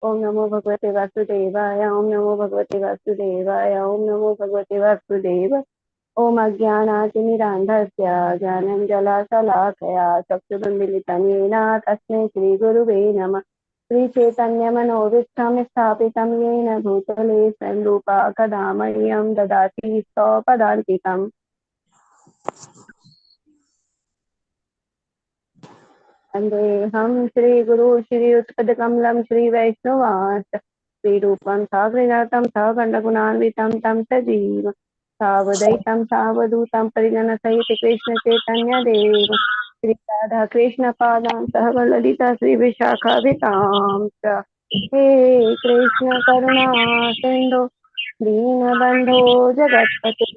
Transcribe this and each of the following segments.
ओम नमो भगवते वासुदेवाय। ओम नमो भगवते वासुदेवाय। ओम नमो भगवते वासुदेव। ओम अज्ञानातिमिरान्धस्य ज्ञानञ्जनशलाकया चक्षुरुन्मीलितं येन तस्मै श्रीगुरुवे नमः। श्रीचैतन्यमनोभीष्टं स्थापितं येन भूतले स्वयं रूपा कदा मह्यं ददाति स्वपदान्तिकम्। वन्देऽहं श्रीगुरु श्रीयुतपदकमलं श्रीवैष्णवांश्च श्रीरूपं साग्रजातं सखण्डगुणान्वितं तं सजीवं सावधैतं सावधूतं परिजनसहित कृष्णचैतन्यदेव श्रीराधाकृष्णपादां सहगणललिता श्रीविशाखाभितां च। हे कृष्ण करुणा सिन्धो दीनबन्धो जगत्पते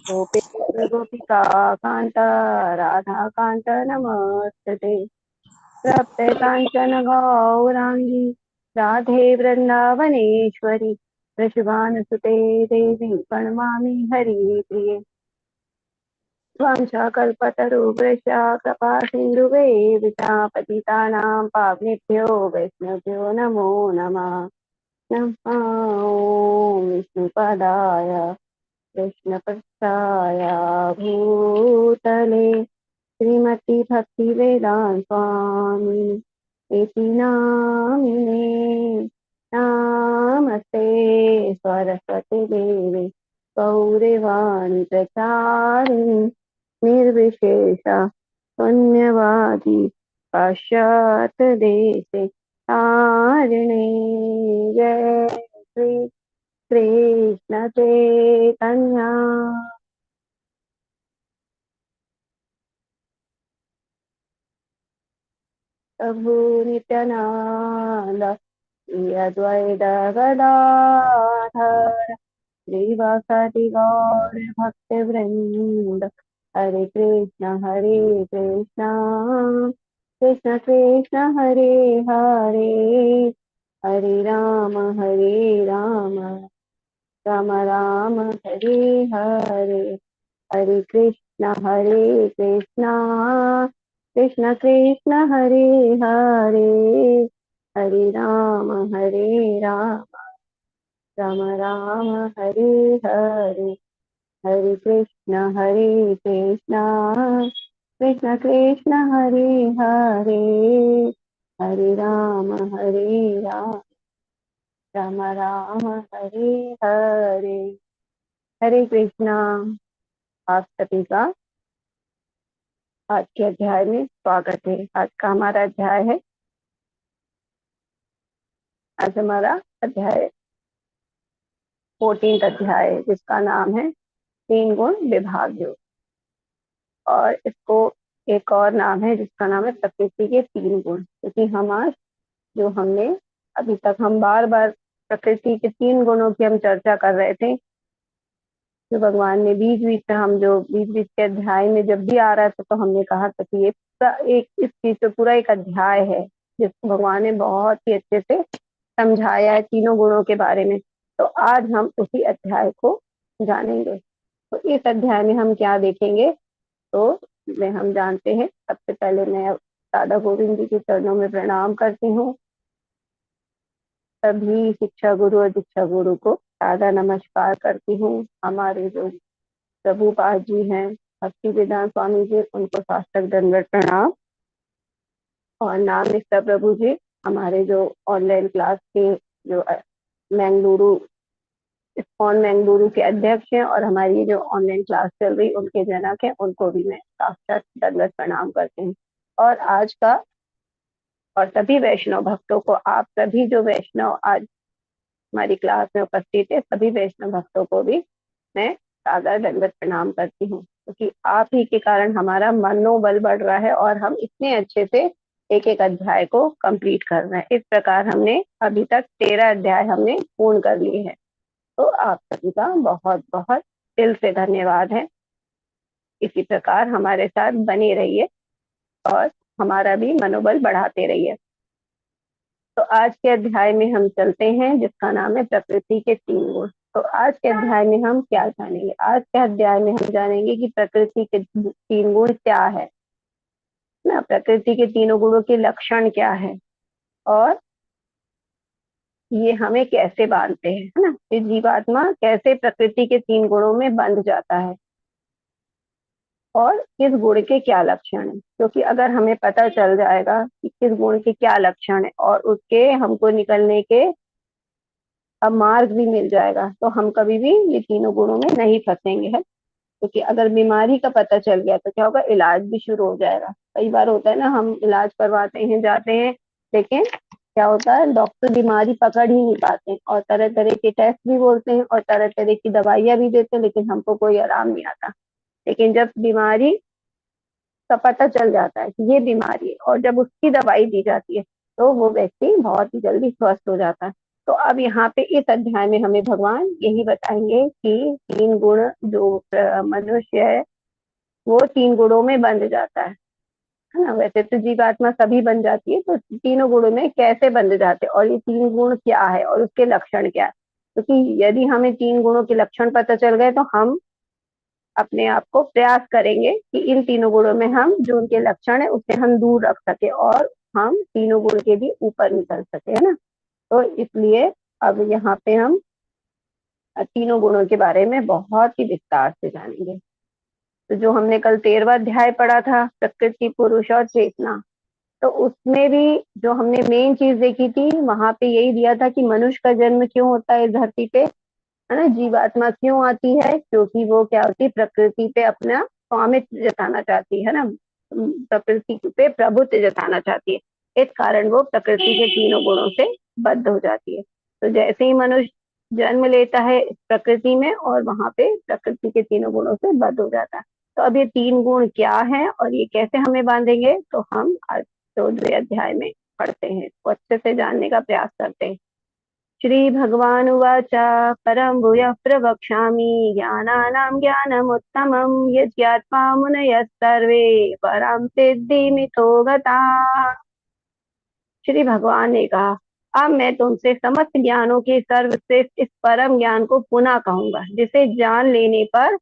गोपेश गोपिका कान्त राधाकान्त नमस्ते। तप्ते काञ्चन गौराङ्गी राधे वृन्दावनेश्वरी वृषभानुसुते देवी प्रणमामि हरिप्रिये। वाञ्छाकल्पतरुभ्यश्च कृपा सिन्धुभ्येव च पतितानां पावनेभ्यो वैष्णवेभ्यो नमो नमः। नमः ॐ विष्णुपदाय कृष्णपृष्ठाय भूतले श्रीमती भक्ति वेदांत स्वामी इति नामिने। नमस्ते सरस्वती देवी गौरवाणी प्रचारिणी निर्विशेष शून्यवादी पाश्चात्य देशे तारिणे। जय श्री कृष्ण चैतन्य प्रभु नित्यानंद श्री अद्वैत गदाधर श्रीवासदि गौर भक्त वृंद। हरे कृष्ण कृष्ण कृष्ण हरे हरे हरे राम राम राम हरे हरे। हरे कृष्ण कृष्ण कृष्ण हरे हरे हरे राम राम राम हरे हरे। हरे कृष्ण कृष्ण कृष्ण हरे हरे हरे राम राम राम हरे हरे। हरे कृष्णा। आप सभी का आज के अध्याय में स्वागत है। आज का हमारा अध्याय है, आज हमारा अध्याय 14th अध्याय है, जिसका नाम है 3 गुण विभाग योग। और इसको एक और नाम है जिसका नाम है प्रकृति के 3 गुण। क्योंकि हम आज जो हमने अभी तक हम बार बार प्रकृति के 3 गुणों की हम चर्चा कर रहे थे, जो भगवान ने बीच बीच में हम जो बीच बीच के अध्याय में जब भी आ रहा था तो हमने कहा था कि ये पूरा एक इस चीज से पूरा एक अध्याय है जिसको भगवान ने बहुत ही अच्छे से समझाया है तीनों गुणों के बारे में। तो आज हम उसी अध्याय को जानेंगे। तो इस अध्याय में हम क्या देखेंगे, तो में हम जानते हैं। सबसे पहले मैं राधा गोविंद जी के चरणों में प्रणाम करती हूँ। सभी शिक्षा गुरु और दीक्षा गुरु को सादा नमस्कार करती हूँ। हमारे जो प्रभुपाद जी हैं, भक्ति वेदांत स्वामी जी, उनको साष्टांग दंडवत प्रणाम। और नाम निष्ठा प्रभु जी, हमारे जो ऑनलाइन क्लास के जो मैंगलुरु इस्कॉन मैंगलुरु के अध्यक्ष हैं और हमारी जो ऑनलाइन क्लास चल रही उनके जनक हैं, उनको भी मैं साष्टांग दंडवत प्रणाम करती हूँ। और आज का और सभी वैष्णव भक्तों को, आप सभी जो वैष्णव आज हमारी क्लास में उपस्थित है, सभी वैष्णव भक्तों को भी मैं सादर दंडवत प्रणाम करती हूँ। क्योंकि आप ही के कारण हमारा मनोबल बढ़ रहा है और हम इतने अच्छे से एक एक अध्याय को कंप्लीट कर रहे हैं। इस प्रकार हमने अभी तक 13 अध्याय हमने पूर्ण कर लिए हैं। तो आप सभी का बहुत बहुत दिल से धन्यवाद है। इसी प्रकार हमारे साथ बने रहिए और हमारा भी मनोबल बढ़ाते रहिए। तो आज के अध्याय में हम चलते हैं, जिसका नाम है प्रकृति के 3 गुण। तो आज के अध्याय में हम क्या जानेंगे? आज के अध्याय में हम जानेंगे कि प्रकृति के 3 गुण क्या है ना, प्रकृति के तीनों गुणों के लक्षण क्या है, और ये हमें कैसे बांधते हैं, है ना, ये जीवात्मा कैसे प्रकृति के 3 गुणों में बंध जाता है और किस गुण के क्या लक्षण है। क्योंकि अगर हमें पता चल जाएगा कि किस गुण के क्या लक्षण है और उसके हमको निकलने के अब मार्ग भी मिल जाएगा, तो हम कभी भी ये तीनों गुणों में नहीं फंसेंगे, है। क्योंकि अगर बीमारी का पता चल गया तो क्या होगा, इलाज भी शुरू हो जाएगा। कई बार होता है ना, हम इलाज करवाते हैं, जाते हैं, लेकिन क्या होता है, डॉक्टर बीमारी पकड़ ही नहीं पाते हैं और तरह तरह के टेस्ट भी बोलते हैं और तरह तरह की दवाइयां भी देते हैं, लेकिन हमको कोई आराम नहीं आता। लेकिन जब बीमारी का पता चल जाता है कि ये बीमारी है और जब उसकी दवाई दी जाती है, तो वो व्यक्ति बहुत ही जल्दी स्वस्थ हो जाता है। तो अब यहाँ पे इस अध्याय में हमें भगवान यही बताएंगे कि 3 गुण जो मनुष्य है वो 3 गुणों में बंध जाता है ना। वैसे तो जीवात्मा सभी बन जाती है, तो तीनों गुणों में कैसे बंध जाते हैं और ये 3 गुण क्या है और उसके लक्षण क्या है। क्योंकि यदि हमें 3 गुणों के लक्षण पता चल गए तो हम अपने आप को प्रयास करेंगे कि इन तीनों गुणों में हम जो उनके लक्षण है उससे हम दूर रख सके और हम तीनों गुण के भी ऊपर निकल सके, है ना। तो इसलिए अब यहाँ पे हम तीनों गुणों के बारे में बहुत ही विस्तार से जानेंगे। तो जो हमने कल 13वां अध्याय पढ़ा था, प्रकृति, पुरुष और चेतना, तो उसमें भी जो हमने मेन चीज देखी थी, वहां पे यही दिया था कि मनुष्य का जन्म क्यों होता है इस धरती पे, है ना। जीवात्मा क्यों आती है, क्योंकि वो क्या होती है, प्रकृति पे अपना स्वामित्व जताना चाहती है ना, प्रकृति पे प्रभुत्व जताना चाहती है। इस कारण वो प्रकृति के तीनों गुणों से बद्ध हो जाती है। तो जैसे ही मनुष्य जन्म लेता है प्रकृति में और वहां पे प्रकृति के तीनों गुणों से बद्ध हो जाता है। तो अब ये 3 गुण क्या है और ये कैसे हमें बांधेंगे, तो हम आज 14वें अध्याय में पढ़ते हैं, इसको अच्छे से जानने का प्रयास करते हैं। श्रीभगवानुवाच परं भूयः प्रवक्ष्यामि ज्ञानानां ज्ञानमुत्तमं यज्ञात्वा मुनयः सर्वे परां सिद्धिमितो गताः। श्री भगवान ने कहा, अब मैं तुमसे समस्त ज्ञानों के सर्वश्रेष्ठ इस परम ज्ञान को पुनः कहूंगा, जिसे जान लेने पर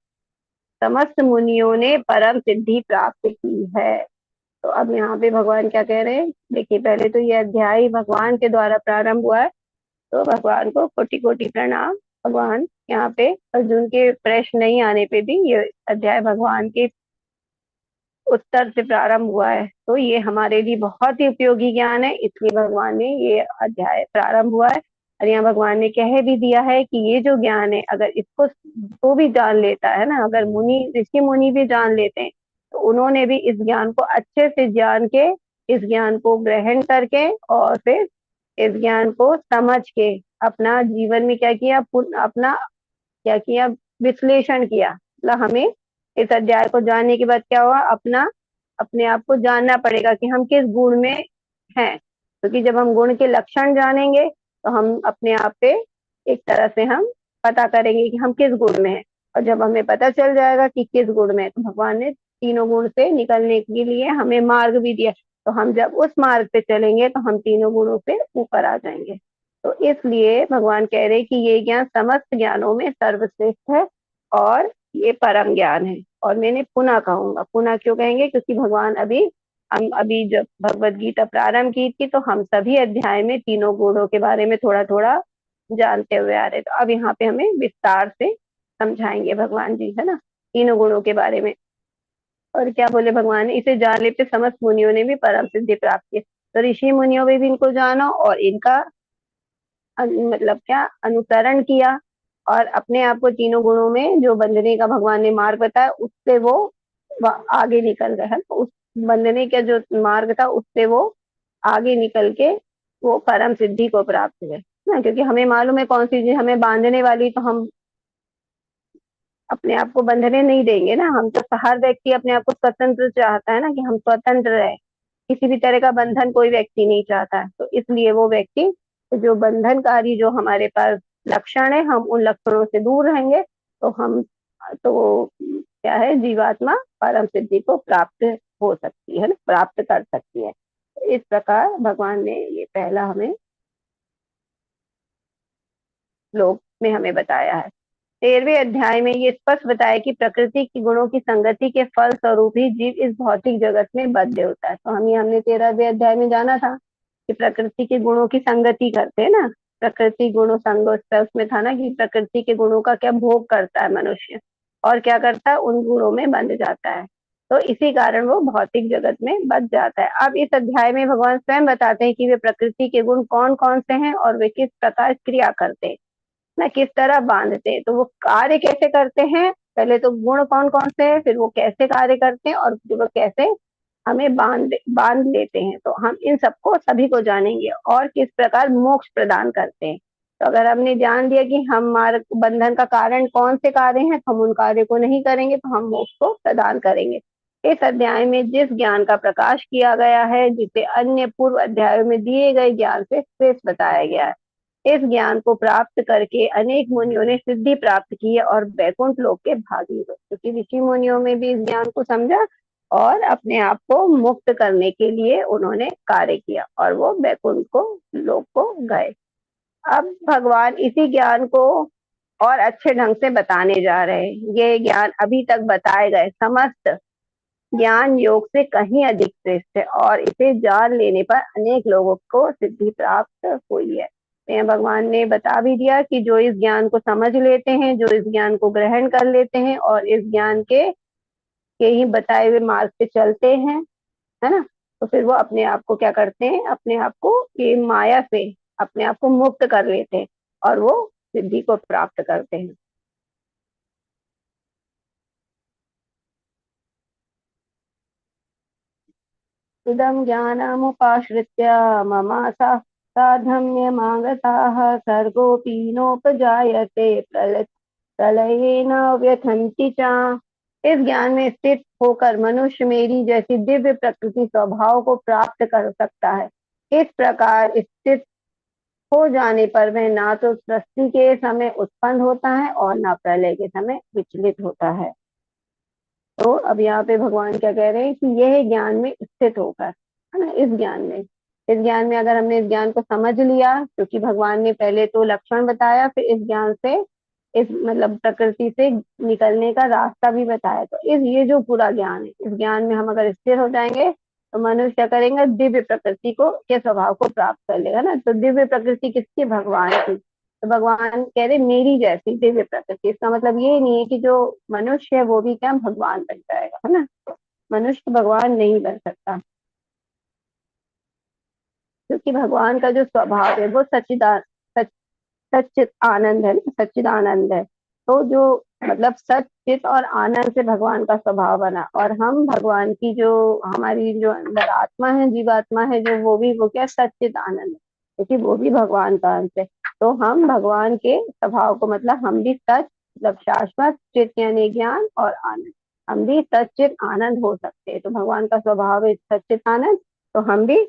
समस्त मुनियों ने परम सिद्धि प्राप्त की है। तो अब यहाँ पे भगवान क्या कह रहे हैं, देखिए पहले तो ये अध्याय भगवान के द्वारा प्रारंभ हुआ है, तो भगवान को कोटि कोटि प्रणाम। भगवान यहाँ पे अर्जुन के प्रश्न नहीं आने पे भी ये अध्याय भगवान के उत्तर से प्रारंभ हुआ है, तो ये हमारे लिए बहुत ही उपयोगी ज्ञान है, इसलिए भगवान ने ये अध्याय प्रारंभ हुआ है। और यहाँ भगवान ने कह भी दिया है कि ये जो ज्ञान है, अगर इसको तो भी जान लेता है ना, अगर मुनि ऋषि मुनि भी जान लेते हैं, तो उन्होंने भी इस ज्ञान को अच्छे से जान के, इस ज्ञान को ग्रहण करके और फिर इस ज्ञान को समझ के अपना जीवन में क्या किया, अपना क्या किया, विश्लेषण किया। मतलब हमें इस अध्याय को जानने के बाद क्या हुआ, अपना अपने आप को जानना पड़ेगा कि हम किस गुण में हैं। क्योंकि जब हम गुण के लक्षण जानेंगे तो हम अपने आप पे एक तरह से हम पता करेंगे कि हम किस गुण में हैं। और जब हमें पता चल जाएगा कि किस गुण में है, तो भगवान ने तीनों गुण से निकलने के लिए हमें मार्ग भी दिया। तो हम जब उस मार्ग पे चलेंगे तो हम तीनों गुणों से ऊपर आ जाएंगे। तो इसलिए भगवान कह रहे हैं कि ये ज्ञान समस्त ज्ञानों में सर्वश्रेष्ठ है और ये परम ज्ञान है। और मैंने पुनः कहूंगा, पुनः क्यों कहेंगे, क्योंकि भगवान हम अभी जब भगवत गीता प्रारंभ की थी तो हम सभी अध्याय में तीनों गुणों के बारे में थोड़ा थोड़ा जानते हुए आ रहे, तो अब यहाँ पे हमें विस्तार से समझाएंगे भगवान जी, है ना, तीनों गुणों के बारे में। और क्या बोले भगवान, इसे जान लेते समस्त मुनियों ने भी परम सिद्धि प्राप्त की। तो ऋषि मुनियों ने भी इनको जाना और इनका मतलब क्या, अनुसरण किया और अपने आप को तीनों गुणों में जो बंधने का भगवान ने मार्ग बताया उससे वो आगे निकल गए हैं। तो उस बंधने का जो मार्ग था उससे वो आगे निकल के वो परम सिद्धि को प्राप्त हुए ना। क्योंकि हमें मालूम है कौन सी चीज हमें बांधने वाली, तो हम अपने आप को बंधने नहीं देंगे ना। हम तो हर व्यक्ति अपने आप को स्वतंत्र चाहता है ना, कि हम स्वतंत्र रहे, किसी भी तरह का बंधन कोई व्यक्ति नहीं चाहता है। तो इसलिए वो व्यक्ति जो बंधनकारी जो हमारे पास लक्षण है, हम उन लक्षणों से दूर रहेंगे, तो हम तो क्या है, जीवात्मा परम सिद्धि को प्राप्त हो सकती है ना, प्राप्त कर सकती है। तो इस प्रकार भगवान ने ये पहला हमें श्लोक में हमें बताया है। 13वें अध्याय में ये स्पष्ट बताया कि प्रकृति की गुणों की संगति के फल स्वरूप ही जीव इस भौतिक जगत में बद्ध होता है। तो हमने 13वें अध्याय में जाना था कि प्रकृति के गुणों की संगति करते हैं ना, प्रकृति गुण संगोष्ठ उसमें था ना कि प्रकृति के गुणों का क्या भोग करता है मनुष्य, और क्या करता है, उन गुणों में बंध जाता है। तो इसी कारण वो भौतिक जगत में बच जाता है। अब इस अध्याय में भगवान स्वयं बताते हैं कि वे प्रकृति के गुण कौन कौन से हैं और वे किस प्रकार क्रिया करते हैं, ना किस तरह बांधते हैं, तो वो कार्य कैसे करते हैं। पहले तो गुण कौन कौन से हैं, फिर वो कैसे कार्य करते हैं, और फिर वो कैसे हमें बांध लेते हैं। तो हम इन सबको सभी को जानेंगे और किस प्रकार मोक्ष प्रदान करते हैं। तो अगर हमने जान लिया कि हमारे बंधन का कारण कौन से कार्य हैं, तो हम उन कार्य को नहीं करेंगे तो हम मोक्ष को प्रदान करेंगे। इस अध्याय में जिस ज्ञान का प्रकाश किया गया है, जिसे अन्य पूर्व अध्यायों में दिए गए ज्ञान से श्रेष्ठ बताया गया है। इस ज्ञान को प्राप्त करके अनेक मुनियों ने सिद्धि प्राप्त की है और वैकुंठ लोक के भागी हुए, क्योंकि ऋषि मुनियों में भी इस ज्ञान को समझा और अपने आप को मुक्त करने के लिए उन्होंने कार्य किया और वो वैकुंठ को लोक को गए। अब भगवान इसी ज्ञान को और अच्छे ढंग से बताने जा रहे हैं। ये ज्ञान अभी तक बताए गए समस्त ज्ञान योग से कहीं अधिक श्रेष्ठ है और इसे जान लेने पर अनेक लोगों को सिद्धि प्राप्त हुई है। तो यहाँ भगवान ने बता भी दिया कि जो इस ज्ञान को समझ लेते हैं, जो इस ज्ञान को ग्रहण कर लेते हैं और इस ज्ञान के ही बताए हुए मार्ग पे चलते हैं, है ना, तो फिर वो अपने आप को क्या करते हैं, अपने आप को ये माया से अपने आप को मुक्त कर लेते हैं और वो सिद्धि को प्राप्त करते हैं। इदं ज्ञानमुपाश्रित्य मम साधम्यमागताः सर्गोऽपि नोपजायते प्रलयेन व्यथन्ति च। इस ज्ञान में स्थित होकर मनुष्य मेरी जैसी दिव्य प्रकृति स्वभाव को प्राप्त कर सकता है। इस प्रकार स्थित हो जाने पर वह ना तो सृष्टि के समय उत्पन्न होता है और ना प्रलय के समय विचलित होता है। तो अब यहाँ पे भगवान क्या कह रहे हैं कि यह ज्ञान में स्थित होकर, है ना, इस ज्ञान में अगर हमने इस ज्ञान को समझ लिया, क्योंकि भगवान ने पहले तो लक्षण बताया, फिर इस ज्ञान से इस मतलब प्रकृति से निकलने का रास्ता भी बताया। तो इस ये जो पूरा ज्ञान है, इस ज्ञान में हम अगर स्थिर हो जाएंगे तो मनुष्य क्या करेंगे, दिव्य प्रकृति को के स्वभाव को प्राप्त कर लेगा ना। तो दिव्य प्रकृति किसकी, भगवान की। तो भगवान कह रहे मेरी जैसी दिव्य प्रकृति, इसका मतलब ये नहीं है कि जो मनुष्य है वो भी क्या भगवान बन जाएगा, है ना। मनुष्य भगवान नहीं बन सकता, क्योंकि भगवान का जो स्वभाव है वो सच सच्चित आनंद है ना, सच्चिद आनंद है। तो जो मतलब सचित और आनंद से भगवान का स्वभाव बना, और हम भगवान की जो हमारी जो अंदर आत्मा है, जीवात्मा है जो, वो भी वो क्या सच्चित आनंद है, क्योंकि वो भी भगवान का अंश है। तो हम भगवान के स्वभाव को मतलब हम भी सच मतलब शाश्वत चित यानी ज्ञान और आनंद, हम भी सच्चित आनंद हो सकते हैं। तो भगवान का स्वभाव है सच्चित आनंद, तो हम भी,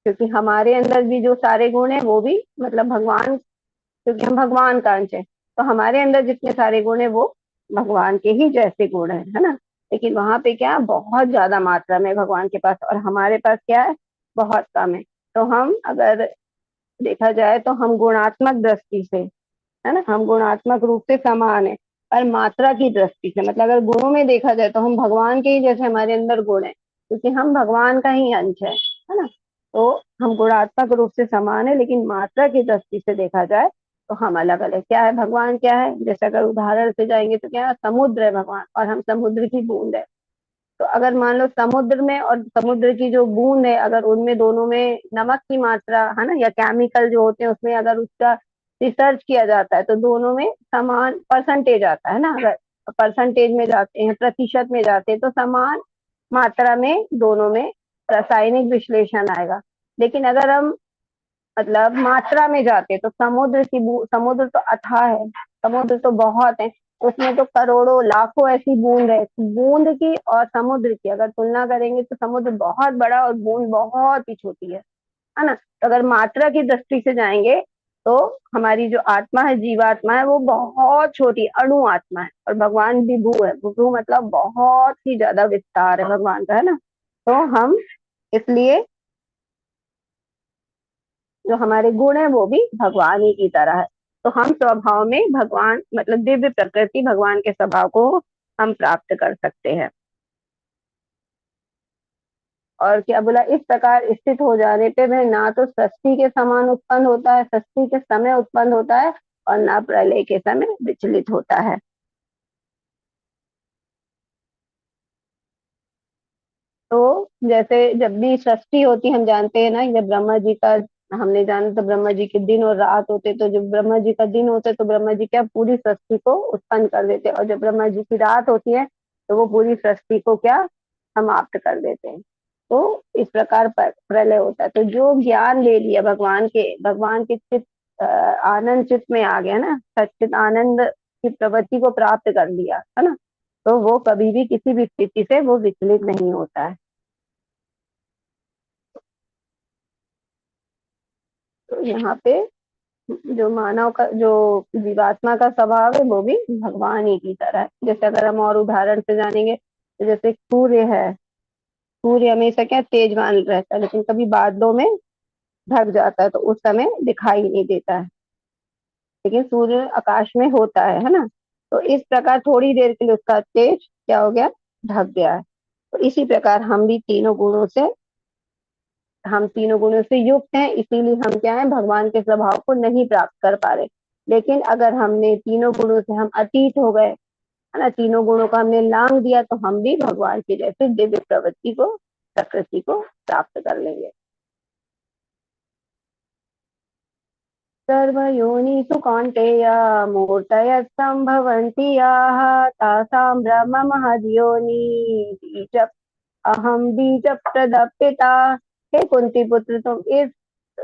क्योंकि हमारे अंदर भी जो सारे गुण है वो भी मतलब भगवान, क्योंकि हम भगवान का अंश है, तो हमारे अंदर जितने सारे गुण है वो भगवान के ही जैसे गुण है ना। लेकिन वहां पे क्या बहुत ज्यादा मात्रा में भगवान के पास, और हमारे पास क्या है, बहुत कम है। तो हम अगर देखा जाए तो हम गुणात्मक दृष्टि से, है ना, हम गुणात्मक रूप से समान है, पर मात्रा की दृष्टि से मतलब अगर गुणों में देखा जाए तो हम भगवान के ही जैसे हमारे अंदर गुण है, क्योंकि हम भगवान का ही अंश है ना। तो हम गुणात्मक रूप से समान है, लेकिन मात्रा की दृष्टि से देखा जाए तो हम अलग अलग। क्या है भगवान, क्या है, जैसे अगर उदाहरण से जाएंगे तो क्या है, समुद्र है भगवान और हम समुद्र की बूंद है। तो अगर मान लो समुद्र में और समुद्र की जो बूंद है, अगर उनमें दोनों में नमक की मात्रा है ना, या केमिकल जो होते हैं उसमें अगर उसका रिसर्च किया जाता है तो दोनों में समान परसेंटेज आता है ना। अगर परसेंटेज में जाते हैं, प्रतिशत में जाते हैं, तो समान मात्रा में दोनों में रासायनिक विश्लेषण आएगा। लेकिन अगर हम मतलब मात्रा में जाते तो समुद्र तो अथाह है, समुद्र तो बहुत है, उसमें तो करोड़ों लाखों ऐसी बूंद है। बूंद की और समुद्र की अगर तुलना करेंगे तो समुद्र बहुत बड़ा और बूंद बहुत ही छोटी है ना। तो अगर मात्रा की दृष्टि से जाएंगे तो हमारी जो आत्मा है, जीवात्मा है, वो बहुत छोटी अणु आत्मा है, और भगवान विभू है। विभू मतलब बहुत ही ज्यादा विस्तार है भगवान का, है ना। तो हम इसलिए जो हमारे गुण है वो भी भगवान ही की तरह है। तो हम स्वभाव में भगवान मतलब दिव्य प्रकृति भगवान के स्वभाव को हम प्राप्त कर सकते हैं। और क्या बोला, इस प्रकार स्थित हो जाने पे वह ना तो सृष्टि के समान उत्पन्न होता है, सृष्टि के समय उत्पन्न होता है, और ना प्रलय के समय विचलित होता है। तो जैसे जब भी सृष्टि होती, हम जानते हैं ना, जब ब्रह्मा जी का, हमने जाना तो ब्रह्मा जी के दिन और रात होते, तो जब ब्रह्मा जी का दिन होता है तो ब्रह्मा जी क्या पूरी सृष्टि को उत्पन्न कर देते हैं, और जब ब्रह्मा जी की रात होती है तो वो पूरी सृष्टि को क्या समाप्त कर देते हैं। तो इस प्रकार प्रलय होता है। तो जो ज्ञान ले लिया भगवान के चित आनंद चित में आ गया ना, सच्चित आनंद की प्रवृत्ति को प्राप्त कर लिया है ना, तो वो कभी भी किसी भी स्थिति से वो विचलित नहीं होता है। तो यहाँ पे जो मानव का, जो जीवात्मा का स्वभाव है वो भी भगवान ही की तरह है। जैसे अगर हम और उदाहरण से जानेंगे तो जैसे सूर्य है, सूर्य हमेशा क्या तेजवान रहता है, लेकिन कभी बादलों में ढक जाता है तो उस समय दिखाई नहीं देता है, लेकिन सूर्य आकाश में होता है ना। तो इस प्रकार थोड़ी देर के लिए उसका तेज क्या हो गया, ढक गया है। तो इसी प्रकार हम तीनों गुणों से युक्त हैं, इसीलिए हम क्या है, भगवान के स्वभाव को नहीं प्राप्त कर पा रहे। लेकिन अगर हमने तीनों गुणों से हम अतीत हो गए, है ना, तीनों गुणों का हमने लांग दिया, तो हम भी भगवान के जैसे दिव्य प्रवृत्ति को, प्रकृति को प्राप्त कर लेंगे। सर्वयोनिषु कौन्तेय मूर्तयः सम्भवन्ति याः तासां ब्रह्म महद्योनि बीज अहम बीज प्रदपिता। हे कुंती पुत्र,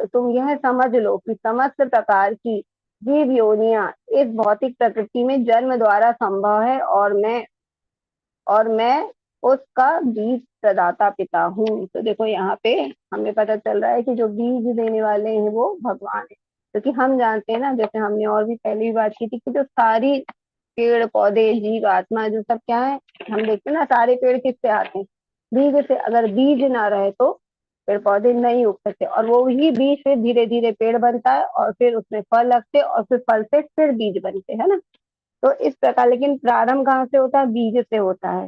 तुम यह समझ लो कि समस्त प्रकार की जीव योनियां इस भौतिक प्रकृति में जन्म द्वारा संभव है, और मैं उसका बीज प्रदाता पिता हूँ। तो देखो यहाँ पे हमें पता चल रहा है कि जो बीज देने वाले हैं वो भगवान है, क्योंकि हम जानते हैं ना, जैसे हमने और भी पहले भी बात की थी कि जो सारी पेड़ पौधे जीव आत्मा जो सब क्या है, हम देखते हैं ना, सारे पेड़ किससे आते हैं, बीज से। अगर बीज ना रहे तो पेड़ पौधे नहीं उग सकते, और वो ही बीज फिर धीरे धीरे पेड़ बनता है, और फिर उसमें फल लगते, और फिर फल से फिर बीज बनते हैं ना। तो इस प्रकार, लेकिन प्रारंभ कहाँ से होता है, बीज से होता है।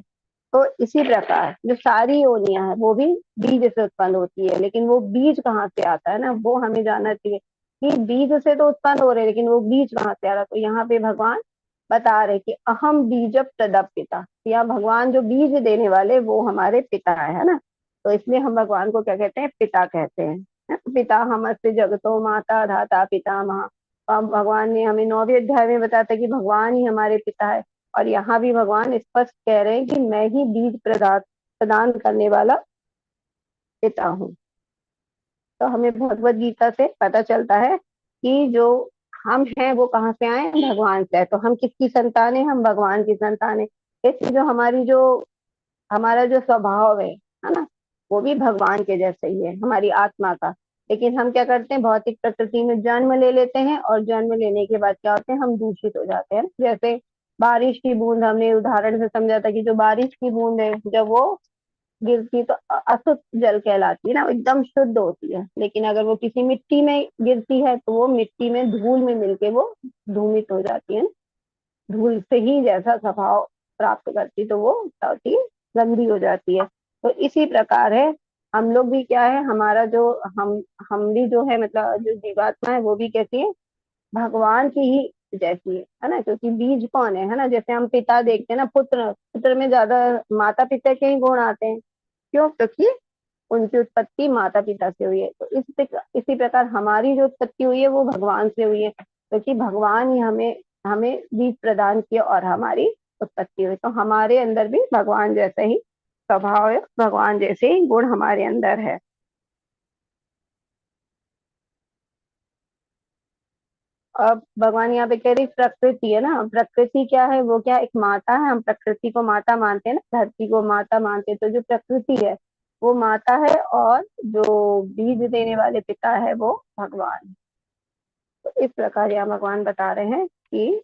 तो इसी प्रकार जो सारी योनियां है वो भी बीज से उत्पन्न होती है, लेकिन वो बीज कहाँ से आता है ना, वो हमें जानना चाहिए कि बीज से तो उत्पन्न हो रहे हैं, लेकिन वो बीज कहाँ से आ रहा है। तो यहाँ पे भगवान बता रहे कि अहम बीज प्रदप पिता, या भगवान जो बीज देने वाले वो हमारे पिता है ना। तो इसलिए हम भगवान को क्या कहते हैं, पिता कहते हैं। पिता हमस्य जगतो माता धाता पितामह। अब भगवान ने हमें 9वें अध्याय में बताया था कि भगवान ही हमारे पिता है, और यहाँ भी भगवान स्पष्ट कह रहे हैं कि मैं ही बीज प्रदान करने वाला पिता हूँ। तो हमें भगवत गीता से पता चलता है कि जो हम हैं वो कहाँ से आए, भगवान से है। तो हम किसकी संतान है, हम भगवान की संतान है। इसलिए जो हमारा जो स्वभाव है ना, वो भी भगवान के जैसे ही है, हमारी आत्मा का। लेकिन हम क्या करते हैं, भौतिक प्रकृति में जन्म ले लेते हैं, और जन्म लेने के बाद क्या होते हैं, हम दूषित हो जाते हैं। जैसे बारिश की बूंद, हमने उदाहरण से समझा था कि जो बारिश की बूंद है जब वो गिरती तो अशुद्ध जल कहलाती है ना, एकदम शुद्ध होती है। लेकिन अगर वो किसी मिट्टी में गिरती है तो वो मिट्टी में धूल में मिलके वो धूमित हो जाती है, धूल से ही जैसा स्वभाव प्राप्त करती, तो वो क्या होती है, गंदी हो जाती है। तो इसी प्रकार है, हम लोग भी क्या है, हमारा जो हम भी जो है, मतलब जो जीवात्मा है वो भी कैसी है, भगवान की ही जैसी है ना। क्योंकि बीज कौन है ना, जैसे हम पिता देखते हैं ना, पुत्र पुत्र में ज्यादा माता पिता के ही गुण आते हैं। क्यों, क्योंकि उनकी उत्पत्ति माता पिता से हुई है। तो इसी प्रकार हमारी जो उत्पत्ति हुई है वो भगवान से हुई है, क्योंकि भगवान ही हमें हमें बीज प्रदान किया और हमारी उत्पत्ति हुई। तो हमारे अंदर भी भगवान जैसा ही स्वभाव है, भगवान जैसे ही गुण हमारे अंदर है। अब भगवान यहाँ पे कह रही प्रकृति है ना, प्रकृति क्या है, वो क्या एक माता है। हम प्रकृति को माता मानते हैं ना, धरती को माता मानते हैं। तो जो प्रकृति है वो माता है, और जो बीज देने वाले पिता है वो भगवान। तो इस प्रकार यहाँ भगवान बता रहे हैं कि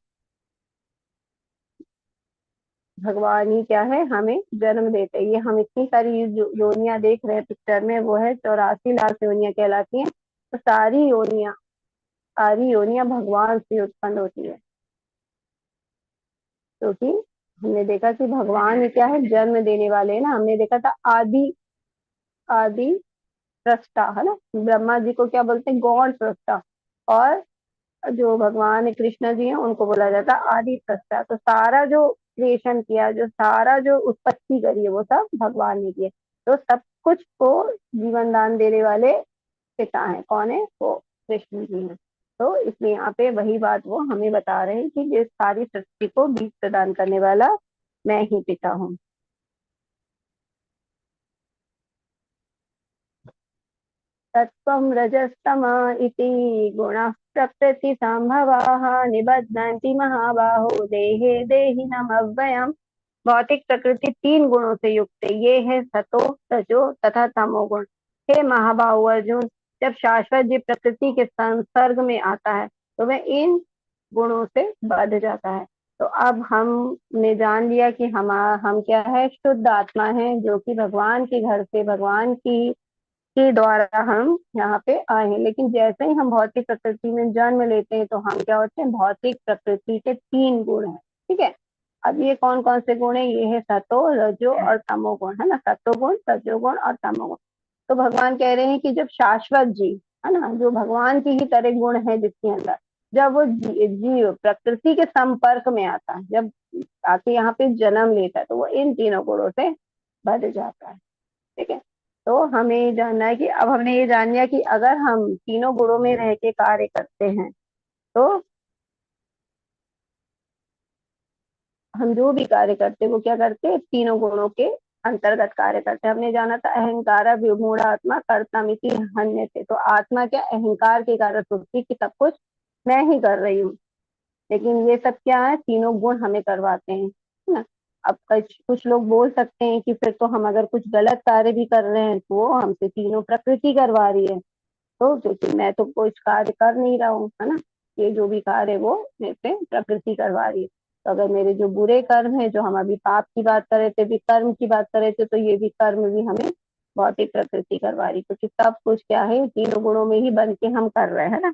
भगवान ही क्या है, हमें जन्म देते हैं। ये हम इतनी सारी योनियां देख रहे हैं पिक्चर में, वो है 84 लाख योनियां कहलाती हैं। तो सारी योनियां भगवान से उत्पन्न होती है, क्योंकि हमने देखा कि भगवान ही क्या है, जन्म देने वाले है ना। हमने देखा था आदि आदि सृष्टा, है ना। ब्रह्मा जी को क्या बोलते हैं, गौण सृष्टा। और जो भगवान कृष्ण जी हैं उनको बोला जाता है आदि सृष्टा। तो सारा जो क्रिएशन किया, जो सारा जो उत्पत्ति करी है, वो सब भगवान ने किया। तो सब कुछ को जीवन दान देने वाले पिता हैं। कौन है वो, कृष्ण जी हैं। तो इसलिए यहाँ पे वही बात वो हमें बता रहे हैं कि ये सारी सृष्टि को बीज प्रदान करने वाला मैं ही पिता हूँ। तत्त्वं रजस्तम इति गुणः प्रकृति संभवाः निबध्नन्ति महाबाहो देहे देहिनमव्ययम्। भौतिक प्रकृति तीन गुणों से युक्त है, ये है सतो, रजो तथा तमो गुण। हे महाबाहु अर्जुन, जब शाश्वत जीव प्रकृति के संसर्ग में आता है तो वह इन गुणों से बंध जाता है। तो अब हमने जान लिया कि हम क्या है, शुद्ध आत्मा है, जो कि भगवान के घर से, भगवान की के द्वारा हम यहाँ पे आए हैं। लेकिन जैसे ही हम भौतिक प्रकृति में जन्म लेते हैं तो हम क्या होते हैं, भौतिक प्रकृति के तीन गुण हैं। ठीक है। अब ये कौन कौन से गुण है, ये है सतो, रजो और तमो गुण, है ना। सतो गुण, रजो गुण और तमो गुण। तो भगवान कह रहे हैं कि जब शाश्वत जीव, है ना, जो भगवान की ही तरह गुण है जिसके अंदर, जब वो जीव प्रकृति के संपर्क में आता है, जब आके यहाँ पे जन्म लेता है, तो वो इन तीनों गुणों से बध जाता है। ठीक है। तो हमें ये जानना है कि अब हमने ये जान लिया कि अगर हम तीनों गुणों में रह के कार्य करते हैं तो हम जो भी कार्य करते हैं वो क्या करते हैं, तीनों गुणों के अंतर्गत कार्य करते हैं। हमने जाना था अहंकार विमूढ़ आत्मा कर्तामिति हन्य से। तो आत्मा क्या अहंकार के कारण सोचती है कि सब कुछ मैं ही कर रही हूँ, लेकिन ये सब क्या है, तीनों गुण हमें करवाते हैं, है ना। अब कुछ लोग बोल सकते हैं कि फिर तो हम अगर कुछ गलत कार्य भी कर रहे हैं तो वो हमसे तीनों प्रकृति करवा रही है। तो क्योंकि मैं तो कुछ कार्य कर नहीं रहा हूँ, है ना, ये जो भी कार्य है वो मेरे से प्रकृति करवा रही है। तो अगर मेरे जो बुरे कर्म है, जो हम अभी पाप की बात कर रहे थे, विकर्म की बात कर रहे थे, तो ये भी कर्म भी हमें भौतिक प्रकृति करवा रही, क्योंकि सब कुछ क्या है, तीनों गुणों में ही बन के हम कर रहे हैं, है ना।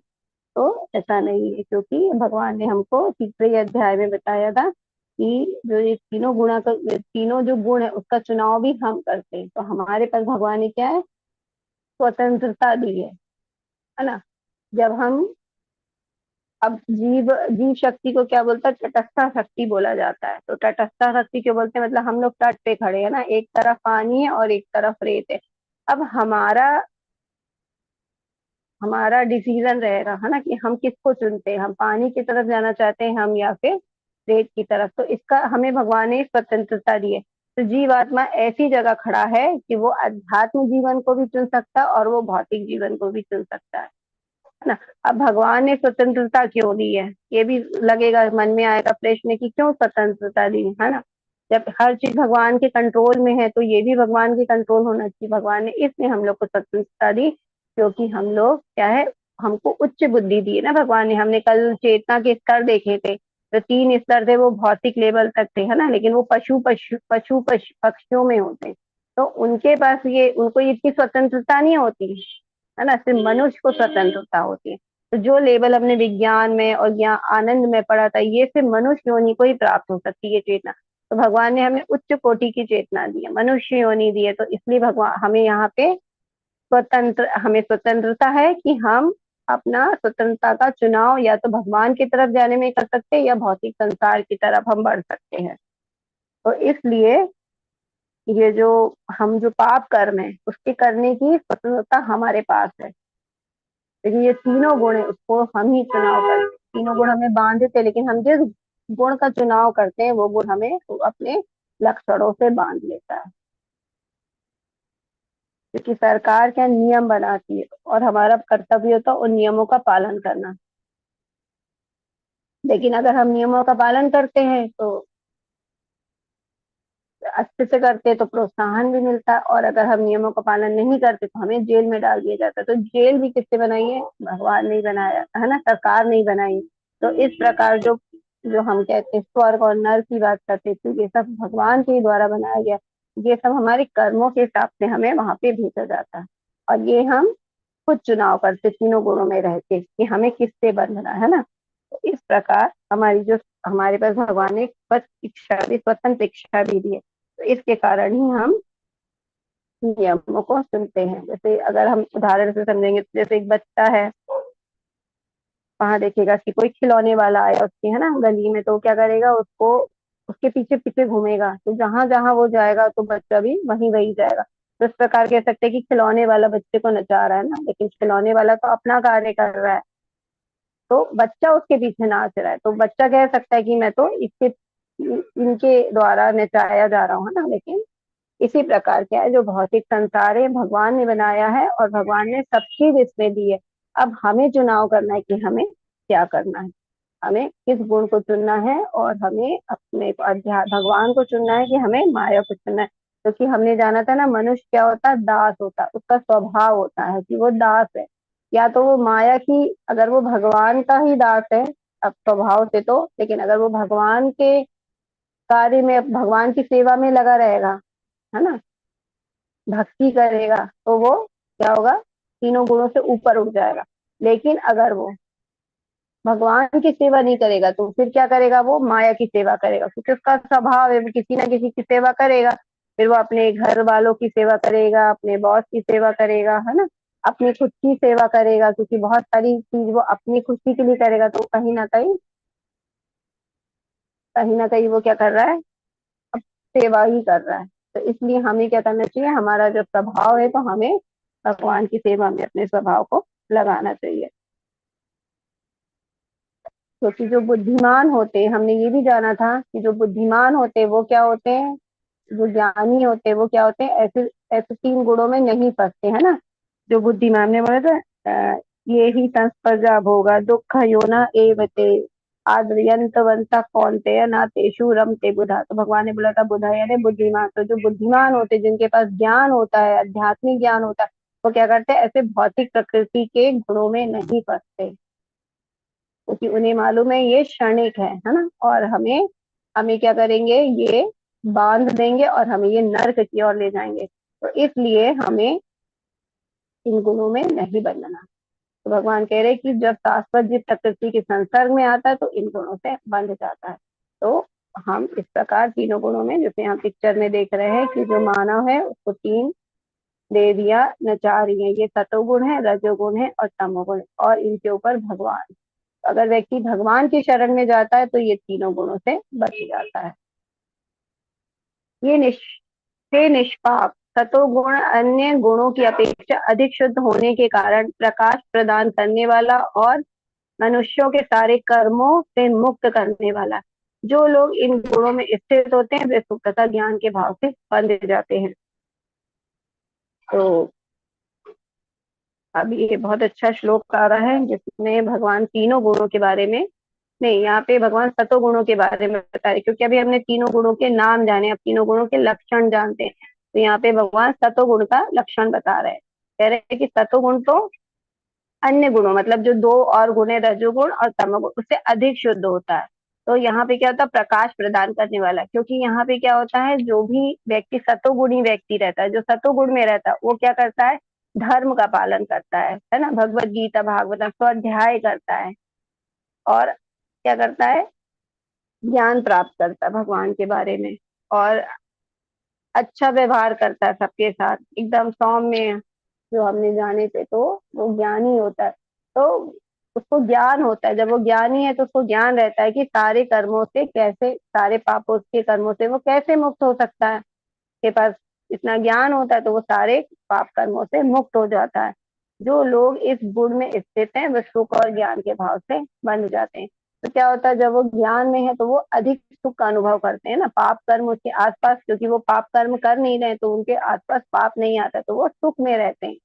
तो ऐसा नहीं है, क्योंकि भगवान ने हमको तीसरे अध्याय में बताया था कि जो ये तीनों गुणा का, तीनों जो गुण है उसका चुनाव भी हम करते हैं। तो हमारे पास भगवान ने क्या है, स्वतंत्रता दी है ना। जब हम, अब जीव जीव शक्ति को क्या बोलता है, तटस्था शक्ति बोला जाता है। तो तटस्था शक्ति क्यों बोलते हैं, मतलब हम लोग तट पे खड़े हैं ना, एक तरफ पानी है और एक तरफ रेत है। अब हमारा हमारा डिसीजन रहेगा, है ना, कि हम किसको चुनते हैं, हम पानी की तरफ जाना चाहते हैं हम, या फिर रेत की तरफ। तो इसका हमें भगवान ने स्वतंत्रता दी है। तो जीवात्मा ऐसी जगह खड़ा है कि वो अध्यात्म जीवन को भी चुन सकता है और वो भौतिक जीवन को भी चुन सकता है ना। अब भगवान ने स्वतंत्रता क्यों दी है, ये भी लगेगा, मन में आएगा प्रश्न कि क्यों स्वतंत्रता दी है ना। जब हर चीज भगवान के कंट्रोल में है तो ये भी भगवान के कंट्रोल होना चाहिए। भगवान ने इसलिए हम लोग को स्वतंत्रता दी क्योंकि हम लोग क्या है, हमको उच्च बुद्धि दी है ना भगवान ने। हमने कल चेतना के स्तर देखे थे, तो तीन स्तर थे, वो भौतिक लेवल तक थे, है ना, लेकिन वो पक्षियों में होते हैं। तो उनके पास ये, उनको इतनी स्वतंत्रता नहीं होती, है ना, सिर्फ मनुष्य को स्वतंत्रता होती है। तो जो लेवल हमने विज्ञान में और ज्ञान आनंद में पढ़ा था, ये सिर्फ मनुष्य योनि को ही प्राप्त हो सकती है चेतना। तो भगवान ने हमें उच्च कोटि की चेतना दी है, मनुष्य योनि दी है। तो इसलिए भगवान हमें यहाँ पे हमें स्वतंत्रता है कि हम अपना स्वतंत्रता का चुनाव या तो भगवान की तरफ जाने में कर सकते हैं या भौतिक संसार की तरफ हम बढ़ सकते हैं। तो इसलिए ये जो हम जो पाप कर्म है उसके करने की स्वतंत्रता हमारे पास है, लेकिन ये तीनों गुण है उसको हम ही चुनाव करते हैं। तीनों गुण हमें बांधते, लेकिन हम जिस गुण का चुनाव करते हैं वो गुण हमें अपने लक्षणों से बांध लेता है। क्योंकि सरकार क्या नियम बनाती है और हमारा कर्तव्य होता है उन नियमों का पालन करना। लेकिन अगर हम नियमों का पालन करते हैं तो अच्छे से करते हैं तो प्रोत्साहन भी मिलता है, और अगर हम नियमों का पालन नहीं करते तो हमें जेल में डाल दिया जाता है। तो जेल भी किससे बनाई है, भगवान ने बनाया है ना, सरकार नहीं बनाई। तो इस प्रकार जो जो हम कहते हैं स्वर्ग और नर्क की बात करते थे, ये सब भगवान के द्वारा बनाया गया। ये सब हमारे कर्मों के हिसाब से हमें वहां पे भेजा जाता है, और ये हम खुद चुनाव करते तीनों गुणों में रहते कि हमें किससे बंधना है ना। तो इस प्रकार हमारी जो, हमारे पास भगवान ने स्वतंत्र इच्छा भी दी है। तो इसके कारण ही हम नियमों को सुनते हैं। जैसे अगर हम उदाहरण से समझेंगे तो जैसे एक बच्चा है, वहां देखेगा कि कोई खिलौने वाला आया उसकी है ना गली में, तो क्या करेगा, उसको उसके पीछे पीछे घूमेगा, तो जहां जहां वो जाएगा तो बच्चा भी वहीं वहीं जाएगा। तो इस प्रकार कह सकते हैं कि खिलौने वाला बच्चे को नचा रहा है ना, लेकिन खिलौने वाला तो अपना कार्य कर रहा है, तो बच्चा उसके पीछे नाच रहा है, तो बच्चा कह सकता है कि मैं तो इसके इनके द्वारा नचाया जा रहा हूँ, है ना। लेकिन इसी प्रकार क्या है, जो भौतिक संसार है भगवान ने बनाया है और भगवान ने सब चीज इसमें दी है। अब हमें चुनाव करना है कि हमें क्या करना है, हमें किस गुण को चुनना है, और हमें अपने अध्यात्म भगवान को चुनना है कि हमें माया को चुनना है। क्योंकि हमने जाना था ना, मनुष्य क्या होता है, दास होता है, उसका स्वभाव होता है कि वो दास है। या तो वो माया की, अगर वो भगवान का ही दास है अब स्वभाव से तो, लेकिन अगर वो भगवान के कार्य में, भगवान की सेवा में लगा रहेगा, है ना, भक्ति करेगा, तो वो क्या होगा, तीनों गुणों से ऊपर उठ जाएगा। लेकिन अगर वो भगवान की सेवा नहीं करेगा तो फिर क्या करेगा, वो माया की सेवा करेगा, क्योंकि उसका स्वभाव है वो किसी ना किसी की सेवा करेगा। फिर वो अपने घर वालों की सेवा करेगा, अपने बॉस की सेवा करेगा, है ना, अपनी खुद की सेवा करेगा, क्योंकि बहुत सारी चीज वो अपनी खुशी के लिए करेगा, तो कहीं ना कहीं वो क्या कर रहा है, अब सेवा ही कर रहा है। तो इसलिए हमें क्या करना चाहिए, हमारा जो स्वभाव है तो हमें भगवान की सेवा में अपने स्वभाव को लगाना चाहिए। क्योंकि जो बुद्धिमान होते हैं, हमने ये भी जाना था कि जो बुद्धिमान होते हैं वो क्या होते हैं, जो ज्ञानी होते हैं वो क्या होते हैं, ऐसे ऐसे तीन गुणों में नहीं फंसते, है ना। जो बुद्धिमान ने बोला था, ये ही संस्पर्धा भोगा दुख योना एवते आद्रयंतवंता कौनते ना तेषु रमते बुधा। तो भगवान ने बोला था बुधा यानी बुद्धिमान, तो जो बुद्धिमान होते हैं, जिनके पास ज्ञान होता है, आध्यात्मिक ज्ञान होता है, वो क्या करते हैं, ऐसे भौतिक प्रकृति के गुणों में नहीं फंसते, क्योंकि उन्हें मालूम है ये क्षणिक है ना। और हमें हमें क्या करेंगे, ये बांध देंगे और हमें ये नर्क की ओर ले जाएंगे। तो इसलिए हमें इन गुणों में नहीं बंधना। तो भगवान कह रहे कि जब शाश्वत जीव प्रकृति के संसर्ग में आता है तो इन गुणों से बंध जाता है। तो हम इस प्रकार तीनों गुणों में, जैसे यहाँ पिक्चर में देख रहे हैं कि जो मानव है उसको तीन देवियां नचा रही है, ये सतोगुण है, रजोगुण है और तमोगुण है, और इनके ऊपर भगवान, अगर व्यक्ति भगवान की शरण में जाता है तो ये तीनों गुणों से बच जाता है। ये निष्पाप सतोगुण अन्य गुणों की अपेक्षा अधिक शुद्ध होने के कारण प्रकाश प्रदान करने वाला और मनुष्यों के सारे कर्मों से मुक्त करने वाला। जो लोग इन गुणों में स्थित होते हैं वे सुख तथा ज्ञान के भाव से बंध जाते हैं। तो अब ये बहुत अच्छा श्लोक आ रहा है जिसमें भगवान तीनों गुणों के बारे में, नहीं, यहाँ पे भगवान सतो गुणों के बारे में बता रहे, क्योंकि अभी हमने तीनों गुणों के नाम जाने, अब तीनों गुणों के लक्षण जानते हैं। तो यहाँ पे भगवान सतो गुण का लक्षण बता रहे हैं। कह रहे हैं कि सतो गुण तो अन्य गुणों, मतलब जो दो और गुण है, रजोगुण और तमोगुण, उससे अधिक शुद्ध होता है। तो यहाँ पे क्या होता है, प्रकाश प्रदान करने वाला, क्योंकि यहाँ पे क्या होता है, जो भी व्यक्ति सतोगुणी व्यक्ति रहता है, जो सतोगुण में रहता है, वो क्या करता है, धर्म का पालन करता है ना, भगवत गीता भागवत स्वाध्याय करता है, और क्या करता है, ज्ञान प्राप्त करता है भगवान के बारे में, और अच्छा व्यवहार करता है सबके साथ, एकदम सौम्य, जो हमने जाने थे, तो वो ज्ञानी होता है। तो उसको ज्ञान होता है, जब वो ज्ञानी है तो उसको ज्ञान रहता है कि सारे कर्मों से कैसे, सारे पापों के कर्मों से वो कैसे मुक्त हो सकता है। के पास इतना ज्ञान होता है तो वो सारे पाप कर्मों से मुक्त हो जाता है। जो लोग इस गुण में स्थित हैं वे सुख और ज्ञान के भाव से बंध जाते हैं। तो क्या होता है, जब वो ज्ञान में है तो वो अधिक सुख का अनुभव करते हैं ना, पाप कर्म उसके आसपास, क्योंकि वो पाप कर्म कर नहीं रहे तो उनके आसपास पाप नहीं आता, तो वो सुख में रहते हैं।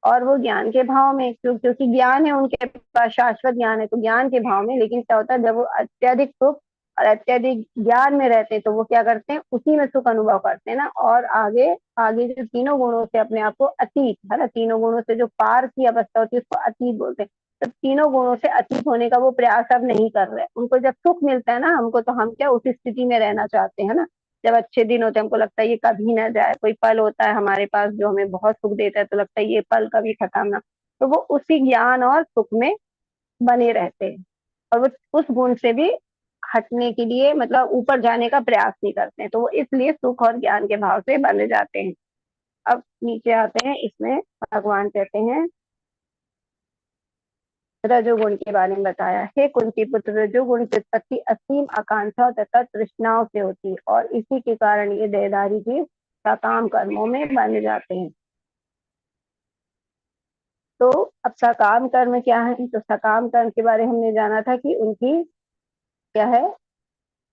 और वो ज्ञान के भाव में, क्योंकि ज्ञान है उनके पास, शाश्वत ज्ञान है, तो ज्ञान के भाव में। लेकिन क्या होता है, जब वो अत्यधिक सुख और अत्यधिक ज्ञान में रहते हैं तो वो क्या करते हैं, उसी में सुख अनुभव करते हैं ना, और आगे आगे जो तीनों गुणों से अपने आप को अतीत, है ना, तीनों गुणों से जो पार की अवस्था होती है उसको अतीत बोलते हैं। तो तीनों गुणों से अतीत होने का वो प्रयास अब नहीं कर रहे, उनको जब सुख मिलता है ना, हमको तो हम क्या उस स्थिति में रहना चाहते हैं ना। जब अच्छे दिन होते हैं हमको लगता है ये कभी ना जाए, कोई पल होता है हमारे पास जो हमें बहुत सुख देता है तो लगता है ये पल कभी खत्म ना। तो वो उसी ज्ञान और सुख में बने रहते हैं, और वो उस गुण से भी हटने के लिए, मतलब ऊपर जाने का प्रयास नहीं करते हैं, तो वो इसलिए सुख और ज्ञान के भाव से बंध जाते हैं। अब नीचे आते हैं, इसमें भगवान कहते हैं रजोगुण के बारे में बताया। हे कुंती पुत्र, रजोगुण की उत्पत्ति असीम आकांक्षा तथा तृष्णाओं से होती है और इसी के कारण ये देहधारी जीव सकाम कर्मों में बन जाते हैं। तो अब सकाम कर्म क्या है? तो सकाम कर्म के बारे में हमने जाना था कि उनकी क्या है,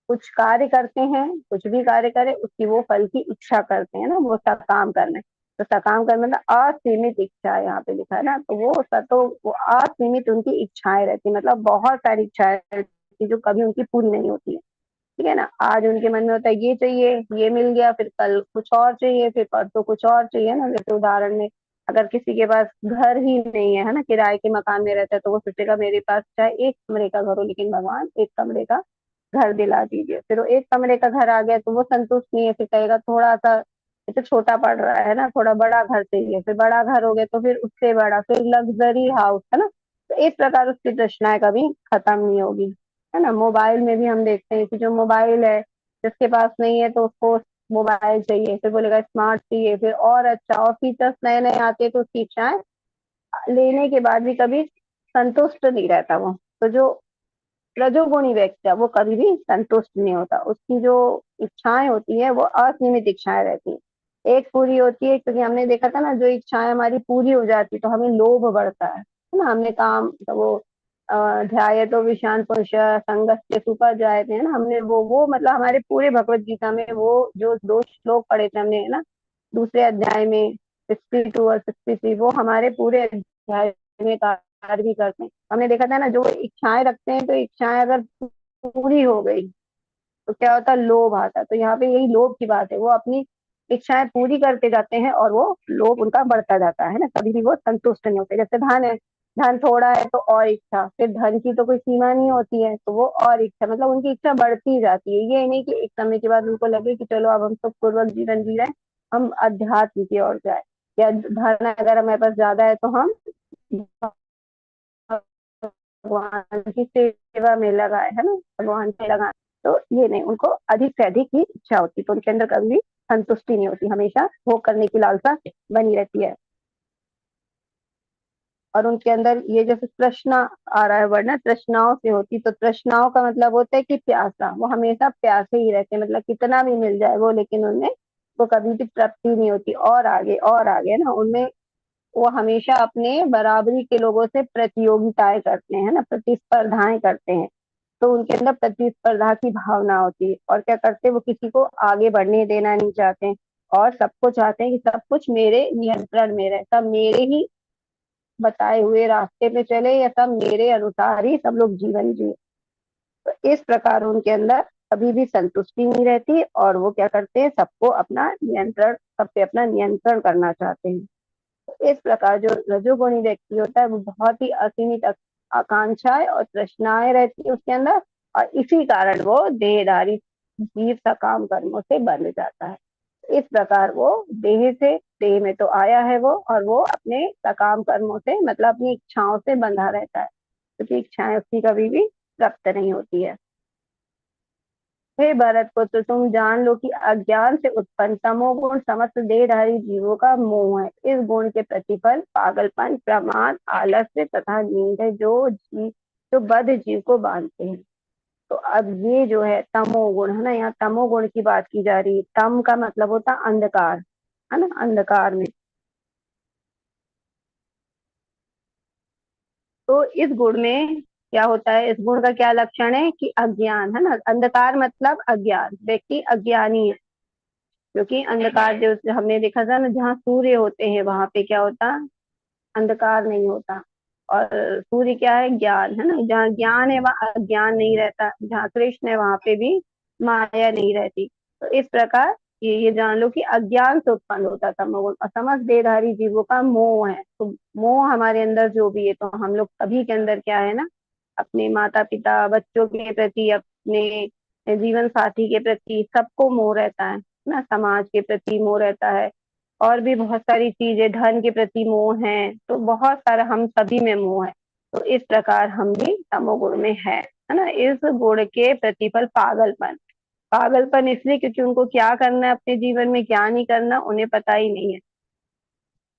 कुछ कार्य करते हैं, कुछ भी कार्य करे उसकी वो फल की इच्छा करते हैं ना, वो सकाम कर्म है। तो सकाम कर्म मतलब असीमित इच्छा, यहाँ पे लिखा है ना, तो वो असीमित उनकी इच्छाएं रहती, मतलब बहुत सारी इच्छाएं रहती जो कभी उनकी पूरी नहीं होती है। ठीक है ना, आज उनके मन में होता है ये चाहिए, ये मिल गया, फिर कल कुछ और चाहिए, फिर परसों कुछ और चाहिए ना। जैसे उदाहरण में, अगर किसी के पास घर ही नहीं है ना, किराए के मकान में रहता है, तो वो सोचेगा मेरे पास चाहे एक कमरे का घर हो, लेकिन भगवान एक कमरे का घर दिला दीजिए। फिर वो एक कमरे का घर आ गया तो वो संतुष्ट नहीं है, फिर कहेगा थोड़ा सा ये तो छोटा पड़ रहा है ना, थोड़ा बड़ा घर चाहिए। फिर बड़ा घर हो गया तो फिर उससे बड़ा, फिर लग्जरी हाउस, है ना। तो इस प्रकार उसकी तृष्णाएं कभी खत्म नहीं होगी, है ना। मोबाइल में भी हम देखते हैं कि जो मोबाइल है, जिसके पास नहीं है तो उसको मोबाइल चाहिए, फिर बोलेगा स्मार्ट चाहिए, फिर और अच्छा, और फीचर्स नए नए आते हैं तो उसकी इच्छाएं लेने के बाद भी कभी संतुष्ट नहीं रहता वो। तो जो रजोगुणी व्यक्ति है वो कभी भी संतुष्ट नहीं होता, उसकी जो इच्छाएं होती है वो असीमित इच्छाएं रहती है। एक पूरी होती है, क्योंकि हमने देखा था ना, जो इच्छाएं हमारी पूरी हो जाती तो हमें लोभ बढ़ता है ना। हमने काम तो वो ध्याय तो विषान पुरुष संगस्त्य सुपा जाए थे ना, हमने वो मतलब हमारे पूरे भगवत गीता में वो जो दो श्लोक पढ़े थे हमने, है ना, दूसरे अध्याय में 62 और 63, वो हमारे पूरे अध्याय में कार्य भी करते हैं। हमने देखा था ना, जो इच्छाएं रखते हैं तो इच्छाएं अगर पूरी हो गई तो क्या होता है, लोभ आता है। तो यहाँ पे यही लोभ की बात है, वो अपनी इच्छाएं पूरी करते जाते हैं और वो लोभ उनका बढ़ता जाता है ना, कभी भी वो संतुष्ट नहीं होते। जैसे धन है, धन थोड़ा है तो और इच्छा, फिर धन की तो कोई सीमा नहीं होती है तो वो और इच्छा, मतलब उनकी इच्छा बढ़ती जाती है। ये नहीं कि एक समय के बाद उनको लगे कि चलो अब हम सब पूर्वक जीवन जी रहे हैं, हम अध्यात्म की ओर जाए, या धन अगर हमारे पास ज्यादा है तो हम भगवान की सेवा में लगाए, है ना, भगवान से लगाए। तो ये नहीं, उनको अधिक से अधिक की इच्छा होती, तो उनके अंदर कभी भी संतुष्टि नहीं होती, हमेशा भोग करने की लालसा बनी रहती है। और उनके अंदर ये जैसे तृष्णा आ रहा है वर्ड ना, तृष्णाओं से होती, तो तृष्णाओं का मतलब होता है कि प्यासा, वो हमेशा प्यासे ही रहते हैं, मतलब कितना भी मिल जाए वो, लेकिन उनमें वो कभी भी तृप्ति नहीं होती, और आगे ना उनमें वो हमेशा अपने बराबरी के लोगों से प्रतियोगिताएं करते हैं ना, प्रतिस्पर्धाएं करते हैं। तो उनके अंदर प्रतिस्पर्धा की भावना होती है, और क्या करते हैं, वो किसी को आगे बढ़ने देना नहीं चाहते हैं, और सबको चाहते हैं कि सब कुछ मेरे नियंत्रण में रहे, सब मेरे ही बताए हुए रास्ते पे चले, या सब मेरे अनुसार ही सब लोग जीवन जिए। तो इस प्रकार उनके अंदर कभी भी संतुष्टि नहीं रहती, और वो क्या करते हैं, सबको अपना नियंत्रण, सब पे अपना नियंत्रण करना चाहते हैं। इस प्रकार जो रजोगुणी व्यक्ति होता है वो बहुत ही असीमित आकांक्षाएं और तृष्णाएं रहती है उसके अंदर, और इसी कारण वो देहधारी जीव सकाम कर्मों से बंध जाता है। इस प्रकार वो देह से, देह में तो आया है वो, और वो अपने सकाम कर्मों से मतलब अपनी इच्छाओं से बंधा रहता है, क्योंकि इच्छाएं उसकी कभी भी तृप्त नहीं होती है। हे भरत पुत्र, तुम जान लो कि अज्ञान से उत्पन्न तमोगुण समस्त देहधारी जीवों का मोह है। इस गुण के प्रतिफल पागलपन, प्रमाद, आलस्य तथा नींद है, जो बद्ध जीव को बांधते हैं। तो अब ये जो है तमोगुण, है ना, यहाँ तमोगुण की बात की जा रही है। तम का मतलब होता है अंधकार, है ना, अंधकार में। तो इस गुण में क्या होता है, इस गुण का क्या लक्षण है कि अज्ञान, है ना, अंधकार मतलब अज्ञान, व्यक्ति अज्ञानी है। क्योंकि अंधकार जो हमने देखा था ना, जहाँ सूर्य होते हैं वहां पे क्या होता, अंधकार नहीं होता। और सूर्य क्या है, ज्ञान, है ना, जहाँ ज्ञान है वहाँ अज्ञान नहीं रहता, जहाँ कृष्ण है वहां पे भी माया नहीं रहती। तो इस प्रकार ये जान लो कि अज्ञान से उत्पन्न होता था मोह, और समस्त देहधारी जीवों का मोह है। तो मोह हमारे अंदर जो भी है, तो हम लोग सभी के अंदर क्या है ना, अपने माता पिता, बच्चों के प्रति, अपने जीवन साथी के प्रति, सबको मोह रहता है ना, समाज के प्रति मोह रहता है, और भी बहुत सारी चीजें, धन के प्रति मोह है, तो बहुत सारा हम सभी में मोह है। तो इस प्रकार हम भी तमोगुण में है ना। इस गुण के प्रतिफल पागलपन, पागलपन इसलिए क्योंकि उनको क्या करना है अपने जीवन में, क्या नहीं करना उन्हें पता ही नहीं है।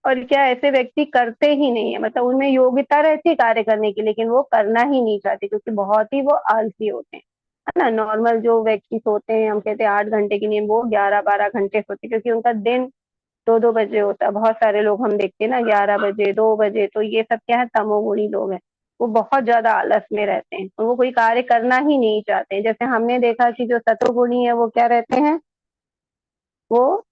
और क्या ऐसे व्यक्ति करते ही नहीं है, मतलब उनमें योग्यता रहती है कार्य करने की, लेकिन वो करना ही नहीं चाहते क्योंकि बहुत ही वो आलसी होते हैं, है ना। नॉर्मल जो व्यक्ति सोते हैं, हम कहते हैं 8 घंटे की नींद, वो 11-12 घंटे सोते हैं क्योंकि उनका दिन 2-2 बजे होता है। बहुत सारे लोग हम देखते हैं ना 11 बजे, 2 बजे, तो ये सब क्या है, तमोगुणी लोग हैं। वो बहुत ज्यादा आलस में रहते हैं और वो कोई कार्य करना ही नहीं चाहते। जैसे हमने देखा कि जो सतोगुणी है वो क्या रहते हैं, वो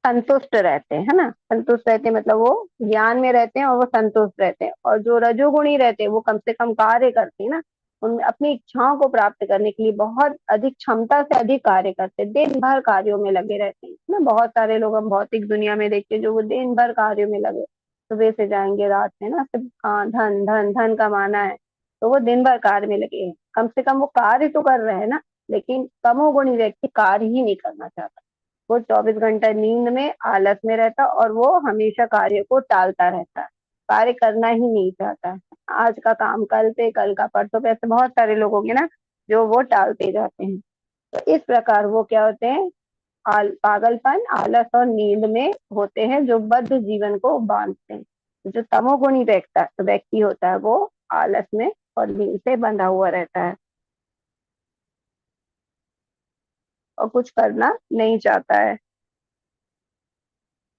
संतुष्ट रहते हैं, है ना। संतुष्ट रहते हैं मतलब वो ज्ञान में रहते हैं और वो संतुष्ट रहते हैं। और जो रजोगुणी रहते हैं वो कम से कम कार्य करते हैं ना, उनमें अपनी इच्छाओं को प्राप्त करने के लिए बहुत अधिक क्षमता से अधिक कार्य करते हैं, दिन भर कार्यों में लगे रहते हैं ना। बहुत सारे लोग हम भौतिक दुनिया में देखते हैं जो वो दिन भर कार्यों में लगे, सुबह से जाएंगे रात में ना, सिर्फ हाँ धन धन धन कमाना है, तो वो दिन भर कार्य में लगे हैं। कम से कम वो कार्य तो कर रहे हैं ना, लेकिन तमोगुणी व्यक्ति कार्य ही नहीं करना चाहता। वो 24 घंटा नींद में आलस में रहता और वो हमेशा कार्य को टालता रहता है, कार्य करना ही नहीं चाहता है। आज का काम कल पे, कल का परसों पे, ऐसे बहुत सारे लोग होंगे ना जो वो टालते जाते हैं। तो इस प्रकार वो क्या होते हैं, पागलपन, आलस और नींद में होते हैं, जो बद्ध जीवन को बांधते हैं। जो तमोगुणी व्यक्ति होता है वो आलस में और नींद से बंधा हुआ रहता है और कुछ करना नहीं चाहता है।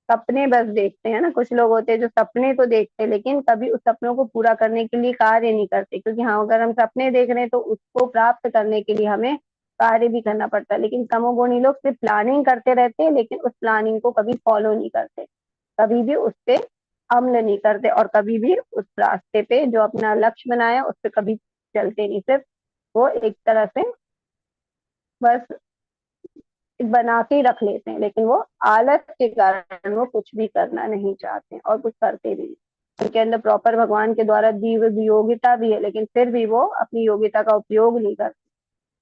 सपने बस देखते हैं ना, कुछ लोग होते हैं जो सपने तो देखते हैं लेकिन कभी उस सपनों को पूरा करने के लिए कार्य नहीं करते, क्योंकि हाँ अगर हम सपने देख रहे हैं तो उसको प्राप्त करने के लिए हमें कार्य भी करना पड़ता है। लेकिन तमोगुणी लोग सिर्फ प्लानिंग करते रहते हैं, लेकिन उस प्लानिंग को कभी फॉलो नहीं करते, कभी भी उस पे अमल नहीं करते और कभी भी उस रास्ते पे जो अपना लक्ष्य बनाया उस पे कभी चलते नहीं। सिर्फ वो एक तरह से बस बना के ही रख लेते हैं, लेकिन वो आलस के कारण वो कुछ भी करना नहीं चाहते हैं और कुछ करते भी नहीं। उनके अंदर प्रॉपर भगवान के द्वारा दी हुई योग्यता भी है, लेकिन फिर भी वो अपनी योग्यता का उपयोग नहीं करते,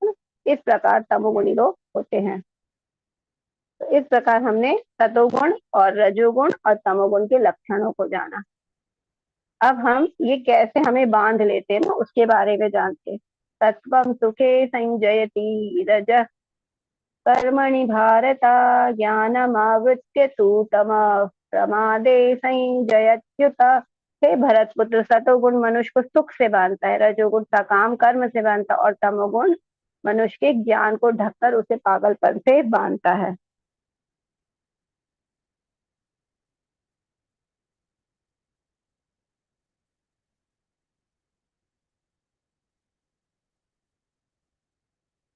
है ना? इस प्रकार तमोगुणी लोग होते हैं। तो इस प्रकार हमने सतोगुण और रजोगुण और तमोगुण के लक्षणों को जाना। अब हम ये कैसे हमें बांध लेते हैं ना उसके बारे में जानते हैं। सत्वम सुखे संजयति रज कर्मणि भारत ज्ञानमावृत्य तु तमः प्रमादे संजयत्युत। हे भरत पुत्र, सतोगुण मनुष्य को सुख से बांधता है, रजोगुण सकाम कर्म से बांधता है और तमोगुण मनुष्य के ज्ञान को ढककर उसे पागलपन से बांधता है।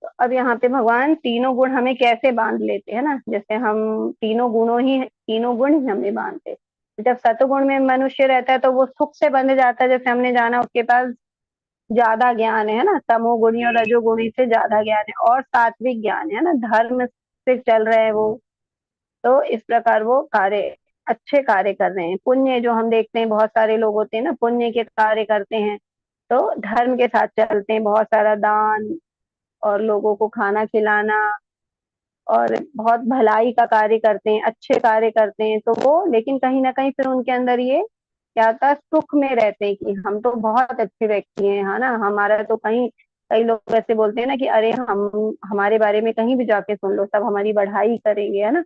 तो अब यहाँ पे भगवान तीनों गुण हमें कैसे बांध लेते हैं ना, जैसे हम तीनों गुण ही हमें बांधते हैं। जब सतोगुण में मनुष्य रहता है तो वो सुख से बंध जाता है, जैसे हमने जाना उसके पास ज्यादा ज्ञान है ना, तमोगुणी और रजोगुणी से ज्यादा ज्ञान है और सात्विक ज्ञान है ना, धर्म से चल रहे हैं वो। तो इस प्रकार वो कार्य, अच्छे कार्य कर रहे हैं। पुण्य जो हम देखते हैं, बहुत सारे लोग होते हैं ना पुण्य के कार्य करते हैं, तो धर्म के साथ चलते हैं, बहुत सारा दान और लोगों को खाना खिलाना और बहुत भलाई का कार्य करते हैं, अच्छे कार्य करते हैं। तो वो लेकिन कहीं ना कहीं फिर उनके अंदर ये क्या होता है, सुख में रहते हैं कि हम तो बहुत अच्छे व्यक्ति हैं, है ना, हमारा तो कहीं, कई लोग ऐसे बोलते हैं ना कि अरे हम, हमारे बारे में कहीं भी जाके सुन लो, सब हमारी बढ़ाई करेंगे, है ना।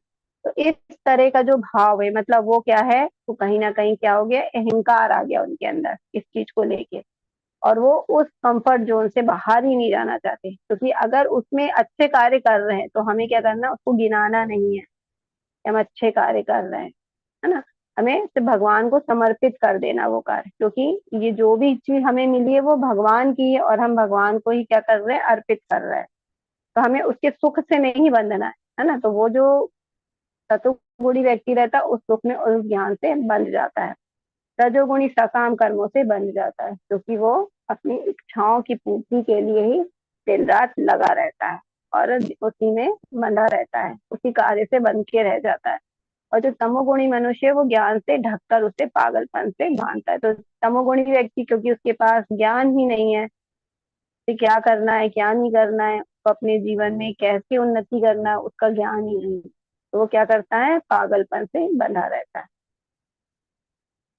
तो इस तरह का जो भाव है, मतलब वो क्या है, वो कहीं ना कहीं क्या हो गया, अहंकार आ गया उनके अंदर इस चीज को लेके। और वो उस कंफर्ट जोन से बाहर ही नहीं जाना चाहते, क्योंकि अगर उसमें अच्छे कार्य कर रहे हैं तो हमें क्या करना, उसको गिनाना नहीं है कि हम अच्छे कार्य कर रहे हैं, है ना। हमें सिर्फ भगवान को समर्पित कर देना वो कार्य, क्योंकि ये जो भी चीज हमें मिली है वो भगवान की है और हम भगवान को ही क्या कर रहे हैं, अर्पित कर रहे हैं। तो हमें उसके सुख से नहीं बंधना है ना। तो वो जो सतुगुणी व्यक्ति रहता है उस सुख में, उस ज्ञान से बंध जाता है। रजोगुणी सकाम कर्मों से बन जाता है, क्योंकि वो अपनी इच्छाओं की पूर्ति के लिए ही दिन रात लगा रहता है और उसी में बंधा रहता है, उसी कार्य से बन के रह जाता है। और जो तमोगुणी मनुष्य है वो ज्ञान से ढककर उसे पागलपन से बांधता है। तो तमोगुणी व्यक्ति, क्योंकि उसके पास ज्ञान ही नहीं है कि क्या करना है क्या नहीं करना है, तो अपने जीवन में कैसे उन्नति करना है उसका ज्ञान ही नहीं है, तो वो क्या करता है, पागलपन से बंधा रहता है।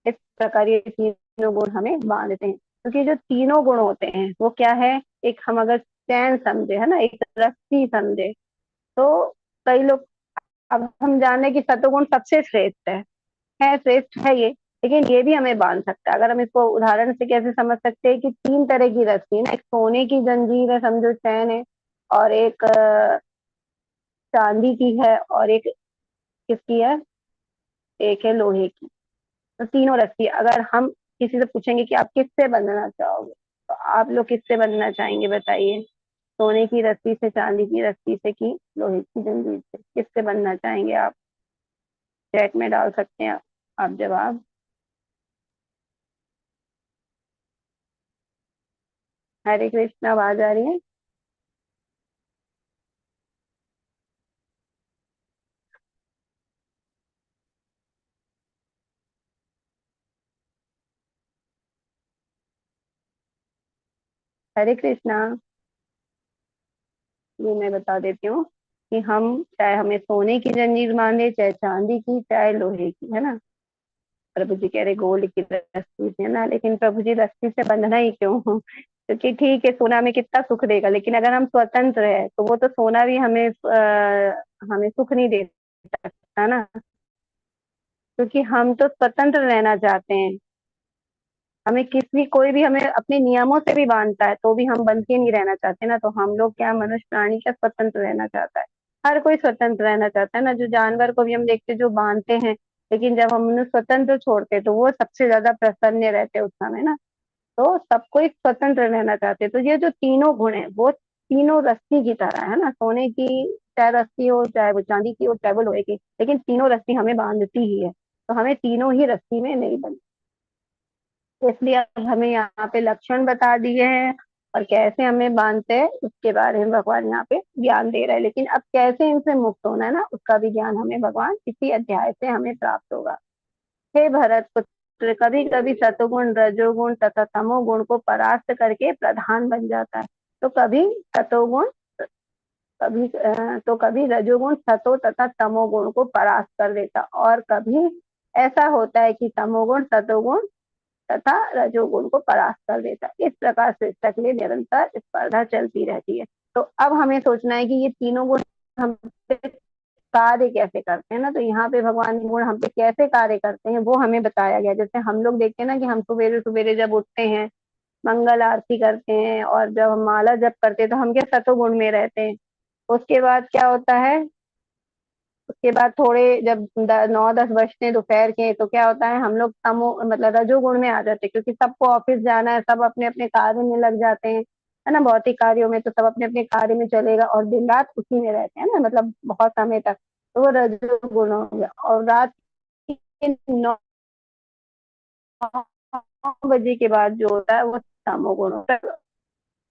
इस प्रकार ये तीनों गुण हमें बांधते हैं, क्योंकि जो तीनों गुण होते हैं वो क्या है, एक हम अगर चैन समझे, है ना, एक रस्सी समझे, तो कई लोग, अब हम जाने कि सतोगुण सबसे श्रेष्ठ है, है, श्रेष्ठ है ये, लेकिन ये भी हमें बांध सकता है। अगर हम इसको उदाहरण से कैसे समझ सकते हैं कि तीन तरह की रस्सी है ना, एक सोने की जंजीर है, समझो चैन है, और एक चांदी की है, और एक किसकी है, एक है लोहे की। तो तीनों रस्सी, अगर हम किसी से पूछेंगे कि आप किससे बंधना चाहोगे, तो आप लोग किससे बंधना चाहेंगे बताइए? सोने की रस्सी से, चांदी की रस्सी से, कि लोहे की जंजीर से? किससे बनना चाहेंगे आप? चैट में डाल सकते हैं आप जवाब। हरे कृष्णा, आवाज आ रही है? हरे कृष्णा। ये मैं बता देती हूँ कि हम, चाहे हमें सोने की जंजीर बांधे, चाहे चांदी की, चाहे लोहे की, है ना, प्रभु जी कह रहे गोल्ड की रस्सी से, है ना, लेकिन प्रभु जी रस्सी से बंधना ही क्यों? क्योंकि ठीक है, सोना हमें कितना सुख देगा, लेकिन अगर हम स्वतंत्र है तो वो तो सोना भी हमें हमें सुख नहीं दे सकता ना, क्योंकि हम तो स्वतंत्र रहना चाहते हैं। हमें किसी, कोई भी हमें अपने नियमों से भी बांधता है तो भी हम बंध के नहीं रहना चाहते ना। तो हम लोग क्या, मनुष्य प्राणी क्या स्वतंत्र रहना चाहता है? हर कोई स्वतंत्र रहना चाहता है ना। जो जानवर को भी हम देखते हैं जो बांधते हैं, लेकिन जब हम उन्हें स्वतंत्र छोड़ते हैं तो वो सबसे ज्यादा प्रसन्न रहते हैं उस समय ना। तो सबको एक स्वतंत्र रहना चाहते हैं। तो ये जो तीनों गुण है वो तीनों रस्सी की तरह है ना, सोने की चाहे रस्सी हो, चाहे वो चांदी की हो, चाहे वो लोहे की, लेकिन तीनों रस्सी हमें बांधती ही है। तो हमें तीनों ही रस्सी में नहीं बंध, तो इसलिए अब हमें यहाँ पे लक्षण बता दिए हैं, और कैसे हमें बांधते हैं उसके बारे में भगवान यहाँ पे ज्ञान दे रहा है। लेकिन अब कैसे इनसे मुक्त होना है ना, उसका भी ज्ञान हमें भगवान इसी अध्याय से हमें प्राप्त होगा। हे भरत पुत्र, कभी कभी सतोगुण, रजोगुण तथा तमोगुण को परास्त करके प्रधान बन जाता है। तो कभी सतोगुण, तो कभी रजोगुण सतो तथा तमोगुण को परास्त कर देता, और कभी ऐसा होता है कि तमोगुण सतोगुण तथा रजोगुण को परास्त कर देता है। इस प्रकार सृष्टि के लिए निरंतर स्पर्धा चलती रहती है। तो अब हमें सोचना है कि ये तीनों गुण हम पे कार्य कैसे करते हैं ना। तो यहाँ पे भगवान के गुण हम पे कैसे कार्य करते हैं वो हमें बताया गया। जैसे हम लोग देखते हैं ना कि हम सवेरे सवेरे जब उठते हैं, मंगल आरती करते हैं, और जब हम माला जप करते हैं तो हम क्या सतोगुण में रहते हैं। उसके बाद क्या होता है, उसके बाद थोड़े जब 9-10 बजते हैं दोपहर के, तो क्या होता है, हम लोग तमो मतलब रजोगुण में आ जाते हैं, क्योंकि सबको ऑफिस जाना है, सब अपने अपने कार्य में लग जाते हैं, है ना, भौतिक कार्यों में। तो सब अपने अपने कार्य में चलेगा और दिन रात उसी में रहते हैं ना, मतलब बहुत समय तक। तो वो रजोगुण हो गया। और रात के 9 बजे के बाद जो होता है वो तमोगुण होता है।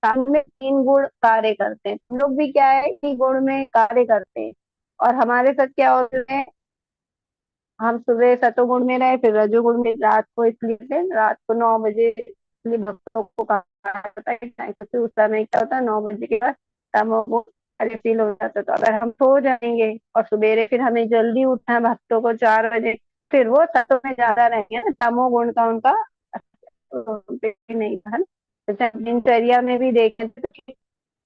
शाम में 3 गुण कार्य करते हैं, हम लोग भी क्या है, 3 गुण में कार्य करते हैं। और हमारे साथ क्या होता है, हम सुबह सतोगुण में रहे, फिर रजोगुण में रात को, इसलिए रात को 9 बजे इसलिए भक्तों को कहा जाता है क्योंकि उस समय क्या होता है, 9 बजे के बाद तमोगुण कार्य फील हो जाता है। तो अगर हम सो जाएंगे और सवेरे फिर हमें जल्दी उठना है भक्तों को 4 बजे, फिर वो सतो में ज्यादा रहेंगे ना, तमोगुण का उनका नहीं था। जैसे दिनचर्या में भी देखें तो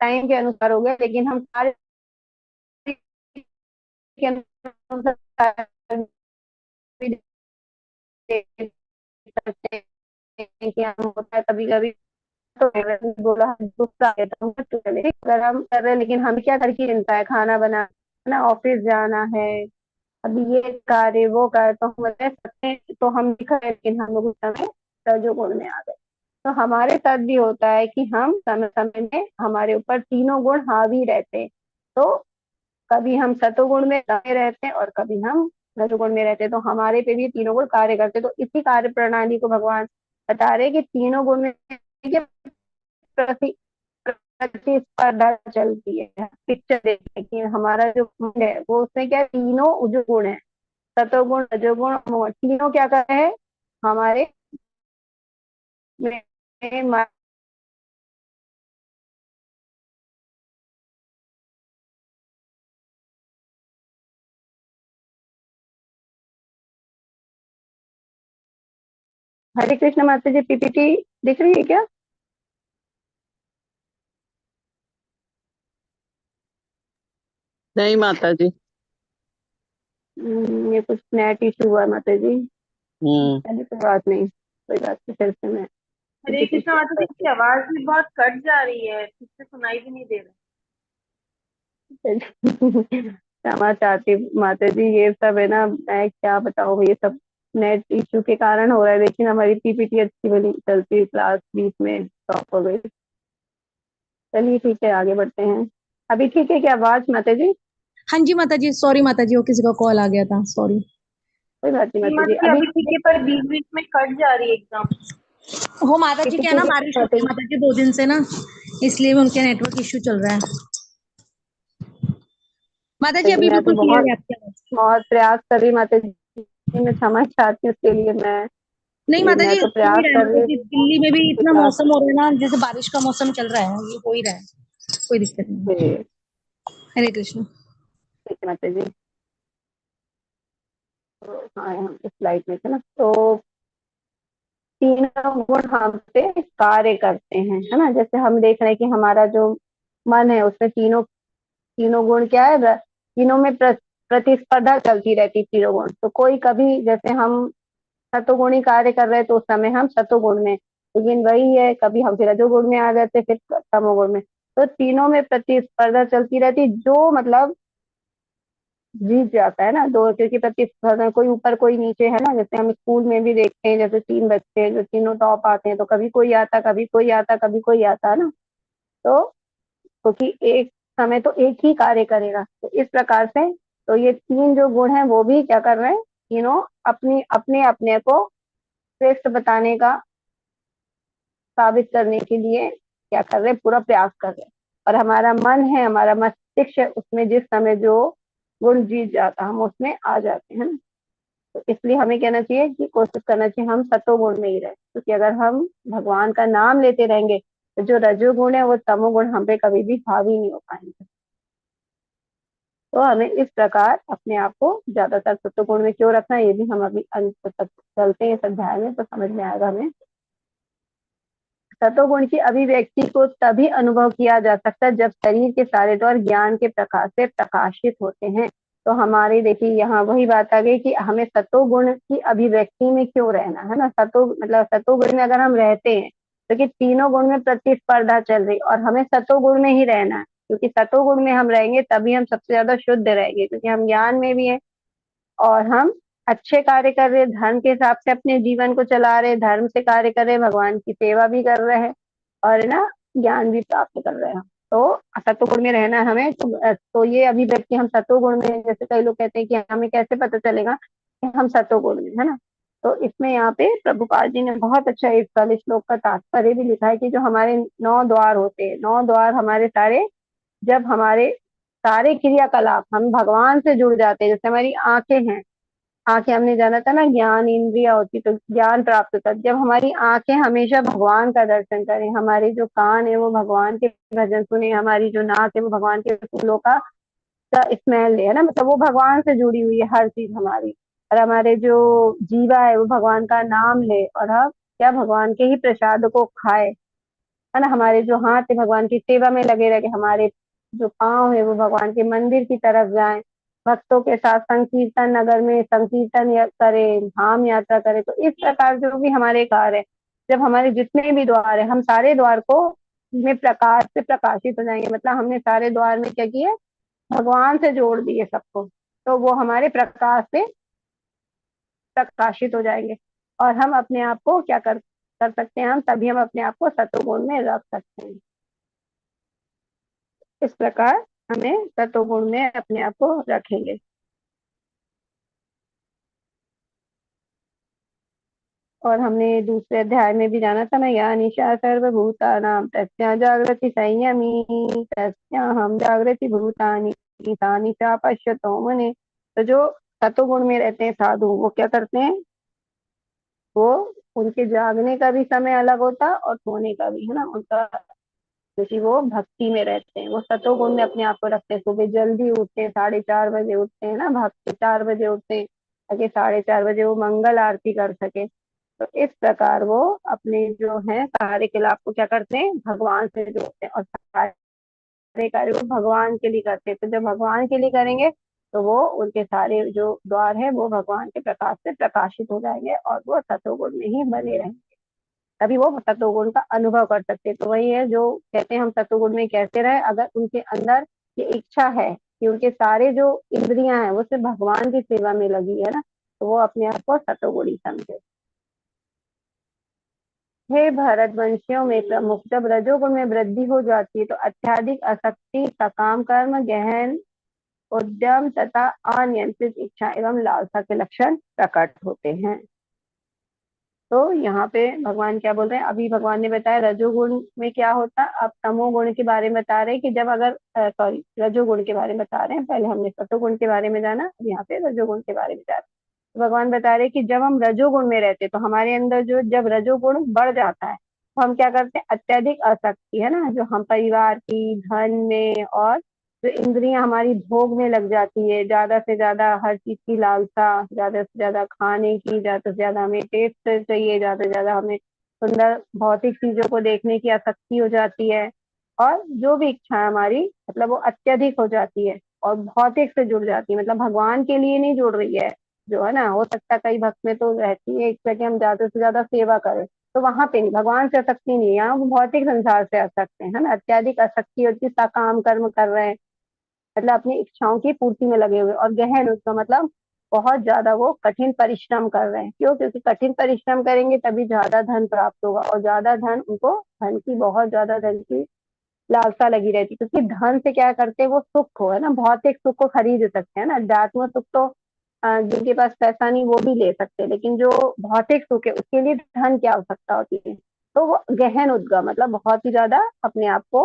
टाइम के अनुसार हो गया, लेकिन हम कार्य के अनुसार भी देख सकते हैं कि हम होता है कभी कभी। तो मैंने बोला गुस्सा आ गया था, तो चले अगर हम कर रहे हैं, लेकिन हम क्या करके चिंता है, खाना बनाना है ना, ऑफिस जाना है, अभी ये कार्य वो कार्य, तो हम बता सकते हैं, तो हम लिखा है, लेकिन हम लोग उस समय रजोगुण में आ गए। तो हमारे साथ भी होता है कि हम समय समय में हमारे ऊपर तीनों गुण हावी रहते हैं। तो कभी हम सतोगुण में लगे रहते हैं और कभी हम रजोगुण में रहते हैं। तो हमारे पे भी तीनों गुण कार्य करते हैं। तो इसी कार्य प्रणाली को भगवान बता रहे हैं कि तीनों गुण में प्रति प्रतिस्पर्धा चलती है। पिक्चर देखते कि हमारा जो गुण है वो, उसमें क्या है, तीनों जो गुण है, सतोगुण रजोगुण तमोगुण, तीनों क्या कर रहे हैं हमारे में। हरे कृष्ण माता जी, पीपीटी दिख रही है क्या? नहीं माता जी। ये कुछ नेट इशू हुआ माता जी। हम्म। चलिए कोई बात नहीं, कोई बात नहीं, फिर से मैं हरे किसी कृष्णा चेक माता जी करती की आवाज भी बहुत कट जा रही है, ठीक से सुनाई भी नहीं दे रहा। हूँ। क्षमा चाहती हूँ, माता जी ये सब है ना, मैं क्या बताऊँ, ये सब नेट इशू के कारण हो रहा है, लेकिन हमारी पीपीटी अच्छी बनी चलती, क्लास बीच में स्टॉप हो गई। चलिए ठीक है, आगे बढ़ते हैं। अभी ठीक है क्या आवाज माता जी? हाँ जी माता जी, सॉरी माता जी, वो किसी का कॉल आ गया था, सॉरी। कोई बात नहीं नहीं माता माता जी, जी अभी अभी ठीक है, पर बीच बीच में कट जा रही है एकदम। वो माता जी ठीक क्या है है ना, क्या बारिश हो माता रही है जी? माता जी 2 दिन से ना, इसलिए भी उनके नेटवर्क इश्यू चल रहा है। माता जी माता जी अभी मैं तो बिल्कुल क्लियर बहुत है आपकी आवाज। बहुत प्रयास कर रही माता जी, मैं क्षमा चाहती हूँ उसके लिए। नहीं माता मैं जी, तो हो ही प्रयास रहा है कर माता रही जी, हूँ। दिल्ली में भी ठीक इतना बात मौसम हो रहा है ना, जैसे बारिश का मौसम चल रहा है, ये हो ही रहा है, कोई दिक्कत नहीं। है। हरे कृष्ण। ठीक है माता जी। तो हाँ, हम इस स्लाइड में थे ना, तो तीनों गुण हम पे कार्य करते हैं, है ना। जैसे हम देख रहे हैं कि हमारा जो मन है उसमें तीनों तीनों गुण क्या है, तीनों में प्रतिस्पर्धा चलती रहती, तीनों गुण। तो कोई कभी जैसे हम सतोगुणी कार्य कर रहे हैं तो उस समय हम सतोगुण में, लेकिन वही है कभी हम फिर रजोगुण में आ जाते, फिर तमोगुण में। तो तीनों में प्रतिस्पर्धा चलती रहती, जो मतलब जीत जाता है ना दो, क्योंकि प्रतिस्पर्धा कोई ऊपर कोई नीचे है ना। जैसे हम स्कूल में भी देखते हैं, जैसे 3 बच्चे हैं जो तीनों टॉप आते हैं, तो कभी कोई आता, कभी कोई आता, कभी कोई आता, है ना। तो क्योंकि एक समय तो एक ही कार्य करेगा, तो इस प्रकार से तो ये तीन जो गुण हैं वो भी क्या कर रहे हैं, तीनों अपनी अपने अपने को श्रेष्ठ बताने का, साबित करने के लिए क्या कर रहे हैं, पूरा प्रयास कर रहे हैं। और हमारा मन है, हमारा मस्तिष्क है, उसमें जिस समय जो गुण जीत जाता हम उसमें आ जाते हैं ना। तो इसलिए हमें कहना चाहिए कि कोशिश करना चाहिए हम सतोगुण में ही रहे, क्योंकि अगर हम भगवान का नाम लेते रहेंगे तो जो रजोगुण है वो तमोगुण हम पे कभी भी हावी नहीं हो पाएंगे। तो हमें इस प्रकार अपने आप को ज्यादातर सत्वगुण में क्यों रखना है, ये भी हम अभी अंत तक चलते हैं इस अध्याय में तो समझ में आएगा हमें। सत्वगुण की अभिव्यक्ति को तभी अनुभव किया जा सकता है जब शरीर के सारे द्वार ज्ञान के प्रकाश से प्रकाशित होते हैं। तो हमारी देखिए यहाँ वही बात आ गई कि हमें सत्वगुण की अभिव्यक्ति में क्यों रहना है ना। सत्व मतलब सत्वगुण में अगर हम रहते हैं तो कि तीनों गुण में प्रतिस्पर्धा चल रही, और हमें सत्वगुण में ही रहना है, क्योंकि सत्वगुण में हम रहेंगे तभी हम सबसे ज्यादा शुद्ध रहेंगे, क्योंकि हम ज्ञान में भी है और हम अच्छे कार्य कर रहे हैं, धर्म के हिसाब से अपने जीवन को चला रहे हैं, धर्म से कार्य कर रहे हैं, भगवान की सेवा भी कर रहे हैं, और है ना ज्ञान भी प्राप्त कर रहे हैं। तो सत्वगुण में रहना है हमें। तो ये अभिव्यक्ति हम सत्वगुण में, जैसे कई लोग कहते हैं कि हमें कैसे पता चलेगा कि हम सत्वगुण में है ना। तो इसमें यहाँ पे प्रभुपाद जी ने बहुत अच्छा इस वाले श्लोक का तात्पर्य भी लिखा है कि जो हमारे 9 द्वार होते हैं, 9 द्वार हमारे सारे, जब हमारे सारे क्रियाकलाप हम भगवान से जुड़ जाते हैं, जैसे हमारी आंखें हैं, आंखें हमने जाना था ना ज्ञान इंद्रिया होती तो ज्ञान प्राप्त होता, जब हमारी आंखें हमेशा भगवान का दर्शन करें, हमारे जो कान है वो भगवान के भजन सुने, हमारी जो नाक है वो भगवान के फूलों का स्मेल ले, है ना, मतलब वो भगवान से जुड़ी हुई है हर चीज हमारी। और हमारे जो जीवा है वो भगवान का नाम ले, और हम क्या भगवान के ही प्रसाद को खाए, है ना। हमारे जो हाथ है भगवान की सेवा में लगे रहे, हमारे जो पाँव है वो भगवान के मंदिर की तरफ जाएं, भक्तों के साथ संकीर्तन नगर में संकीर्तन करे, धाम यात्रा करे। तो इस प्रकार जो भी हमारे कार्य है, जब हमारे जितने भी द्वार है, हम सारे द्वार को में प्रकाश से प्रकाशित हो जाएंगे, मतलब हमने सारे द्वार में क्या किया, भगवान से जोड़ दिए सबको, तो वो हमारे प्रकाश से प्रकाशित हो जाएंगे, और हम अपने आप को क्या कर सकते हैं, हम तभी हम अपने आप को सतोगुण में रख सकते हैं। इस प्रकार हमें सतोगुण में अपने आप को रखेंगे। और हमने दूसरे अध्याय में भी जाना था ना, या निशा सर्वभूतानां तस्या जागृति संयमी, तस्याहं जागृति भूतानि सा निशा पश्यतो मुने। तो जो सतोगुण में रहते हैं साधु, वो क्या करते हैं, वो उनके जागने का भी समय अलग होता है और सोने का भी, है ना उनका, क्योंकि वो भक्ति में रहते हैं, वो सतोगुण में अपने आप को रखते हैं। सुबह जल्दी उठते हैं, 4:30 बजे उठते हैं ना, भक्त 4 बजे उठते हैं ताकि 4:30 बजे वो मंगल आरती कर सके। तो इस प्रकार वो अपने जो है कार्यकलाप को क्या करते हैं, भगवान से जोड़ते हैं, और सारे कार्य वो भगवान के लिए करते हैं। तो जब भगवान के लिए करेंगे तो वो उनके सारे जो द्वार है वो भगवान के प्रकाश से प्रकाशित हो जाएंगे और वो सतोगुण में ही बने रहेंगे। तभी वो सतोगुण का अनुभव कर सकते हैं। तो वही है जो कहते हैं हम सतोगुण में कैसे रहे, अगर उनके अंदर ये इच्छा है कि उनके सारे जो इंद्रियां हैं वो सिर्फ भगवान की सेवा में लगी है ना, तो वो अपने आप को सतोगुणी समझे। हे भरतवंशियों में प्रमुख, जब रजोगुण में वृद्धि हो जाती है तो अत्यधिक आसक्ति, सकाम कर्म, गहन उद्यम तथा अनियंत्रित इच्छा एवं लालसा के लक्षण प्रकट होते हैं। तो यहाँ पे भगवान क्या बोल रहे हैं, अभी भगवान ने बताया रजोगुण में क्या होता है, अब तमोगुण के बारे में बता रहे हैं कि जब अगर सॉरी रजोगुण के बारे में बता रहे हैं, पहले हमने सतोगुण के बारे में जाना, अब यहाँ पे रजोगुण के बारे में जा रहे हैं। तो भगवान बता रहे हैं कि जब हम रजोगुण में रहते तो हमारे अंदर जो जब रजोगुण बढ़ जाता है तो हम क्या करते हैं, अत्यधिक आसक्ति है ना, जो हम परिवार की, धन में, और जो इंद्रियां हमारी भोग में लग जाती है, ज्यादा से ज्यादा हर चीज की लालसा, ज्यादा से ज्यादा खाने की, ज्यादा से ज्यादा हमें टेस्ट चाहिए, ज्यादा से ज्यादा हमें सुंदर भौतिक चीजों को देखने की आसक्ति हो जाती है, और जो भी इच्छा हमारी मतलब वो अत्यधिक हो जाती है और भौतिक से जुड़ जाती है, मतलब भगवान के लिए नहीं जुड़ रही है। जो है ना, हो सकता है कई भक्त में तो रहती है इच्छा कि हम ज्यादा से ज्यादा सेवा करें, तो वहां पे नहीं, भगवान से आसक्ति नहीं है, यहाँ वो भौतिक संसार से आसक्त है ना, अत्यधिक आसक्ति होती है, काम कर्म कर रहे हैं, मतलब अपनी इच्छाओं की पूर्ति में लगे हुए, और गहन उसका मतलब बहुत ज्यादा वो कठिन परिश्रम कर रहे हैं। क्यों? क्योंकि कठिन परिश्रम करेंगे तभी ज्यादा धन प्राप्त होगा, और ज्यादा धन उनको, धन की बहुत ज्यादा धन की लालसा लगी रहती है, क्योंकि धन से क्या करते हैं वो सुख को है ना, भौतिक सुख को खरीद सकते हैं ना, अध्यात्म सुख तो जिनके पास पैसा नहीं वो भी ले सकते हैं, लेकिन जो भौतिक सुख है उसके लिए धन की आवश्यकता होती है। तो वो गहन उद्गम मतलब बहुत ही ज्यादा अपने आप को,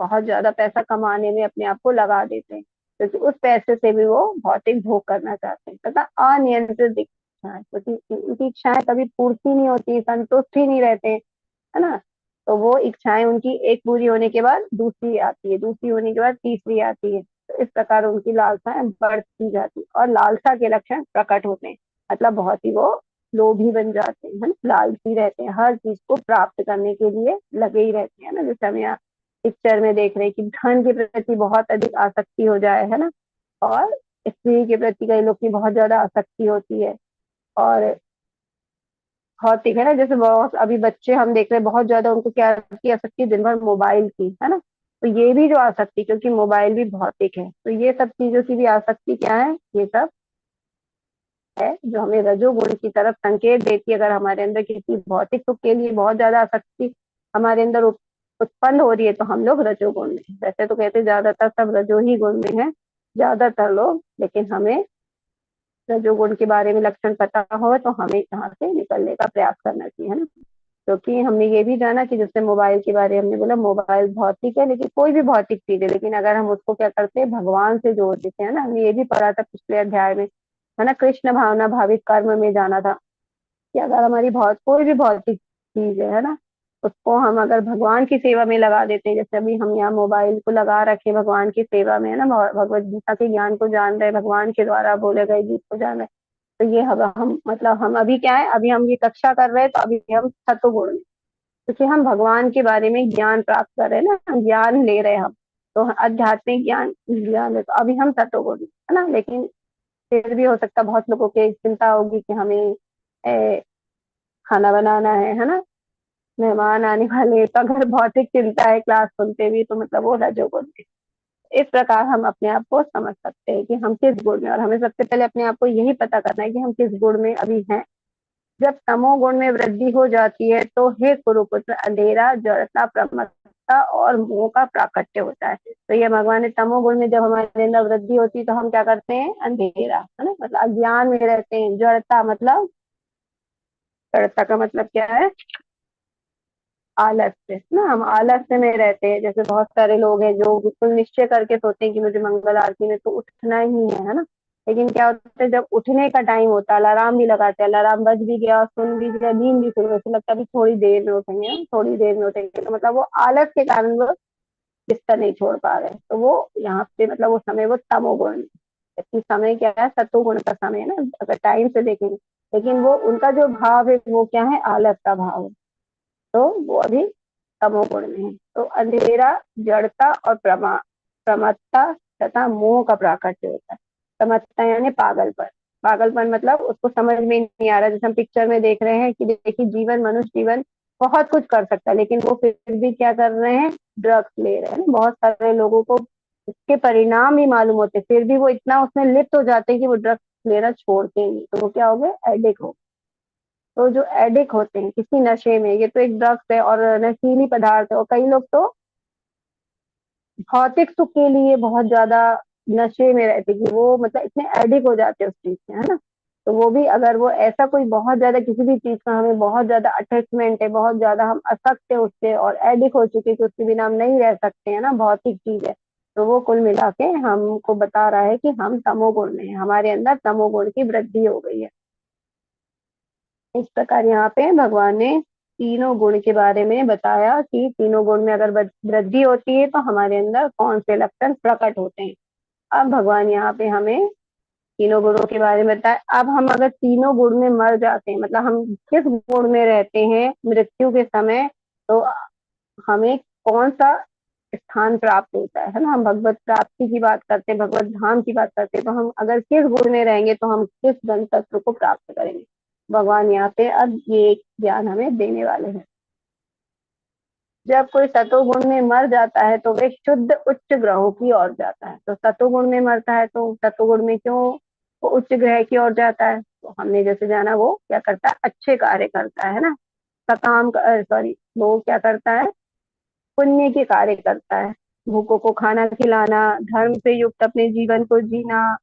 बहुत ज्यादा पैसा कमाने में अपने आप को लगा देते हैं, क्योंकि उस पैसे से भी वो भौतिक भोग करना चाहते हैं तथा अनियंत्रित इच्छाएं, क्योंकि उनकी इच्छाएं कभी पूर्ति नहीं होती, संतुष्ट ही नहीं रहते, है ना। तो वो इच्छाएं उनकी एक पूरी होने के बाद दूसरी आती है, दूसरी होने के बाद तीसरी आती है, तो इस प्रकार उनकी लालसाएं बढ़ती जाती है, और लालसा के लक्षण प्रकट होते हैं, मतलब बहुत ही वो लोभी बन जाते हैं, है ना? लालची रहते हैं, हर चीज को प्राप्त करने के लिए लगे ही रहते हैं ना, जैसे हम यहाँ पिक्चर में देख रहे हैं कि धन के प्रति बहुत अधिक आसक्ति हो जाए, है ना, और स्त्री के प्रति कई लोग की बहुत ज्यादा आसक्ति होती है, और भौतिक है ना, जैसे बहुत अभी बच्चे हम देख रहे हैं बहुत ज्यादा उनको क्या की आसक्ति, दिन भर मोबाइल की, है ना, तो ये भी जो आसक्ति, क्योंकि मोबाइल भी भौतिक है, तो ये सब चीजों की भी आसक्ति क्या है, ये सब है जो हमें रजोगुण की तरफ संकेत देती है। अगर हमारे अंदर किसी भौतिक सुख के लिए बहुत ज्यादा आसक्ति हमारे अंदर उत्पन्न हो रही है तो हम लोग रजोगुण में हैं। वैसे तो कहते हैं ज्यादातर सब रजो ही गुण में है, ज्यादातर लोग, लेकिन हमें रजोगुण के बारे में लक्षण पता हो तो हमें यहाँ से निकलने का प्रयास करना चाहिए, है ना। क्योंकि हमने ये भी जाना कि जैसे मोबाइल के बारे में हमने बोला, मोबाइल भौतिक है, लेकिन कोई भी भौतिक चीज है, लेकिन अगर हम उसको क्या करते हैं, भगवान से जोड़ देते हैं ना, हमने ये भी पढ़ा था पिछले अध्याय में, है ना, कृष्ण भावना भावित कर्म में जाना था कि अगर हमारी बहुत कोई भी भौतिक चीज है ना, उसको हम अगर भगवान की सेवा में लगा देते हैं, जैसे अभी हम यहाँ मोबाइल को लगा रखे भगवान की सेवा में, है ना, भगवत गीता के ज्ञान को जान रहे, भगवान के द्वारा बोले गए गीत को जान रहे, तो ये हम मतलब हम अभी क्या है, अभी हम ये कक्षा कर रहे हैं तो अभी हम सतोगुण में, क्योंकि हम भगवान के बारे में ज्ञान प्राप्त कर रहे हैं ना, ज्ञान ले रहे हैं हम, तो आध्यात्मिक ज्ञान ज्ञान है, तो अभी हम सतोगुण में, है ना। लेकिन फिर भी हो सकता है बहुत लोगों के चिंता होगी कि हमें खाना बनाना है ना, मेहमान आने वाले हैं, तो अगर भौतिक चिंता है क्लास सुनते भी तो मतलब वो रजोगुण है। इस प्रकार हम अपने आप को समझ सकते हैं कि हम किस गुण में, और हमें सबसे पहले अपने आप को यही पता करना है कि हम किस गुण में अभी हैं। जब तमोगुण में वृद्धि हो जाती है तो हे कुरुपुत्र, अंधेरा, जड़ता, प्रमत्ता और मोह का प्राकट्य होता है। तो ये भगवान ने तमोगुण में जब हमारे अंदर वृद्धि होती है तो हम क्या करते हैं, अंधेरा, है ना, मतलब अज्ञान में रहते हैं। जड़ता मतलब, जड़ता का मतलब क्या है, आलस्य ना, हम आलस्य में रहते हैं। जैसे बहुत सारे लोग हैं जो बिल्कुल निश्चय करके सोचते हैं कि मुझे मंगल आरती में तो उठना ही है ना, लेकिन क्या होता है जब उठने का टाइम होता है, अलार्म भी लगाते हैं, अलार्म बज भी गया, सुन भी गया, नींद भी शुरू, ऐसे लगता है अभी थोड़ी देर में उठेंगे, थोड़ी देर में उठेंगे, तो मतलब वो आलस के कारण वो बिस्तर नहीं छोड़ पा रहे, तो वो यहाँ पे मतलब वो समय वो तमोगुण, जबकि समय क्या है, सतोगुण का समय है ना, अगर टाइम से देखेंगे, लेकिन वो उनका जो भाव है वो क्या है, आलस का भाव है, तो वो अभी तमोगुण में है। तो अंधेरा, जड़ता और प्रमत्ता तथा मोह का प्राकट्य होता है। समझता यानी पागलपन। पागलपन मतलब उसको समझ में नहीं आ रहा, जैसे हम पिक्चर में देख रहे हैं कि देखिए जीवन, मनुष्य जीवन बहुत कुछ कर सकता है, लेकिन वो फिर भी क्या कर रहे हैं, ड्रग्स ले रहे हैं ना। बहुत सारे लोगों को इसके परिणाम ही मालूम होते, फिर भी वो इतना उसमें लिप्त हो जाते हैं कि वो ड्रग्स लेना छोड़ते ही नहीं, तो वो क्या हो गए, एडिक्ट हो। तो जो एडिक्ट होते हैं किसी नशे में, ये तो एक ड्रग्स है और नशीली पदार्थ है, और कई लोग तो भौतिक सुख के लिए बहुत ज्यादा नशे में रहते कि वो मतलब इतने एडिक्ट हो जाते हैं उस चीज से, है ना। तो वो भी अगर वो ऐसा कोई बहुत ज्यादा किसी भी चीज का हमें बहुत ज्यादा अटैचमेंट है, बहुत ज्यादा हम असक्त है उससे और एडिक्ट हो चुके कि उसके बिना हम नहीं रह सकते हैं ना, भौतिक चीज है, तो वो कुल मिला के हमको बता रहा है कि हम तमोगुण में हैं, हमारे अंदर तमोगुण की वृद्धि हो गई है। इस प्रकार यहाँ पे भगवान ने तीनों गुण के बारे में बताया कि तीनों गुण में अगर वृद्धि होती है तो हमारे अंदर कौन से लक्षण प्रकट होते हैं। अब भगवान यहाँ पे हमें तीनों गुणों के बारे में बताया। अब हम अगर तीनों गुण में मर जाते हैं, मतलब हम किस गुण में रहते हैं मृत्यु के समय, तो हमें कौन सा स्थान प्राप्त होता है ना। हम भगवत प्राप्ति की बात करते हैं, भगवत धाम की बात करते हैं, तो हम अगर किस गुण में रहेंगे तो हम किस गंतव्य को प्राप्त करेंगे। भगवान यहाँ पे अब ये ज्ञान हमें देने वाले हैं। जब कोई सतोगुण में मर जाता है तो वे शुद्ध उच्च ग्रहों की ओर जाता है। तो सतोगुण में मरता है तो सतोगुण में क्यों वो उच्च ग्रह की ओर जाता है, तो हमने जैसे जाना वो क्या करता है, अच्छे कार्य करता है ना। सकाम सॉरी, वो क्या करता है, पुण्य के कार्य करता है। भूखों को खाना खिलाना, धर्म से युक्त अपने जीवन को जीना,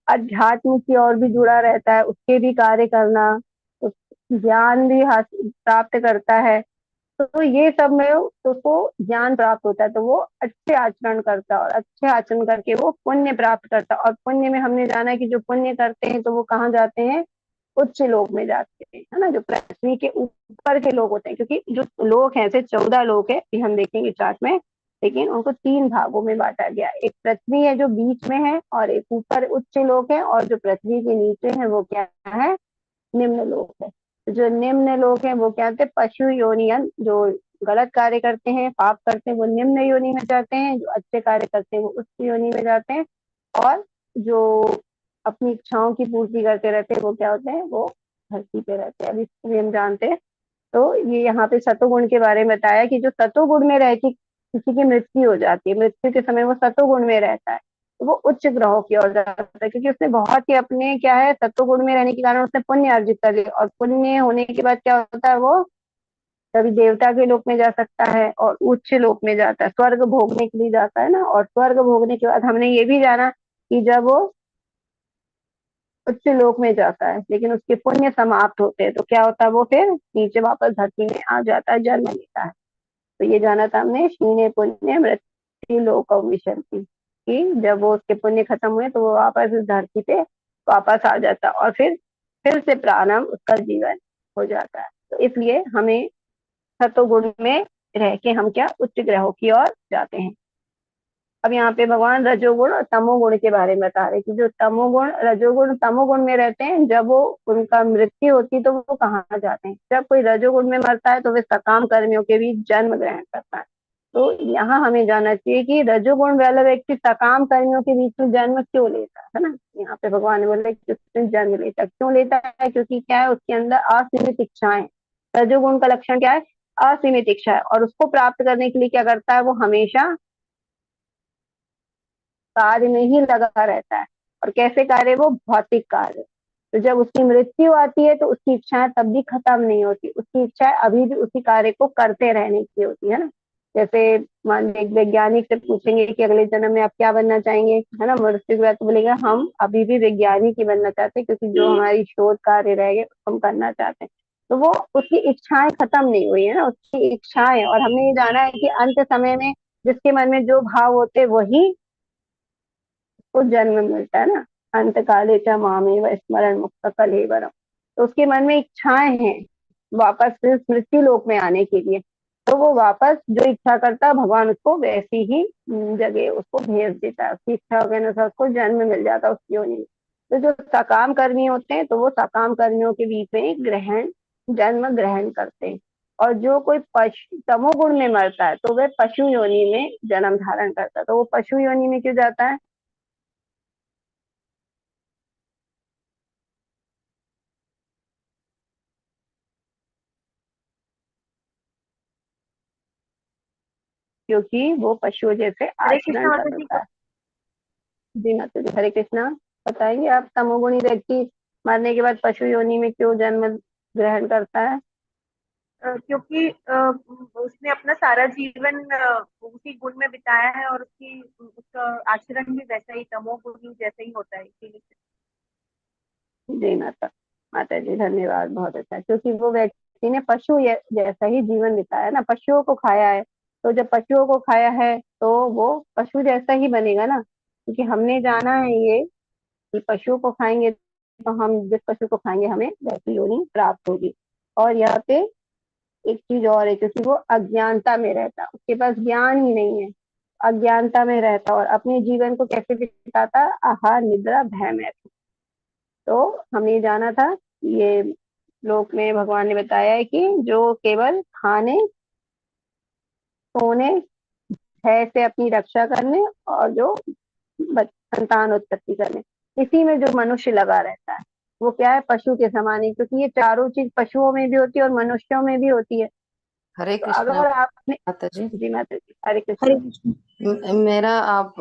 अध्यात्म की ओर भी जुड़ा रहता है, उसके भी कार्य करना, उस ज्ञान भी हासिल प्राप्त करता है। तो ये सब में तो उसको ज्ञान प्राप्त होता है, तो वो अच्छे आचरण करता है और अच्छे आचरण करके वो पुण्य प्राप्त करता है। और पुण्य में हमने जाना है कि जो पुण्य करते हैं तो वो कहाँ जाते हैं, उच्च लोक में जाते हैं, है ना। जो पृथ्वी के ऊपर के लोग होते हैं, क्योंकि जो लोक हैं ऐसे 14 लोक है, ये हम देखेंगे चार्ट में, लेकिन उनको 3 भागों में बांटा गया। एक पृथ्वी है जो बीच में है, और एक ऊपर उच्च लोक है, और जो पृथ्वी के नीचे है वो क्या है, निम्न लोक है। तो जो निम्न लोक है वो क्या होते हैं, पशु योनियन, जो गलत कार्य करते हैं, पाप करते हैं, वो निम्न योनि में जाते हैं, जो अच्छे कार्य करते हैं वो उच्च योनि में जाते हैं, और जो अपनी इच्छाओं की पूर्ति करते रहते हैं वो क्या होते हैं, वो धरती पे रहते हैं। अभी इसको भी हम जानते हैं। तो ये यहाँ पे सतोगुण के बारे में बताया कि जो सतोगुण में रह के किसी की मृत्यु हो जाती है, मृत्यु के समय वो सतोगुण में रहता है, तो वो उच्च ग्रहों की ओर जाता है, क्योंकि उसने बहुत ही अपने क्या है, सत्वगुण में रहने के कारण उसने पुण्य अर्जित कर लिया, और पुण्य होने के बाद क्या होता है, वो कभी देवता के लोक में जा सकता है और उच्च लोक में जाता है, स्वर्ग भोगने के लिए जाता है ना। और स्वर्ग भोगने के बाद हमने ये भी जाना कि जब वो उच्च लोक में जाता है लेकिन उसके पुण्य समाप्त होते हैं, तो क्या होता है, वो फिर नीचे वापस धरती में आ जाता है, जन्म लेता है। तो ये जाना था हमने, क्षीणे पुण्य मृत्यु लोक विशंति, कि जब वो उसके पुण्य खत्म हुए तो वो वापस इस धरती पे वापस आ जाता है, और फिर से प्रारंभ उसका जीवन हो जाता है। तो इसलिए हमें सतोगुण में रह के हम क्या, उच्च ग्रहों की ओर जाते हैं। अब यहाँ पे भगवान रजोगुण और तमोगुण के बारे में बता रहे कि जो तमोगुण, रजोगुण तमोगुण में रहते हैं, जब वो उनका मृत्यु होती है तो वो कहाँ जाते हैं, जब कोई रजोगुण में मरता है तो वे सकाम कर्मियों के बीच जन्म ग्रहण करता है। तो यहाँ हमें जानना चाहिए कि रजोगुण वाला व्यक्ति सकाम कर्मियों के बीच में जन्म क्यों लेता है ना। यहाँ पे भगवान ने बोला कि उसने जन्म लेता क्यों लेता है, क्योंकि क्या है, उसके अंदर असीमित इच्छाएं। रजोगुण का लक्षण क्या है, असीमित इच्छा है, और उसको प्राप्त करने के लिए क्या करता है, वो हमेशा कार्य में ही लगा रहता है। और कैसे कार्य, वो भौतिक कार्य। तो जब उसकी मृत्यु आती है तो उसकी इच्छाएं तब भी खत्म नहीं होती, उसकी इच्छाएं अभी भी उसी कार्य को करते रहने की होती है ना। जैसे मान लीजिए एक वैज्ञानिक से पूछेंगे कि अगले जन्म में आप क्या बनना चाहेंगे, है ना, मृत्यु के बाद तो बोलेगा हम अभी भी वैज्ञानिक ही बनना चाहते हैं, क्योंकि जो हमारी शोध कार्य रह गए हम करना चाहते हैं। तो वो उसकी इच्छाएं खत्म नहीं हुई है ना, उसकी इच्छाएं। और हमने ये जाना है कि अंत समय में जिसके मन में जो भाव होते वही को जन्म मिलता है ना। अंत काले च मामेव स्मरण मुक्त कलेवरम। तो उसके मन में इच्छाएं हैं वापस फिर स्मृति लोक में आने के लिए, तो वो वापस जो इच्छा करता है भगवान उसको वैसी ही जगह उसको भेज देता है, उसकी इच्छा के अनुसार उसको जन्म मिल जाता है उसकी योनि में। तो जो सकाम कर्मी होते हैं तो वो सकाम कर्मियों के बीच में ग्रहण जन्म ग्रहण करते हैं। और जो कोई पशु तमोगुण में मरता है तो वह पशु योनि में जन्म धारण करता है। तो वो पशु योनि में क्यों जाता है, क्योंकि वो पशुओं जैसे हरे आचरण कृष्णा माता जी। करता है। जी माता जी, हरे कृष्णा। बताएंगे आप, तमोगुणी व्यक्ति मरने के बाद पशु योनि में क्यों जन्म ग्रहण करता है? क्योंकि उसने अपना सारा जीवन उसी गुण में बिताया है और उसका आचरण भी वैसा ही तमोगुणी जैसा ही होता है, इसीलिए। जी माता, माता जी धन्यवाद, बहुत अच्छा। क्योंकि वो व्यक्ति ने पशु जैसा ही जीवन बिताया ना, पशुओं को खाया है, तो जब पशुओं को खाया है तो वो पशु जैसा ही बनेगा ना, क्योंकि हमने जाना है ये कि पशुओं को खाएंगे तो हम जिस पशु को खाएंगे हमें वैसी योनि प्राप्त होगी। और यहाँ पे एक चीज और है, क्योंकि वो अज्ञानता में रहता, उसके पास ज्ञान ही नहीं है, अज्ञानता में रहता और अपने जीवन को कैसे बिताता, आहार निद्रा भय में। तो हमने जाना था, ये श्लोक में भगवान ने बताया है कि जो केवल खाने सोने भय से अपनी रक्षा करने और जो संतान उत्पत्ति करने, इसी में जो मनुष्य लगा रहता है वो क्या है, पशु के समान है। क्योंकि ये चारों चीज पशुओं में भी होती है और मनुष्यों में भी होती है। हरे तो कृष्णा अगर आप अपने, माता जी। जी माता जी, हरे हरे कृष्ण। कृष्ण। मेरा आप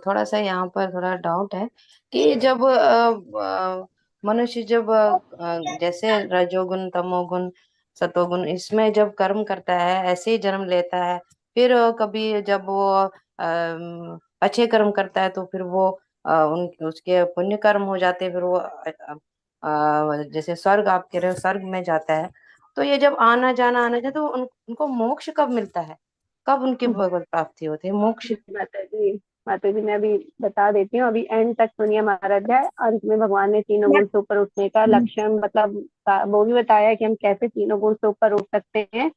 थोड़ा सा यहाँ पर थोड़ा डाउट है कि जब मनुष्य जब जैसे रजोगुण तमोगुण सतोगुण इसमें जब कर्म करता है ऐसे ही जन्म लेता है, फिर कभी जब वो अच्छे कर्म करता है तो फिर वो उन उसके पुण्य कर्म हो जाते हैं, फिर वो जैसे स्वर्ग आप कह रहे हो स्वर्ग में जाता है। तो ये जब आना जाना तो उनको मोक्ष कब मिलता है, कब उनकी भगवत प्राप्ति होती है मोक्ष? माता जी, माता जी मैं अभी बता देती हूँ, अभी एंड तक सुनिए हमारा अध्याय। अंत में भगवान ने तीनों गुण से ऊपर उठने का लक्षण, मतलब वो भी बताया कि हम कैसे तीनों गुण से ऊपर उठ सकते हैं।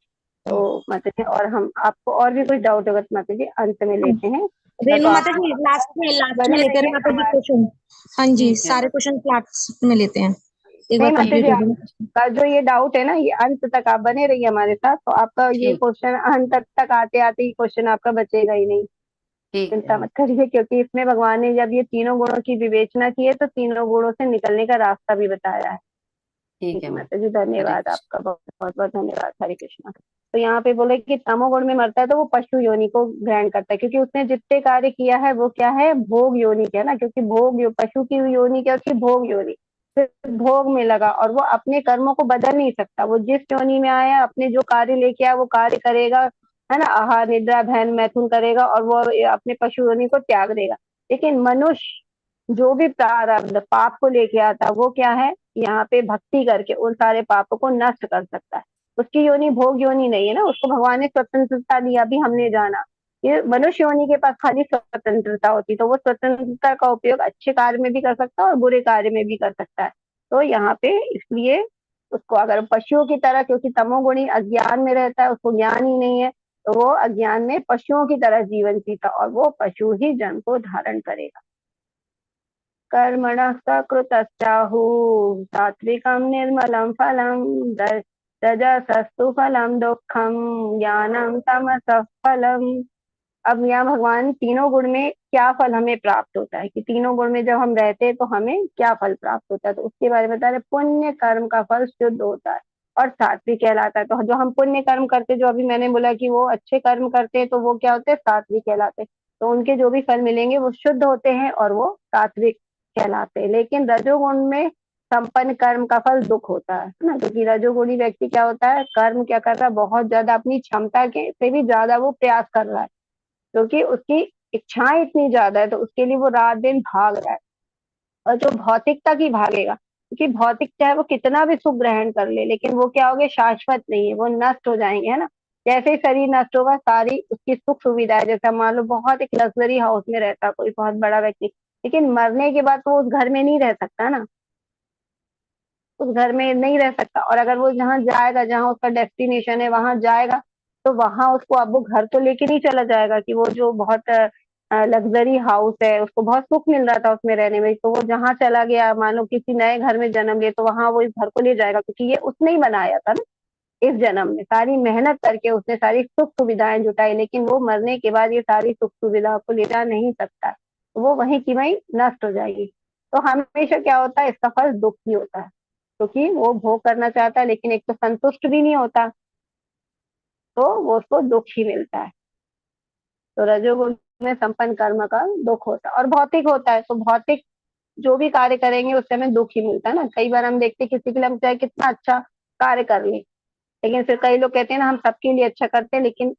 तो माता जी, और हम आपको और भी कुछ डाउट होगा तो माता जी अंत में लेते हैं। रेणु तो माता आप जी लास्ट में बने लेते हैं रहिए माता जी हमारे। क्वेश्चन। हाँ जी, ठीक है। सारे क्वेश्चन लास्ट में लेते हैं, एक बार नहीं माता कंप्लीट जी, हो जाए। आपका जो ये डाउट है ना, ये अंत तक आप बने रहिए हमारे साथ, तो आपका ये ठीक क्वेश्चन अंत तक आते आते ही क्वेश्चन आपका बचेगा ही नहीं। ठीक है। चिंता मत करिए, क्योंकि इसमें भगवान ने जब ये तीनों गुणों की विवेचना की है तो तीनों गुणों से निकलने का रास्ता भी बताया है। ठीक ठीक है है मैम। माता जी, हरे धन्यवाद कृष्ण। आपका, बहुत बहुत धन्यवाद। हरे कृष्णा। तो यहाँ पे बोले कि तमोगुण में मरता है तो वो पशु योनि को ग्रहण करता है, क्योंकि उसने जितने कार्य किया है वो क्या है, भोग योनि के है ना। क्योंकि पशु की योनि क्या होती है, भोग योनि, सिर्फ भोग में लगा और वो अपने कर्मों को बदल नहीं सकता। वो जिस योनि में आया अपने जो कार्य लेके आया वो कार्य करेगा, है ना, आहार निद्रा भैन मैथुन करेगा और वो अपने पशु योनि को त्याग देगा। लेकिन मनुष्य जो भी प्रारब्ध पाप को लेके आता वो क्या है, यहाँ पे भक्ति करके उन सारे पापों को नष्ट कर सकता है। उसकी योनि भोग योनि नहीं है ना, उसको भगवान ने स्वतंत्रता दी, अभी हमने जाना। ये मनुष्य योनि के पास खाली स्वतंत्रता होती, तो वो स्वतंत्रता का उपयोग अच्छे कार्य में भी कर सकता है और बुरे कार्य में भी कर सकता है। तो यहाँ पे इसलिए उसको अगर पशुओं की तरह, क्योंकि तमोगुणी अज्ञान में रहता है, उसको ज्ञान ही नहीं है, तो वो अज्ञान में पशुओं की तरह जीवन जीता और वो पशु ही जन्म को धारण करेगा। कर्मणः सकृतस्याहुः सात्विकं निर्मलं फलं रजसस्तु फलं दुःखं ज्ञानं तमसः फलम्। अब यहाँ भगवान तीनों गुण में क्या फल हमें प्राप्त होता है, कि तीनों गुण में जब हम रहते हैं तो हमें क्या फल प्राप्त होता है, तो उसके बारे में बता रहे। पुण्य कर्म का फल शुद्ध होता है और सात्विक कहलाता है। तो जो हम पुण्य कर्म करते हैं, जो अभी मैंने बोला कि वो अच्छे कर्म करते हैं, तो वो क्या होते हैं, सात्विक कहलाते हैं। तो उनके जो भी फल मिलेंगे वो शुद्ध होते हैं और वो सात्विक कहलाते हैं। लेकिन रजोगुण में संपन्न कर्म का फल दुख होता है ना, क्योंकि रजोगुणी व्यक्ति क्या होता है, कर्म क्या कर रहा है, बहुत ज्यादा अपनी क्षमता के से भी ज्यादा वो प्रयास कर रहा है, क्योंकि उसकी इच्छाएं इतनी ज्यादा है, तो उसके लिए वो रात दिन भाग रहा है। और जो भौतिकता की भागेगा, क्योंकि भौतिक चाहे वो कितना भी सुख ग्रहण कर ले, लेकिन वो क्या होगे, शाश्वत नहीं है, वो नष्ट हो जाएंगे, है ना। जैसे ही शरीर नष्ट होगा सारी उसकी सुख सुविधा है, जैसे मान लो बहुत एक लग्जरी हाउस में रहता कोई बहुत बड़ा व्यक्ति, लेकिन मरने के बाद तो वो उस घर में नहीं रह सकता ना, उस घर में नहीं रह सकता। और अगर वो जहाँ जाएगा, जहाँ उसका डेस्टिनेशन है वहां जाएगा, तो वहां उसको, अब वो घर तो लेके नहीं चला जाएगा कि वो जो बहुत लग्जरी हाउस है उसको बहुत सुख मिल रहा था उसमें रहने में, तो वो जहाँ चला गया, मान लो किसी नए घर में जन्म ले, तो वहां वो इस घर को ले जाएगा, क्योंकि ये उसने ही बनाया था ना। इस जन्म में सारी मेहनत करके उसने सारी सुख सुविधाएं जुटाई, लेकिन वो मरने के बाद ये सारी सुख सुविधाओं को ले जा नहीं सकता, तो वो वहीं की वहीं नष्ट हो जाएगी। तो हमेशा क्या होता है, इसका फल दुख ही होता है, क्योंकि वो भोग करना चाहता है लेकिन एक तो संतुष्ट भी नहीं होता, तो वो उसको दुख ही मिलता है। तो रजोगुण में संपन्न कर्म का दुख होता है और भौतिक होता है। तो भौतिक जो भी कार्य करेंगे उससे हमें दुख ही मिलता है ना। कई बार हम देखते हैं किसी के लिए हम चाहे कितना अच्छा कार्य कर ले, लेकिन फिर कई लोग कहते हैं ना हम सबके लिए अच्छा करते हैं लेकिन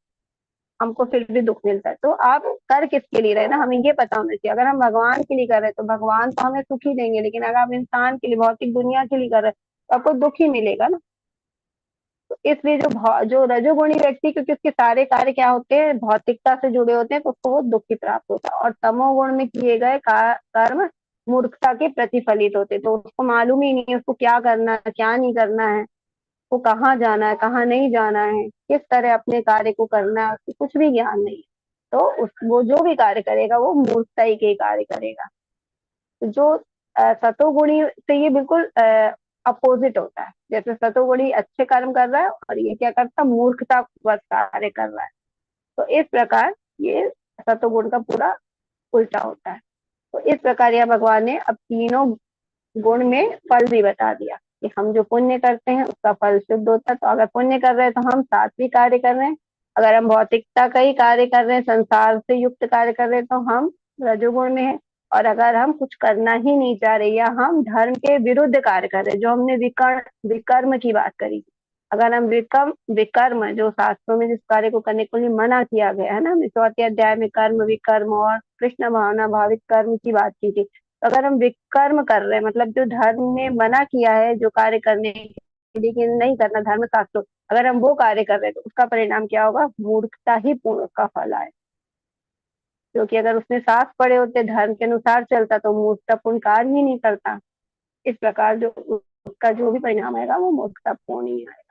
हमको फिर भी दुख मिलता है। तो आप कर किसके लिए रहे ना, हमें ये पता होना चाहिए। अगर हम भगवान के लिए कर रहे हैं तो भगवान तो हमें सुख ही देंगे, लेकिन अगर आप इंसान के लिए, भौतिक दुनिया के लिए कर रहे हैं तो आपको दुख ही मिलेगा ना। तो इसलिए जो रजोगुणी व्यक्ति, क्योंकि उसके सारे कार्य क्या होते हैं, भौतिकता से जुड़े होते हैं, तो उसको वो दुख ही प्राप्त होता है। और तमोगुण में किए गए कर्म मूर्खता के प्रतिफलित होते, तो उसको मालूम ही नहीं है उसको क्या करना है क्या नहीं करना है, वो कहाँ जाना है कहाँ नहीं जाना है, किस तरह अपने कार्य को करना है, उसको कुछ भी ज्ञान नहीं है। तो वो जो भी कार्य करेगा वो मूर्खताई के कार्य करेगा। तो जो सतोगुणी से ये बिल्कुल अपोजिट होता है। जैसे सतोगुणी अच्छे कर्म कर रहा है और ये क्या करता है, मूर्खतावश कार्य कर रहा है। तो इस प्रकार ये सतोगुण का पूरा उल्टा होता है। तो इस प्रकार यह भगवान ने अब तीनों गुण में फल भी बता दिया कि हम जो पुण्य करते हैं उसका फल शुद्ध होता है। तो अगर पुण्य कर रहे हैं तो हम सात्विक कार्य कर रहे हैं, अगर हम भौतिकता का ही कार्य कर रहे हैं, संसार से युक्त कार्य कर रहे हैं, तो हम रजोगुण में है। और अगर हम कुछ करना ही नहीं चाह रहे या हम धर्म के विरुद्ध कार्य कर रहे हैं, जो हमने विकर्म की बात करी, अगर हम विकर्म जो शास्त्रों में जिस कार्य को करने के लिए मना किया गया है ना, हमने चौथे अध्याय में कर्म विकर्म और कृष्ण भावना भावित कर्म की बात की थी। तो अगर हम विकर्म कर रहे हैं, मतलब जो धर्म ने मना किया है जो कार्य करने के लिए कि नहीं करना धर्म शास्त्रों, अगर हम वो कार्य कर रहे हैं तो उसका परिणाम क्या होगा, मूर्खता ही पूर्ण का फल आए। क्योंकि अगर उसने साफ पढ़े होते, धर्म के अनुसार चलता, तो मूर्खतापूर्ण कार्य ही नहीं करता। इस प्रकार जो उसका जो भी परिणाम आएगा वो मूर्खतापूर्ण ही आएगा।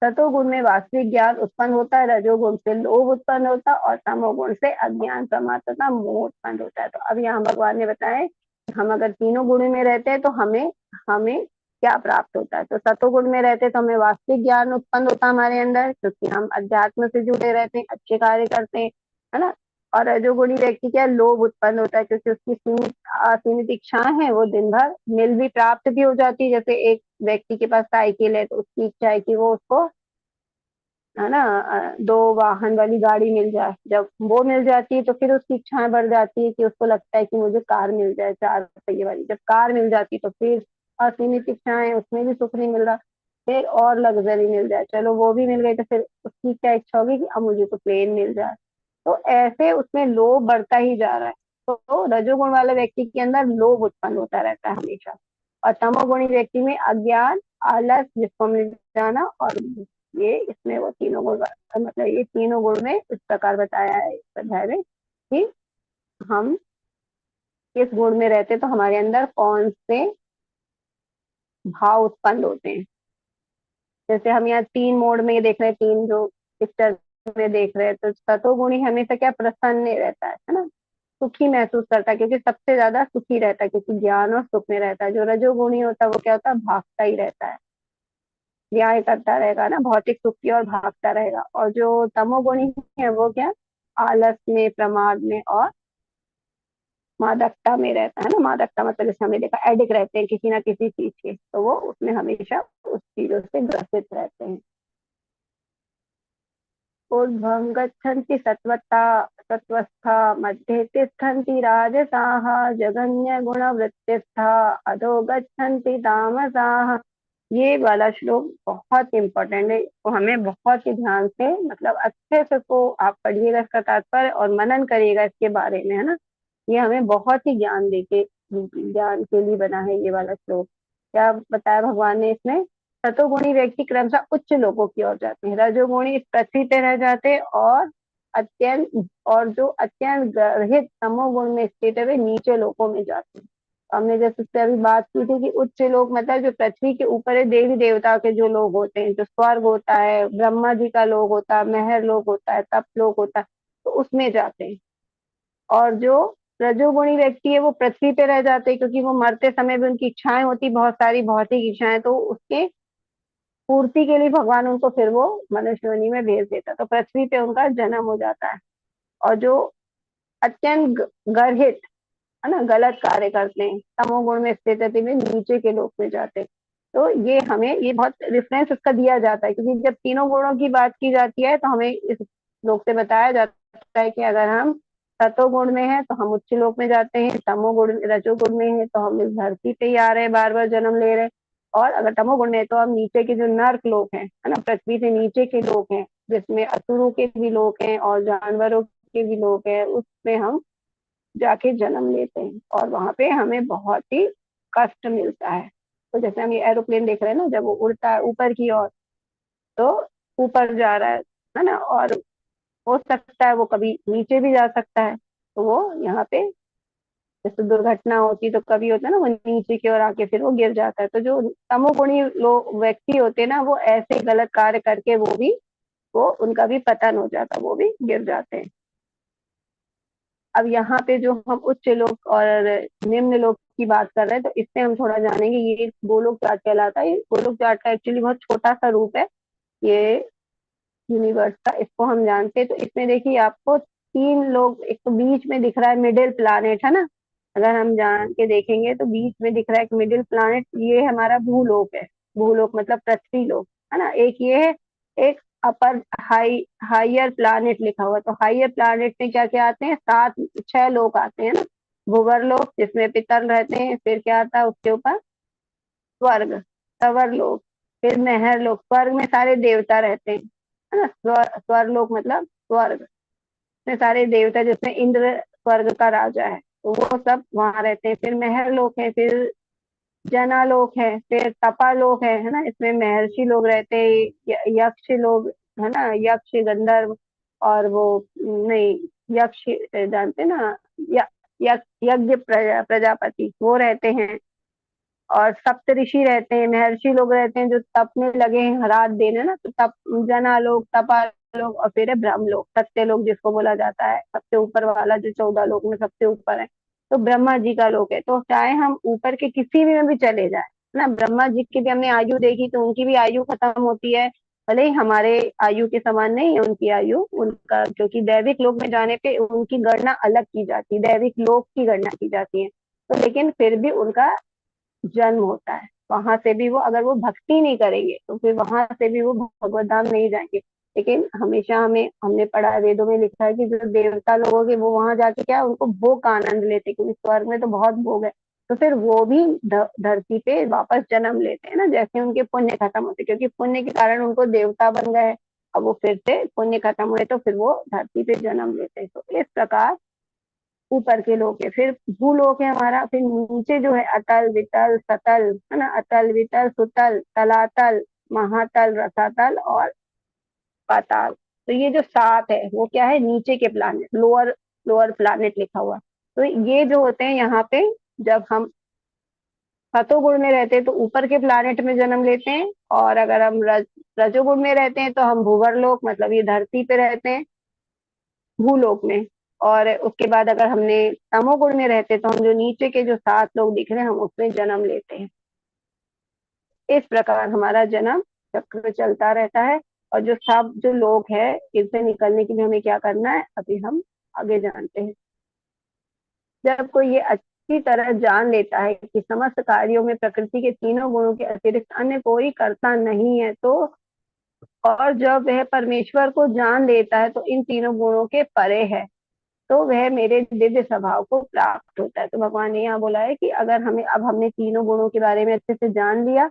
सतोगुण में वास्तविक ज्ञान उत्पन्न होता है, रजोगुण से लोभ उत्पन्न होता है और तमोगुण से अज्ञान प्रमाद तथा मोह उत्पन्न होता है। तो अब यहाँ भगवान ने बताया हम अगर तीनों गुण में रहते हैं तो हमें हमें क्या प्राप्त होता है। तो सतोगुण में रहते हैं तो हमें वास्तविक ज्ञान उत्पन्न होता है हमारे अंदर, क्योंकि हम अध्यात्म से जुड़े रहते हैं, अच्छे कार्य करते हैं, है ना। और रजोगुणी व्यक्ति क्या, लोभ उत्पन्न होता है, क्योंकि उसकी सीमित असीमित इच्छाएं हैं, वो दिन भर मिल भी प्राप्त भी हो जाती है। जैसे एक व्यक्ति के पास साइकिल है तो उसकी इच्छा है कि वो उसको, है ना, दो वाहन वाली गाड़ी मिल जाए। जब वो मिल जाती है तो फिर उसकी इच्छाएं बढ़ जाती है कि उसको लगता है कि मुझे कार मिल जाए 4 पहिए वाली। जब कार मिल जाती तो फिर असीमित इच्छाएं, उसमें भी सुख नहीं मिल रहा, फिर और लग्जरी मिल जाए, चलो वो भी मिल गई तो फिर उसकी क्या इच्छा होगी कि अब मुझे तो प्लेन मिल जाए। तो ऐसे उसमें लोभ बढ़ता ही जा रहा है। तो रजोगुण वाले व्यक्ति के अंदर लोभ उत्पन्न होता रहता है हमेशा, और तमोगुणी व्यक्ति में अज्ञान, आलस, जिसको मिल जाना, और ये इसमें वो तीनों गुण, मतलब ये तीनों गुण में इस प्रकार बताया है इस अध्याय में कि हम किस गुण में रहते तो हमारे अंदर कौन से भाव उत्पन्न होते हैं। जैसे हम यहाँ 3 मोड में देख रहे हैं, 3 जो पिक्चर में देख रहे हैं, तो सतोगुणी हमेशा क्या, प्रसन्न रहता है ना, सुखी महसूस करता है, क्योंकि सबसे ज्यादा सुखी रहता है, क्योंकि ज्ञान और सुख में रहता है। जो रजोगुणी होता है वो क्या होता है, भागता ही रहता है, न्याय करता रहेगा ना, भौतिक सुख की ओर भागता रहेगा। और जो तमोगुणी है वो क्या, आलस में, प्रमाद में और मादकता में रहता है ना। मादकता मतलब जैसे हमने देखा एडिक्ट रहते हैं किसी ना किसी चीज के, तो वो उसमें हमेशा उस चीजों से ग्रसित रहते हैं। ऊर्ध्वं गच्छन्ति सत्वता सत्वस्था, मध्ये तिष्ठन्ति राजसाः, जघन्य गुणवृत्तिस्था, अधो गच्छन्ति तामसाः। ये वाला श्लोक बहुत इंपॉर्टेंट है, तो हमें बहुत ही ध्यान से, मतलब अच्छे से को आप पढ़िएगा इसका तात्पर्य और मनन करिएगा इसके बारे में, है ना। ये हमें बहुत ही ज्ञान देके, ज्ञान के लिए बना है ये वाला श्लोक। क्या बताया भगवान ने इसमें, सतोगुणी व्यक्ति क्रमशः उच्च लोगों की ओर जाते हैं, रजोगुणी इस पृथ्वी पे रह जाते हैं, और जो अत्यंत गर्हित तमोगुण में स्थित है वे नीचे लोकों में जाते हैं। हमने जैसे उससे अभी बात की थी कि उच्च लोक मतलब जो पृथ्वी के ऊपर है, देवी देवता के जो लोग होते हैं, जो स्वर्ग होता है, ब्रह्मा जी का लोक होता है, महर लोक होता है, तप लोक होता है, तो उसमें जाते हैं। और जो रजोगुणी व्यक्ति है वो पृथ्वी पे रह जाते हैं, क्योंकि वो मरते समय भी उनकी इच्छाएं होती, बहुत सारी भौतिक इच्छाएं, तो उसके पूर्ति के लिए भगवान उनको फिर वो मनुष्य योनि में भेज देता, तो पृथ्वी पे उनका जन्म हो जाता है। और जो अत्यंत गर्हित, है ना, गलत कार्य करते हैं, तमोगुण में स्थित है, वे नीचे के लोक में जाते हैं। तो ये हमें ये बहुत रेफरेंस उसका दिया जाता है, क्योंकि जब तीनों गुणों की बात की जाती है तो हमें इस श्लोक से बताया जाता है कि अगर हम सतोगुण में है तो हम उच्च लोक में जाते हैं, तमोगुण रजोगुण में है तो हम इस धरती पे ही आ रहे हैं, बार बार जन्म ले रहे हैं, और अगर तमोगुण में है तो हम नीचे के जो नर्क लोक है ना, पृथ्वी से नीचे के लोक हैं, जिसमें असुरों के भी लोक हैं और जानवरों के भी लोक हैं, उसमें हम जाके जन्म लेते हैं और वहां पे हमें बहुत ही कष्ट मिलता है। तो जैसे हम ये एरोप्लेन देख रहे हैं ना, जब वो उड़ता है ऊपर की ओर, तो ऊपर जा रहा है ना, और हो सकता है वो कभी नीचे भी जा सकता है, तो वो यहाँ पे जैसे दुर्घटना होती तो कभी होता है ना, वो नीचे की ओर आके फिर वो गिर जाता है। तो जो तमोगुणी लोग व्यक्ति होते हैं ना, वो ऐसे गलत कार्य करके वो उनका भी पतन हो जाता है, वो भी गिर जाते हैं। अब यहाँ पे जो हम उच्च लोक और निम्न लोक की बात कर रहे हैं, तो इससे हम थोड़ा जानेंगे ये गोलोक चार्ट कहलाता है। ये गोलोक चार्ट का एक्चुअली बहुत छोटा सा रूप है ये यूनिवर्स का, इसको हम जानते हैं। तो इसमें देखिए आपको तीन लोग, एक तो बीच में दिख रहा है मिडिल प्लानेट है ना, अगर हम जान के देखेंगे तो बीच में दिख रहा है एक मिडिल प्लानेट, ये हमारा भूलोक है। भूलोक मतलब पृथ्वी लोक है ना। एक ये है, एक अपर हाइयर प्लानेट लिखा हुआ, तो हाइयर प्लानेट में क्या क्या आते हैं, सात छह लोग आते हैं ना। भूवर लोक जिसमें पितर रहते हैं, फिर क्या आता है उसके ऊपर, स्वर्ग, सवर लोक, फिर महर लोक, स्वर्ग में सारे देवता रहते हैं है ना। स्वर लोक मतलब स्वर्ग में सारे देवता, जिसमें इंद्र स्वर्ग का राजा है, तो वो सब वहां रहते हैं। फिर महर लोक है, फिर जनालोक है, फिर तपालोक है ना, इसमें महर्षि लोग रहते हैं, यक्ष लोग है ना, यक्ष गंधर्व, और वो नहीं, यक्ष जानते ना, यज्ञ प्रजापति वो रहते हैं, और सप्त ऋषि रहते हैं, महर्षि लोग रहते हैं जो तप में लगे हैं रात दिन है ना, तो तप, जनालोक, तपालोक, और फिर है ब्रह्मलोक, सत्य लोक जिसको बोला जाता है, सबसे ऊपर वाला जो 14 लोक में सबसे ऊपर है, तो ब्रह्मा जी का लोक है। तो चाहे हम ऊपर के किसी भी में भी चले जाए ना, ब्रह्मा जी की भी हमने आयु देखी तो उनकी भी आयु खत्म होती है, भले ही हमारे आयु के समान नहीं है उनकी आयु, उनका क्योंकि दैविक लोक में जाने पे उनकी गणना अलग की जाती है, दैविक लोक की गणना की जाती है। तो लेकिन फिर भी उनका जन्म होता है, वहां से भी वो, अगर वो भक्ति नहीं करेंगे तो फिर वहां से भी वो भगवत धाम नहीं जाएंगे। लेकिन हमेशा हमने पढ़ा है, वेदों में लिखा है कि जो देवता लोग होंगे वो वहां जाके क्या उनको भोग का आनंद लेते, क्योंकि स्वर्ग में तो बहुत भोग है, तो फिर वो भी धरती पे वापस जन्म लेते हैं ना, जैसे उनके पुण्य खत्म होते, क्योंकि पुण्य के कारण उनको देवता बन गए, अब वो फिर से पुण्य खत्म हुए तो फिर वो धरती पे जन्म लेते हैं। तो इस प्रकार ऊपर के लोक है। फिर भूलोक है हमारा, फिर नीचे जो है अतल वितल सतल है ना, अतल वितल सुतल तलातल महातल रसातल और पाताल। तो ये जो सात है वो क्या है, नीचे के प्लानेट, लोअर लोअर प्लानेट लिखा हुआ। तो ये जो होते हैं यहाँ पे, जब हम सतोगुण में रहते हैं तो ऊपर के प्लानेट में जन्म लेते हैं, और अगर हम रजोगुण में रहते हैं तो हम भूवर लोक मतलब ये धरती पे रहते हैं, भूलोक में। और उसके बाद अगर हमने तमोगुण में रहते तो हम जो नीचे के जो सात लोग दिख रहे हैं हम उसमें जन्म लेते हैं। इस प्रकार हमारा जन्म चक्र चलता रहता है। और जो सब जो लोग हैं इनसे निकलने के लिए हमें क्या करना है, अभी हम आगे जानते हैं। जब कोई ये अच्छी तरह जान लेता है कि समस्त कार्यों में प्रकृति के तीनों गुणों के अतिरिक्त अन्य कोई करता नहीं है, तो और जब वह परमेश्वर को जान लेता है तो इन तीनों गुणों के परे है, तो वह मेरे दिव्य स्वभाव को प्राप्त होता है। तो भगवान ने यहाँ बोला है कि अगर हमें, अब हमने तीनों गुणों के बारे में अच्छे से जान लिया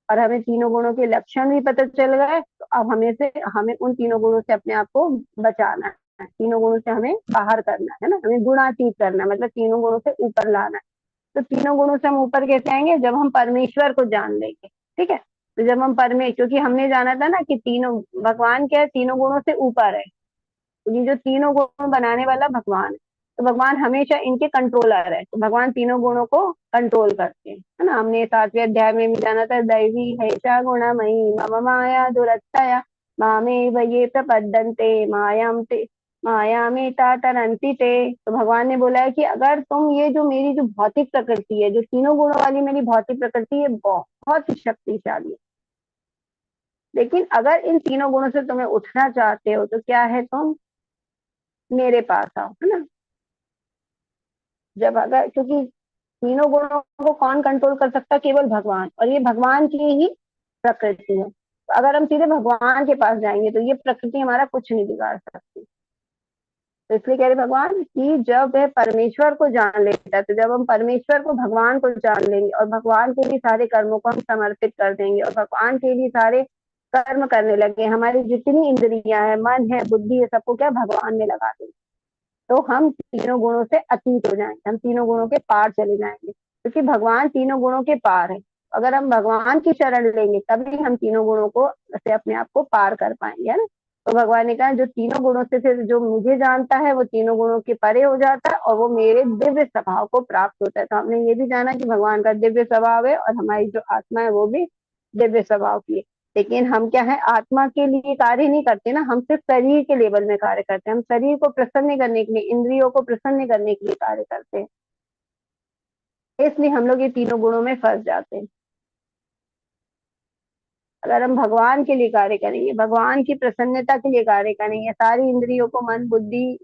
और हमें तीनों गुणों के लक्षण भी पता चल गए, तो अब हमें उन तीनों गुणों से अपने आप को बचाना है, तीनों गुणों से हमें बाहर करना है ना, हमें गुणातीत करना है, मतलब तीनों गुणों से ऊपर लाना है। तो तीनों गुणों से हम ऊपर कैसे आएंगे, जब हम परमेश्वर को जान लेंगे। ठीक है, तो जब हम क्योंकि हमने जाना था ना कि तीनों, भगवान क्या है, तीनों गुणों से ऊपर है, ये जो तीनों गुण बनाने वाला भगवान है, तो भगवान हमेशा इनके कंट्रोलर है, तो भगवान तीनों गुणों को कंट्रोल करते हैं है ना। हमने 7वें अध्याय में भी जाना था, दैवी है गुणमयी मम माया दुरत्तया मामे ये प्रपद्यन्ते माया में तरंती ते। तो भगवान ने बोला है कि अगर तुम ये जो मेरी जो भौतिक प्रकृति है, जो तीनों गुणों वाली मेरी भौतिक प्रकृति है, बहुत शक्तिशाली है, लेकिन अगर इन तीनों गुणों से तुम्हें उठना चाहते हो तो क्या है, तुम मेरे पास आओ है ना। जब अगर, क्योंकि तीनों गुणों को कौन कंट्रोल कर सकता है? केवल भगवान, और ये भगवान की ही प्रकृति है। तो अगर हम सीधे भगवान के पास जाएंगे तो ये प्रकृति हमारा कुछ नहीं बिगाड़ सकती। तो इसलिए कह रहे भगवान कि जब वह परमेश्वर को जान लेता है, तो जब हम परमेश्वर को, भगवान को जान लेंगे और भगवान के लिए सारे कर्मों को हम समर्पित कर देंगे और भगवान के लिए सारे कर्म करने लगे, हमारी जितनी इंद्रियां है, मन है, बुद्धि है, सबको क्या भगवान में लगा देंगे, तो हम तीनों गुणों से अतीत हो जाएंगे, हम तीनों गुणों के पार चले जाएंगे, क्योंकि भगवान तीनों गुणों के पार है। अगर हम भगवान की शरण लेंगे तभी हम तीनों गुणों को से अपने आप को पार कर पाएंगे, है ना। तो भगवान ने कहा जो तीनों गुणों से फिर जो मुझे जानता है वो तीनों गुणों के परे हो जाता है और वो मेरे दिव्य स्वभाव को प्राप्त होता है। तो हमने ये भी जाना कि भगवान का दिव्य स्वभाव है और हमारी जो आत्मा है वो भी दिव्य स्वभाव की है। लेकिन हम क्या है, आत्मा के लिए कार्य नहीं करते ना, हम सिर्फ शरीर के लेवल में कार्य करते हैं, हम शरीर को प्रसन्न करने के लिए, इंद्रियों को प्रसन्न करने के लिए कार्य करते हैं, इसलिए हम लोग ये तीनों गुणों में फंस जाते हैं। अगर हम भगवान के लिए कार्य करेंगे, भगवान की प्रसन्नता के लिए कार्य करेंगे, सारी इंद्रियों को, मन बुद्धि,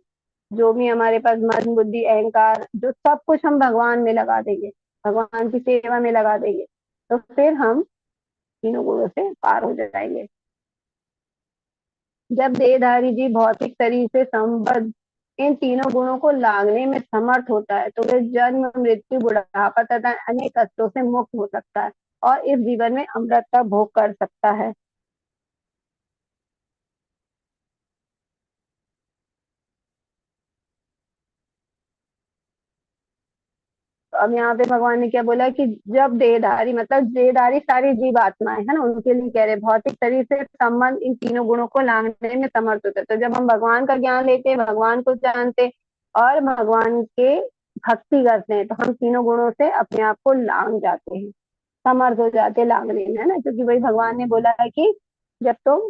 जो भी हमारे पास मन बुद्धि अहंकार, जो सब कुछ हम भगवान में लगा देंगे, भगवान की सेवा में लगा देंगे, तो फिर हम तीनों गुणों से पार हो जाएंगे। जब देहधारी जीव भौतिक शरीर से संबद्ध इन तीनों गुणों को लांघने में समर्थ होता है तो वह जन्म मृत्यु बुढ़ापा तथा अनेक कष्टों से मुक्त हो सकता है और इस जीवन में अमृत का भोग कर सकता है। तो अब यहाँ पे भगवान ने क्या बोला कि जब देहधारी, मतलब देहधारी सारी जीव आत्माएं है ना, उनके लिए कह रहे भौतिक शरीर से संबंध इन तीनों गुणों को लांघने में समर्थ होता है। तो जब हम भगवान का ज्ञान लेते हैं, भगवान को जानते और भगवान के भक्ति करते हैं तो हम तीनों गुणों से अपने आप को लांघ जाते हैं, समर्थ हो जाते हैं लांघने में, है ना। क्योंकि वही भगवान ने बोला है कि जब तुम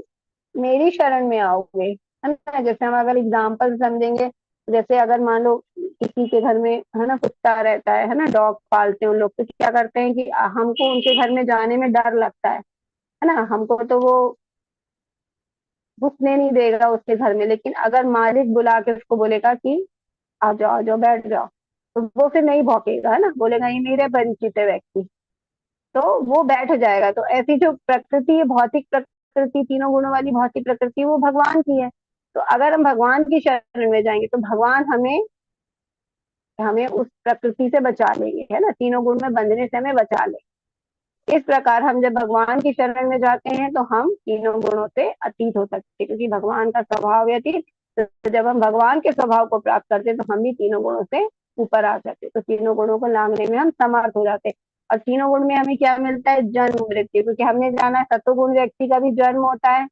मेरी शरण में आओगे, है ना, जैसे हम अगर एग्जाम्पल समझेंगे, जैसे अगर मान लो किसी के घर में, है ना, कुत्ता रहता है ना, डॉग पालते हैं उन लोग, तो क्या करते हैं कि हमको उनके घर में जाने में डर लगता है ना, हमको तो वो घुसने नहीं देगा उसके घर में, लेकिन अगर मालिक बुला के उसको बोलेगा कि आ जाओ बैठ जाओ, तो वो फिर नहीं भौंकेगा, है ना, बोलेगा ये मेरे परिचित है व्यक्ति, तो वो बैठ जाएगा। तो ऐसी जो प्रकृति है, भौतिक प्रकृति, तीनों गुणों वाली भौतिक प्रकृति, वो भगवान की है। तो अगर हम भगवान की शरण में जाएंगे तो भगवान हमें हमें उस प्रकृति से बचा लेंगे, है ना, तीनों गुण में बंधने से हमें बचा लेंगे। इस प्रकार हम जब भगवान की शरण में जाते हैं तो हम तीनों गुणों से अतीत हो सकते हैं, क्योंकि भगवान का स्वभाव है अतीत। तो जब हम भगवान के स्वभाव को प्राप्त करते हैं तो हम भी तीनों गुणों से ऊपर आ जाते हैं, तो तीनों गुणों को लांघने में हम समर्थ हो जाते हैं। और तीनों गुण में हमें क्या मिलता है? जन्म मृत्यु, क्योंकि हमने जाना है सतोगुण व्यक्ति का भी जन्म होता है,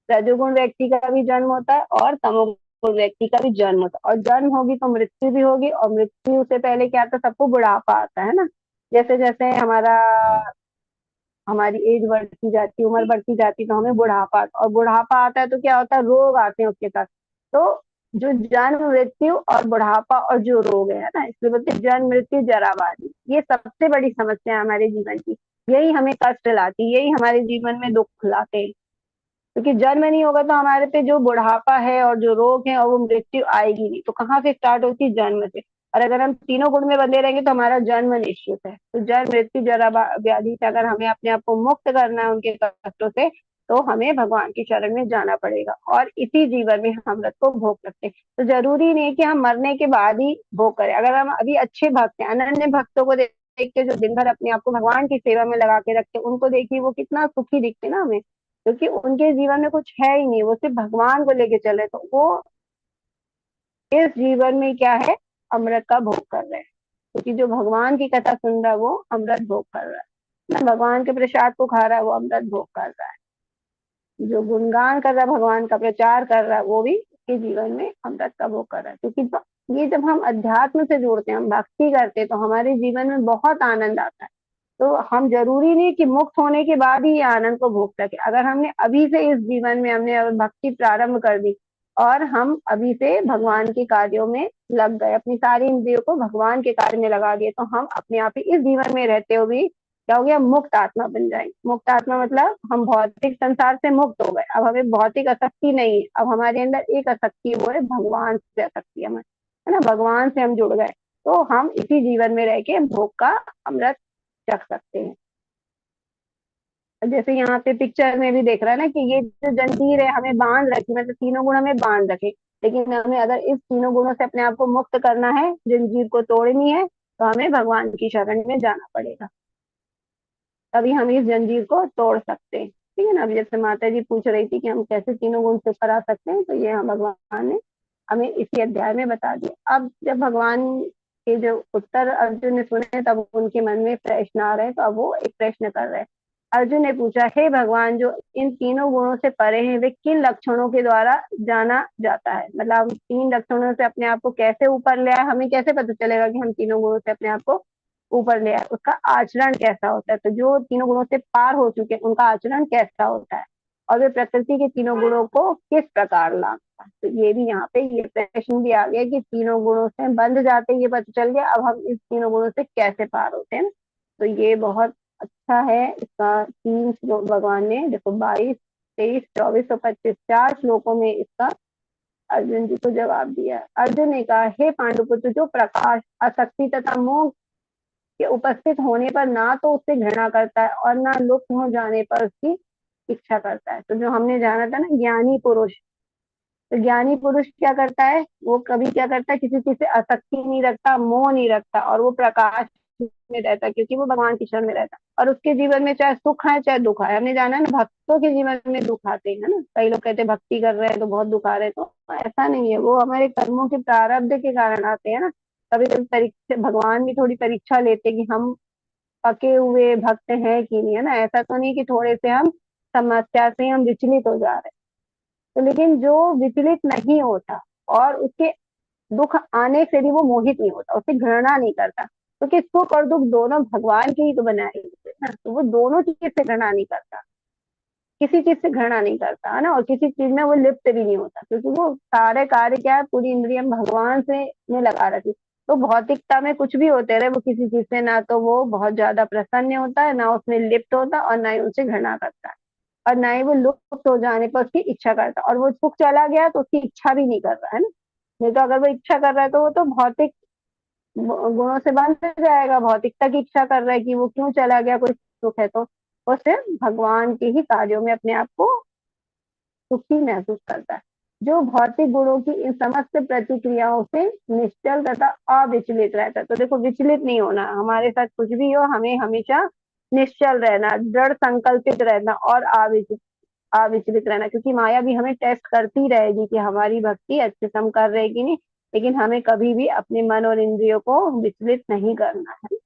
रजोगुण व्यक्ति का भी जन्म होता है और तमोगुण व्यक्ति का भी जन्म होता है। और जन्म होगी तो मृत्यु भी होगी, और मृत्यु से पहले क्या आता है? सबको बुढ़ापा आता है ना। जैसे जैसे हमारी एज बढ़ती जाती है, उम्र बढ़ती जाती है, तो हमें बुढ़ापा और बुढ़ापा आता है तो क्या होता है? रोग आते हैं उसके साथ। तो जो जन्म मृत्यु और बुढ़ापा और जो रोग है ना, इसलिए बोलते हैं जन्म मृत्यु जरावादी, ये सबसे बड़ी समस्या है हमारे जीवन की। यही हमें कष्ट लाती, यही हमारे जीवन में दुख लाते हैं, क्योंकि जन्म नहीं होगा तो हमारे पे जो बुढ़ापा है और जो रोग है और वो मृत्यु आएगी नहीं। तो कहाँ से स्टार्ट होती है? जन्म से। और अगर हम तीनों गुण में बंधे रहेंगे तो हमारा जन्म निश्चित है। तो जन्म मृत्यु जरा व्याधि से अगर हमें अपने आप को मुक्त करना है उनके कष्टों से, तो हमें भगवान की शरण में जाना पड़ेगा और इसी जीवन में हम अमृत को भोग सकते हैं। तो जरूरी नहीं कि हम मरने के बाद ही भोग करें। अगर हम अभी अच्छे भक्त हैं, अनन्य भक्तों को देखते जो दिन भर अपने आप को भगवान की सेवा में लगा के रखते, उनको देखिए वो कितना सुखी दिखते ना हमें, क्योंकि उनके जीवन में कुछ है ही नहीं, वो सिर्फ भगवान को लेके चले, तो वो इस जीवन में क्या है? अमृत का भोग कर रहे हैं, क्योंकि जो भगवान की कथा सुन रहा है वो अमृत भोग कर रहा है ना, भगवान के प्रसाद को खा रहा है वो अमृत भोग कर रहा है, जो गुणगान कर रहा है, भगवान का प्रचार कर रहा है, वो भी उसके जीवन में अमृत का भोग कर रहा है। क्योंकि ये जब हम अध्यात्म से जुड़ते हैं, हम भक्ति करते हैं, तो हमारे जीवन में बहुत आनंद आता है। तो हम जरूरी नहीं कि मुक्त होने के बाद ही ये आनंद को भोग सके। अगर हमने अभी से इस जीवन में हमने भक्ति प्रारंभ कर दी और हम अभी से भगवान के कार्यों में लग गए, अपनी सारी इंद्रियों को भगवान के कार्य में लगा दिए, तो हम अपने आप ही इस जीवन में रहते हुए भी क्या हो गया? मुक्त आत्मा बन जाएंगे। मुक्त आत्मा मतलब हम भौतिक संसार से मुक्त हो गए, अब हमें भौतिक आसक्ति नहीं है, अब हमारे अंदर एक आसक्ति है, वो है भगवान से आसक्ति, हमें, है ना, भगवान से हम जुड़ गए। तो हम इसी जीवन में रह के भोग का अमृत चख सकते हैं। जैसे यहाँ पे पिक्चर में भी देख रहा है ना कि ये जो जंजीर है हमें बांध रखी, मतलब तीनों गुण हमें बांध रखे, लेकिन हमें अगर इस तीनों गुणों से अपने आप को मुक्त करना है, जंजीर को तोड़नी है, तो हमें भगवान की शरण में जाना पड़ेगा, तभी हम इस जंजीर को तोड़ सकते हैं। ठीक है ना। अभी जैसे माता जी पूछ रही थी कि हम कैसे तीनों गुण से ऊपर आ सकते हैं, तो ये हम भगवान ने हमें इसी अध्याय में बता दिया। अब जब भगवान के जो उत्तर अर्जुन ने सुने, तब उनके मन में प्रश्न आ रहे हैं, तो अब वो एक प्रश्न कर रहे हैं। अर्जुन ने पूछा, हे भगवान, जो इन तीनों गुणों से परे हैं, वे किन लक्षणों के द्वारा जाना जाता है? मतलब हम तीन लक्षणों से अपने आप को कैसे ऊपर ले आए, हमें कैसे पता चलेगा कि हम तीनों गुणों से अपने आप को ऊपर ले आए? उसका आचरण कैसा होता है? तो जो तीनों गुणों से पार हो चुके हैं, उनका आचरण कैसा होता है, और वे प्रकृति के तीनों गुणों को किस प्रकार लाता है? तो ये भी यहाँ पे ये प्रश्न भी आ गया कि तीनों गुणों से बंध जाते, ये पता चल गया, अब हम इस तीनों गुणों से कैसे पार होते हैं। तो ये बहुत अच्छा है। इसका तीन श्लोक भगवान ने, देखो 22, 23, 24 और 25, 4 श्लोकों में इसका अर्जुन जी को जवाब दिया। अर्जुन ने कहा, हे पांडुपुत्र, जो प्रकाश, आसक्ति तथा मोह के उपस्थित होने पर ना तो उससे घृणा करता है और ना लुप्त हो जाने पर उसकी इच्छा करता है। तो जो हमने जाना था ना, ज्ञानी पुरुष, तो ज्ञानी पुरुष क्या करता है, वो कभी क्या करता है, किसी चीज से आसक्ति नहीं रखता, मोह नहीं रखता, और वो प्रकाश में रहता है, क्योंकि वो भगवान की शरण में रहता है। और उसके जीवन में चाहे सुख है चाहे दुख है, हमने जाना है ना, भक्तों के जीवन में दुख आते हैं ना, कई लोग कहते हैं भक्ति कर रहे हैं तो बहुत दुख आ रहे हैं, तो ऐसा नहीं है, वो हमारे कर्मों के प्रारब्ध के कारण आते हैं ना। कभी कभी परीक्षा, भगवान भी थोड़ी परीक्षा लेते हैं कि हम पके हुए भक्त हैं कि नहीं, है ना। ऐसा तो नहीं कि थोड़े से हम समस्या से हम विचलित हो जा रहे हैं। तो लेकिन जो विचलित नहीं होता और उसके दुख आने से भी वो मोहित नहीं होता, उससे घृणा नहीं करता, क्योंकि सुख और दुख दोनों भगवान की ही तो बनाए हुए हैं ना, तो वो दोनों चीज से घृणा नहीं करता, किसी चीज से घृणा नहीं करता, है ना। और किसी चीज में वो लिप्त भी नहीं होता, क्योंकि वो सारे कार्य क्या है, पूरी इंद्रिय भगवान से ने लगा रखी। तो भौतिकता में कुछ भी होते रहे, वो किसी चीज से ना तो वो बहुत ज्यादा प्रसन्न होता है, ना उसमें लिप्त होता, और ना ही उनसे घृणा करता है, और ना ही वो लुप्त हो जाने पर उसकी इच्छा करता। और वो सुख चला गया तो उसकी इच्छा भी नहीं कर रहा है ना। नहीं तो अगर वो इच्छा कर रहा है तो वो तो भौतिक गुणों से बंध जाएगा, भौतिकता की इच्छा कर रहा है कि वो क्यों चला गया, कोई सुख है तो वो सिर्फ भगवान के ही कार्यों में अपने आप को सुखी महसूस करता है। जो भौतिक गुणों की इन समस्त प्रतिक्रियाओं से निश्चल तथा अविचलित रहता है। तो देखो, विचलित नहीं होना, हमारे साथ कुछ भी हो हमें हमेशा निश्चल रहना, दृढ़ संकल्पित रहना और अविचलित रहना, क्योंकि माया भी हमें टेस्ट करती रहेगी कि हमारी भक्ति अच्छे से हम कर रहे कि नहीं। लेकिन हमें कभी भी अपने मन और इंद्रियों को विचलित नहीं करना है,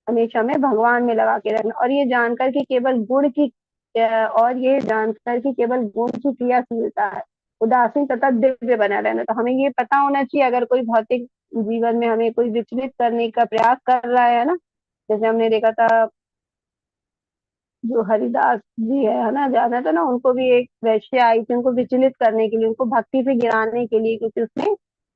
हमेशा हमें भगवान में लगा के रखना। और ये जानकर कि केवल गुण की और ये जानकर कि केवल गुण की क्रियाशीलता है, उदासीन तथा दिव्य बना रहना। तो हमें ये पता होना चाहिए, अगर कोई भौतिक जीवन में हमें कोई विचलित करने का प्रयास कर रहा है ना, जैसे हमने देखा था जो हरिदास जी है ना, जाना था ना, उनको भी एक वैश्य आई थी उनको विचलित करने के लिए, उनको भक्ति से गिराने के लिए, क्योंकि उसने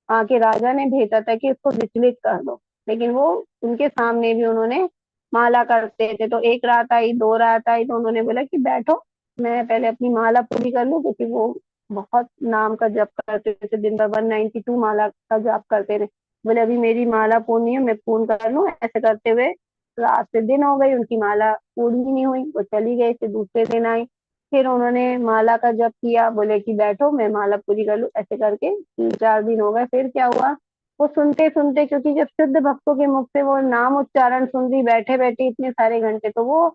आके राजा ने भेजा था कि उसको विचलित कर दो। लेकिन वो उनके सामने भी उन्होंने माला करते थे, तो एक रात आई, दो रात आई, तो उन्होंने बोला कि बैठो, मैं पहले अपनी माला पूरी कर लूं, क्योंकि वो बहुत नाम का जप करते थे, दिन भर 192 माला का जप करते थे। बोले अभी मेरी माला पूर्ण नहीं है, मैं पूर्ण कर लूं। ऐसे करते हुए रात से दिन हो गई, उनकी माला पूरी ही नहीं हुई, वो चली गई। फिर दूसरे दिन आई, फिर उन्होंने माला का जप किया, बोले कि बैठो मैं माला पूरी कर लूं। ऐसे करके 3-4 दिन हो गए। फिर क्या हुआ, वो सुनते सुनते, क्योंकि जब शुद्ध भक्तों के मुख से वो नाम उच्चारण सुन रही बैठे बैठे इतने सारे घंटे, तो वो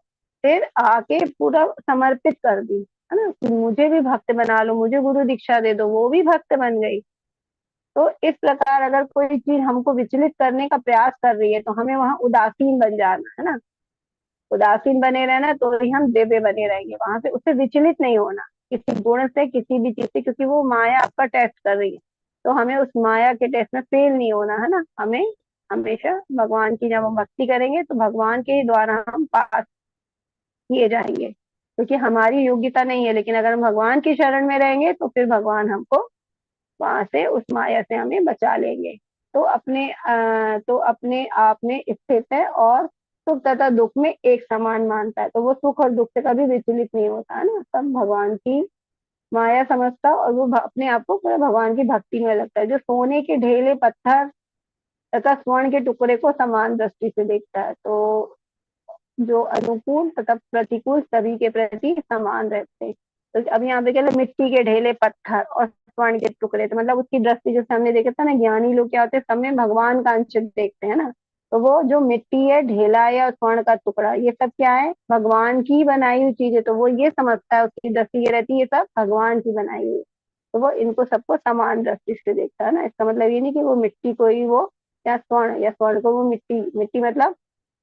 फिर आके पूरा समर्पित कर दी, है ना, कि मुझे भी भक्त बना लो, मुझे गुरु दीक्षा दे दो। वो भी भक्त बन गई। तो इस प्रकार अगर कोई चीज हमको विचलित करने का प्रयास कर रही है, तो हमें वहां उदासीन बन जाना है ना, उदासीन बने रहना, तो ही हम दिव्य बने रहेंगे। वहां से उससे विचलित नहीं होना, किसी गुण से, किसी भी चीज से, क्योंकि वो माया आपका टेस्ट कर रही है। तो हमें उस माया के टेस्ट में फेल नहीं होना है ना, हमें हमेशा भगवान की, जब हम भक्ति करेंगे तो भगवान के ही द्वारा हम पास किए जाएंगे, क्योंकि हमारी योग्यता नहीं है। लेकिन अगर हम भगवान की शरण में रहेंगे तो फिर भगवान हमको वहां से, उस माया से हमें बचा लेंगे। तो अपने आप में स्थित है और सुख तथा दुख में एक समान मानता है। तो वो सुख और दुख से कभी विचलित नहीं होता है ना, सब भगवान की माया समझता, और वो अपने आप को पूरा भगवान की भक्ति में लगता है। जो सोने के ढेले पत्थर तथा स्वर्ण के टुकड़े को समान दृष्टि से देखता है। तो जो अनुकूल तथा प्रतिकूल सभी के प्रति समान रहते हैं। तो अब यहाँ पे क्या है, मिट्टी के ढेले, पत्थर और स्वर्ण के टुकड़े, तो मतलब उसकी दृष्टि जैसे हमने देखा था ना, ज्ञानी लोग क्या होते हैं, सब में भगवान का अंश देखते हैं ना। तो वो जो मिट्टी है, ढेला है या स्वर्ण का टुकड़ा, ये सब क्या है, भगवान की बनाई हुई चीज है। तो वो ये समझता है, उसकी दृष्टि ये रहती है, ये सब भगवान की बनाई हुई है। तो वो इनको सबको समान दृष्टि से देखता है ना। इसका मतलब ये नहीं कि वो मिट्टी को ही वो, या स्वर्ण को वो मिट्टी, मिट्टी मतलब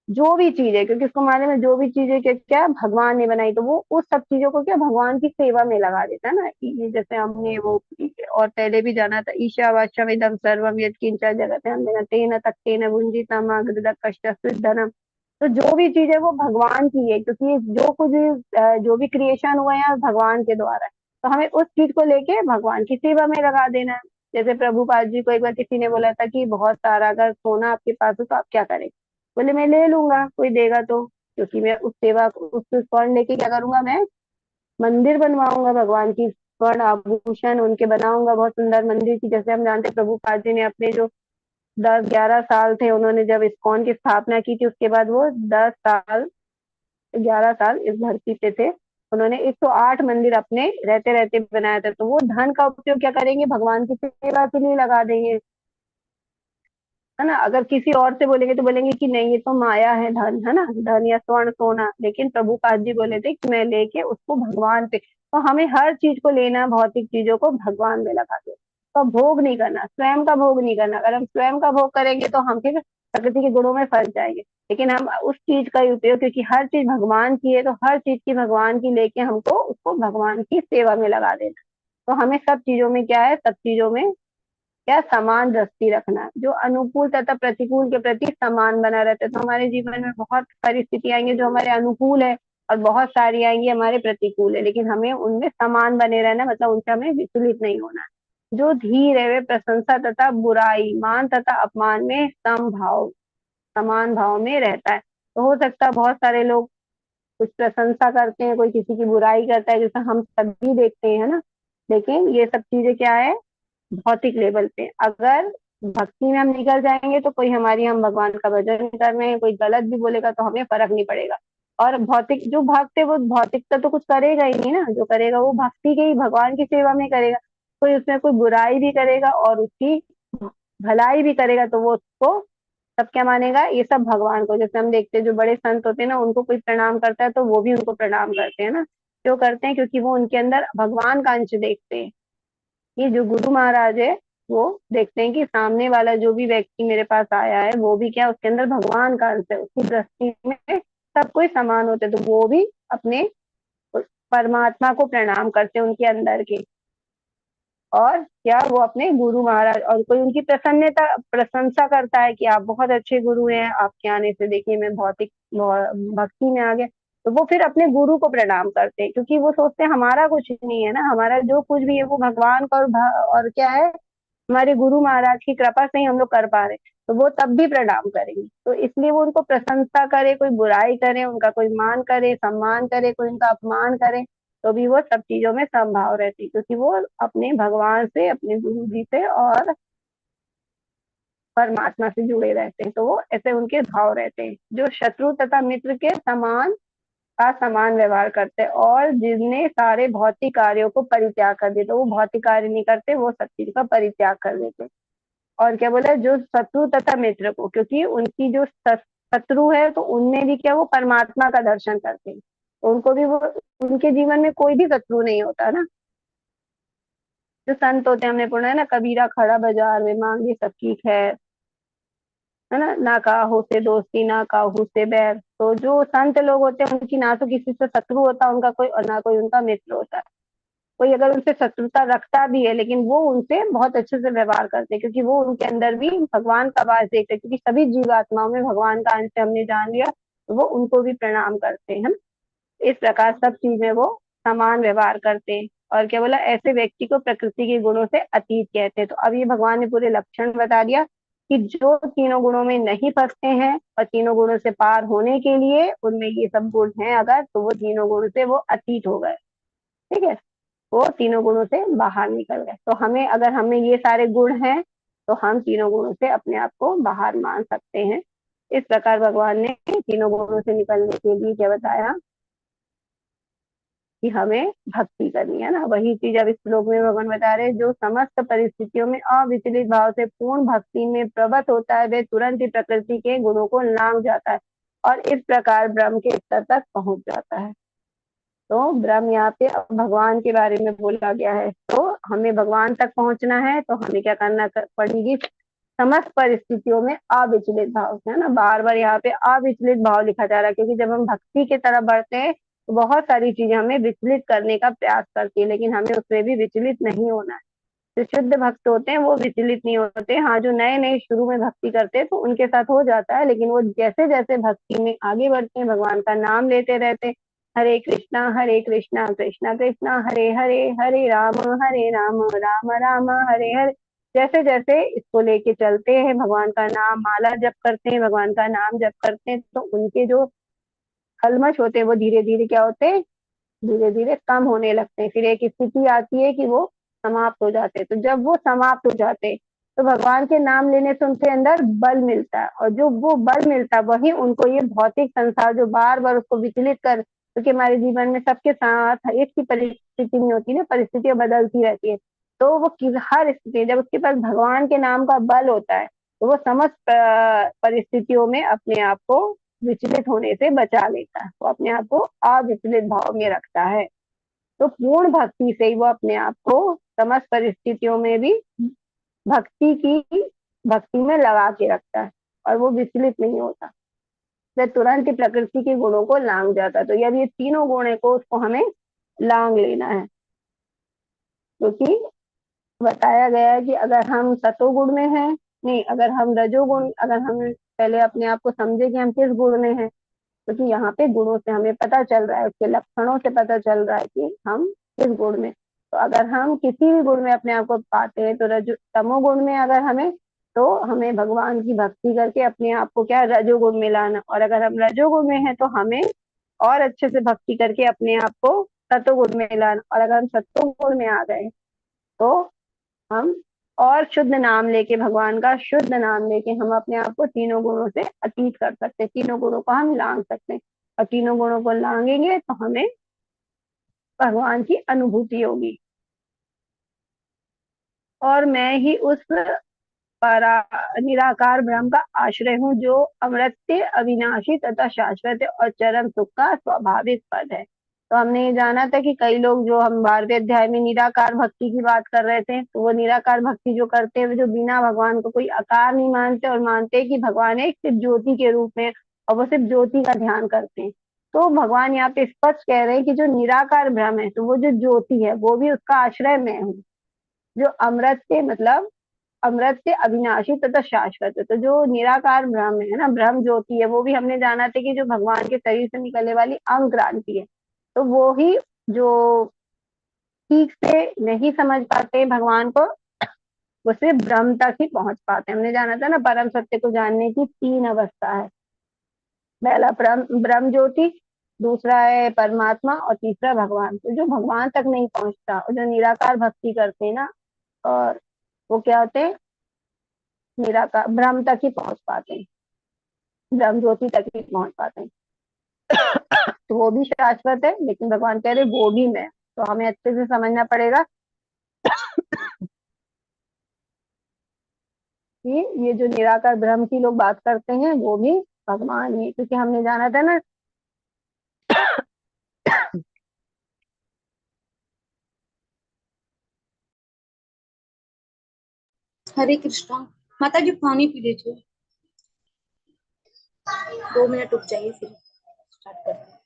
जो भी चीज है, क्योंकि उसको मालूम है जो भी चीज है क्या क्या भगवान ने बनाई, तो वो उस सब चीजों को क्या भगवान की सेवा में लगा देता है ना। ये जैसे हमने वो और पहले भी जाना था, ईशावास्यम इदम सर्वम यत्किंच जगत है, हमने तेन तत्तेन भुंजितम धनम। तो जो भी चीज है वो भगवान की है, क्योंकि जो कुछ जो भी क्रिएशन हुआ है भगवान के द्वारा है। तो हमें उस चीज को लेके भगवान की सेवा में लगा देना है। जैसे प्रभुपाद जी को एक बार किसी ने बोला था कि बहुत सारा अगर सोना आपके पास हो तो आप क्या करें, बोले मैं ले लूंगा, कोई देगा तो, क्योंकि मैं उस सेवा उस स्वर्ण लेके क्या करूंगा, मैं मंदिर बनवाऊंगा भगवान की, स्वर्ण आभूषण उनके बनाऊंगा, बहुत सुंदर मंदिर की। जैसे हम जानते हैं प्रभुपाद जी ने अपने जो 10-11 साल थे, उन्होंने जब इस्कॉन की स्थापना की थी, उसके बाद वो 10 साल 11 साल इस धरती पे थे। उन्होंने 108 मंदिर अपने रहते रहते बनाया था। तो वो धन का उपयोग क्या करेंगे, भगवान की सेवा के लिए लगा देंगे, है ना। अगर किसी और से बोलेंगे तो बोलेंगे कि नहीं ये तो माया है, धन है ना, धन या स्वर्ण सोना। लेकिन प्रभुपाद जी बोले थे कि मैं लेके उसको भगवान पे, तो हमें हर चीज को लेना, भौतिक चीजों को भगवान में लगा दो। तो भोग नहीं करना, स्वयं का भोग नहीं करना। अगर हम स्वयं का भोग करेंगे तो हम फिर प्रकृति के गुणों में फंस जाएंगे। लेकिन हम उस चीज का ही उपयोग, क्योंकि हर चीज भगवान की है, तो हर चीज की भगवान की लेके हमको उसको भगवान की सेवा में लगा देना। तो हमें सब चीजों में क्या है, सब चीजों में क्या समान दृष्टि रखना, जो अनुकूल तथा प्रतिकूल के प्रति समान बना रहता है। तो हमारे जीवन में बहुत परिस्थिति आएंगी जो हमारे अनुकूल है, और बहुत सारी आएंगी हमारे प्रतिकूल है, लेकिन हमें उनमें समान बने रहना, मतलब उनसे हमें विचलित नहीं होना है। जो धीर है वे प्रशंसा तथा बुराई, मान तथा अपमान में समभाव, समान भाव में रहता है। तो हो सकता है बहुत सारे लोग कुछ प्रशंसा करते हैं, कोई किसी की बुराई करता है, जैसा हम सभी देखते हैं ना। लेकिन ये सब चीजें क्या है, भौतिक लेवल पे। अगर भक्ति में हम निकल जाएंगे तो कोई हमारी, हम भगवान का भजन कर रहे हैं, कोई गलत भी बोलेगा तो हमें फर्क नहीं पड़ेगा। और भौतिक जो भक्त है वो भौतिकता तो कुछ करेगा ही नहीं ना, जो करेगा वो भक्ति के ही, भगवान की सेवा में करेगा। कोई उसमें कोई बुराई भी करेगा और उसकी भलाई भी करेगा तो वो उसको सब क्या मानेगा, ये सब भगवान को। जैसे हम देखते हैं जो बड़े संत होते हैं ना, उनको कोई प्रणाम करता है तो वो भी उनको प्रणाम करते हैं ना। क्यों करते हैं, क्योंकि वो उनके अंदर भगवान का अंश देखते हैं। ये जो गुरु महाराज है, वो देखते हैं कि सामने वाला जो भी व्यक्ति मेरे पास आया है वो भी क्या, उसके अंदर भगवान का अंश है, उसकी दृष्टि में सब कोई समान होते, तो वो भी अपने परमात्मा को प्रणाम करते हैं उनके अंदर के। और क्या वो अपने गुरु महाराज, और कोई उनकी प्रसन्नता प्रशंसा करता है कि आप बहुत अच्छे गुरु हैं, आपके आने से देखिए मैं भौतिक भक्ति में आ गया, तो वो फिर अपने गुरु को प्रणाम करते हैं, क्योंकि वो सोचते हैं हमारा कुछ नहीं है ना, हमारा जो कुछ भी है वो भगवान का, और क्या है, हमारे गुरु महाराज की कृपा से ही हम लोग कर पा रहे हैं। तो वो तब भी प्रणाम करेंगे। तो इसलिए वो उनको प्रशंसा करे, कोई बुराई करे, उनका कोई मान करे, सम्मान करे, कोई उनका अपमान करे, तो भी वो सब चीजों में समभाव रहती है, क्योंकि वो अपने भगवान से, अपने गुरु जी से और परमात्मा से जुड़े रहते हैं। तो वो ऐसे उनके भाव रहते हैं, जो शत्रु तथा मित्र के समान का समान व्यवहार करते हैं, और जिनने सारे भौतिक कार्यों को परित्याग कर दिया, तो वो भौतिक कार्य नहीं करते, वो सब चीज का परित्याग कर देते हैं। और क्या बोला, जो शत्रु तथा मित्र को, क्योंकि उनकी जो शत्रु है तो उनमें भी क्या, वो परमात्मा का दर्शन करते हैं, तो उनको भी वो, उनके जीवन में कोई भी शत्रु नहीं होता ना। जो संत होते हैं, हमने पढ़ा है ना, कबीरा खड़ा बाजार में मांगे सबकी खैर, है ना, ना काहू से दोस्ती ना काहू से बैर। तो जो संत लोग होते हैं उनकी ना तो किसी से शत्रु होता उनका कोई, और ना कोई उनका मित्र होता है। कोई अगर उनसे शत्रुता रखता भी है, लेकिन वो उनसे बहुत अच्छे से व्यवहार करते हैं, क्योंकि वो उनके अंदर भी भगवान का वास देखते हैं, क्योंकि सभी जीवात्माओं में भगवान का अंश हमने जान लिया, तो वो उनको भी प्रणाम करते हैं। इस प्रकार सब चीज में वो समान व्यवहार करते हैं। और क्या बोला, ऐसे व्यक्ति को प्रकृति के गुणों से अतीत कहते हैं। तो अब ये भगवान ने पूरे लक्षण बता दिया कि जो तीनों गुणों में नहीं फंसते हैं और तीनों गुणों से पार होने के लिए उनमें ये सब गुण हैं अगर, तो वो तीनों गुण से वो अतीत हो गए। ठीक है, वो तीनों गुणों से बाहर निकल गए। तो हमें, अगर हमें ये सारे गुण हैं तो हम तीनों गुणों से अपने आप को बाहर मान सकते हैं। इस प्रकार भगवान ने तीनों गुणों से निकलने के लिए क्या बताया कि हमें भक्ति करनी है ना। वही चीज अब इस श्लोक में भगवान बता रहे, जो समस्त परिस्थितियों में अविचलित भाव से पूर्ण भक्ति में प्रवत होता है, वह तुरंत ही प्रकृति के गुणों को लांघ जाता है और इस प्रकार ब्रह्म के स्तर तक पहुंच जाता है। तो ब्रह्म यहाँ पे भगवान के बारे में बोला गया है। तो हमें भगवान तक पहुंचना है तो हमें क्या करना पड़ेगी, समस्त परिस्थितियों में अविचलित भाव से, है ना। बार बार यहाँ पे अविचलित भाव लिखा जा रहा है, क्योंकि जब हम भक्ति की तरफ बढ़ते हैं तो बहुत सारी चीजें हमें विचलित करने का प्रयास करती है, लेकिन हमें उसमें भी विचलित नहीं होना है। जो शुद्ध भक्त होते हैं वो विचलित नहीं होते। हाँ, जो नए नए शुरू में भक्ति करते हैं तो उनके साथ हो जाता है, लेकिन वो जैसे जैसे भक्ति में आगे बढ़ते हैं, भगवान का नाम लेते रहते हैं, हरे कृष्णा कृष्णा कृष्णा हरे हरे, हरे राम राम राम हरे हरे, जैसे जैसे इसको लेके चलते हैं, भगवान का नाम माला जप करते हैं, भगवान का नाम जप करते हैं, तो उनके जो कलमश होते हैं वो धीरे धीरे क्या होते हैं, धीरे धीरे कम होने लगते हैं। फिर एक स्थिति आती है कि वो समाप्त हो जाते हैं। तो जब वो समाप्त हो जाते हैं तो भगवान के नाम लेने से उनके अंदर बल मिलता है, और जो वो बल मिलता है वही उनको ये भौतिक संसार जो बार बार उसको विचलित कर, क्योंकि हमारे जीवन में सबके साथ एक ही परिस्थिति नहीं होती ना, परिस्थितियां बदलती रहती है। तो वो हर स्थिति जब उसके पास भगवान के नाम का बल होता है तो वो समस्त परिस्थितियों में अपने आप को विचलित होने से बचा लेता है, वो अपने आप को अविचलित भाव में रखता है। तो पूर्ण भक्ति से ही वो अपने आप को समस्त परिस्थितियों में भी भक्ति की भक्ति में लगा के रखता है और वो विचलित नहीं होता, वह तुरंत ही प्रकृति के गुणों को लांग जाता है। तो यदि ये तीनों गुण है को उसको हमें लांग लेना है, क्योंकि बताया गया है कि अगर हम सतोगुण में हैं, नहीं, अगर हम रजोगुण, अगर हम पहले अपने आप को समझे कि हम किस गुण में हैं, क्योंकि यहाँ पे गुणों से हमें पता चल रहा है, उसके लक्षणों से पता चल रहा है कि हम किस गुण में। तो अगर हम किसी भी गुण में अपने आप को पाते हैं तो तमोगुण में अगर हमें, तो हमें भगवान की भक्ति करके अपने आप को क्या रजोगुण में लाना, और अगर हम रजोगुण में हैं तो हमें और अच्छे से भक्ति करके अपने आप को सतोगुण में लाना, और अगर हम सतोगुण में आ गए तो हम और शुद्ध नाम लेके, भगवान का शुद्ध नाम लेके हम अपने आप को तीनों गुणों से अतीत कर सकते हैं, तीनों गुणों को हम लांग सकते हैं, और तीनों गुणों को लांगेंगे तो हमें भगवान की अनुभूति होगी। और मैं ही उस परा निराकार ब्रह्म का आश्रय हूँ, जो अमृत्य अविनाशी तथा शाश्वत है और चरम सुख का स्वाभाविक पद है। तो हमने ये जाना था कि कई लोग, जो हम 12वें अध्याय में निराकार भक्ति की बात कर रहे थे, तो वो निराकार भक्ति जो करते हैं, जो बिना भगवान को कोई आकार नहीं मानते और मानते हैं कि भगवान एक सिर्फ ज्योति के रूप में, और वो सिर्फ ज्योति का ध्यान करते हैं। तो भगवान यहाँ पे स्पष्ट कह रहे हैं कि जो निराकार ब्रह्म है, तो वो जो ज्योति है वो भी उसका आश्रय मैं हूँ। जो अमृत्य मतलब अमृत्य अविनाशी तथा शाश्वत है, तो जो निराकार ब्रह्म है ना, ब्रह्म ज्योति है, वो भी हमने जाना था कि जो भगवान के शरीर से निकलने वाली अंग क्रांति है। तो वो ही जो ठीक से नहीं समझ पाते भगवान को, वो सिर्फ ब्रह्म तक ही पहुंच पाते हैं। हमने जाना था ना, परम सत्य को जानने की 3 अवस्था है। पहला ब्रह्म ज्योति, दूसरा है परमात्मा, और तीसरा भगवान। तो जो भगवान तक नहीं पहुंचता और जो निराकार भक्ति करते हैं ना, और वो क्या होते हैं, निराकार ब्रह्म तक ही पहुंच पाते हैं, ब्रह्म ज्योति तक ही पहुंच पाते हैं। तो वो भी शाश्वत है, लेकिन भगवान कह रहे वो भी मैं। तो हमें अच्छे से समझना पड़ेगा कि ये जो निराकार ब्रह्म की लोग बात करते हैं वो भी भगवान ही, क्योंकि हमने जाना था ना हरे कृष्णा। माता जी पानी पी लीजिए, 2 मिनट रुक जाइए फिर स्टार्ट करते हैं।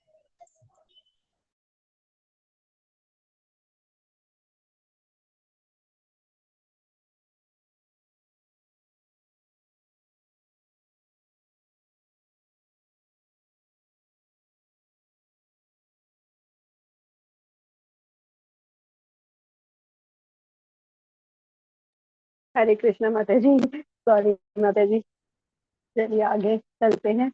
हरे कृष्णा माता जी, सॉरी माता जी। चलिए आगे चलते हैं।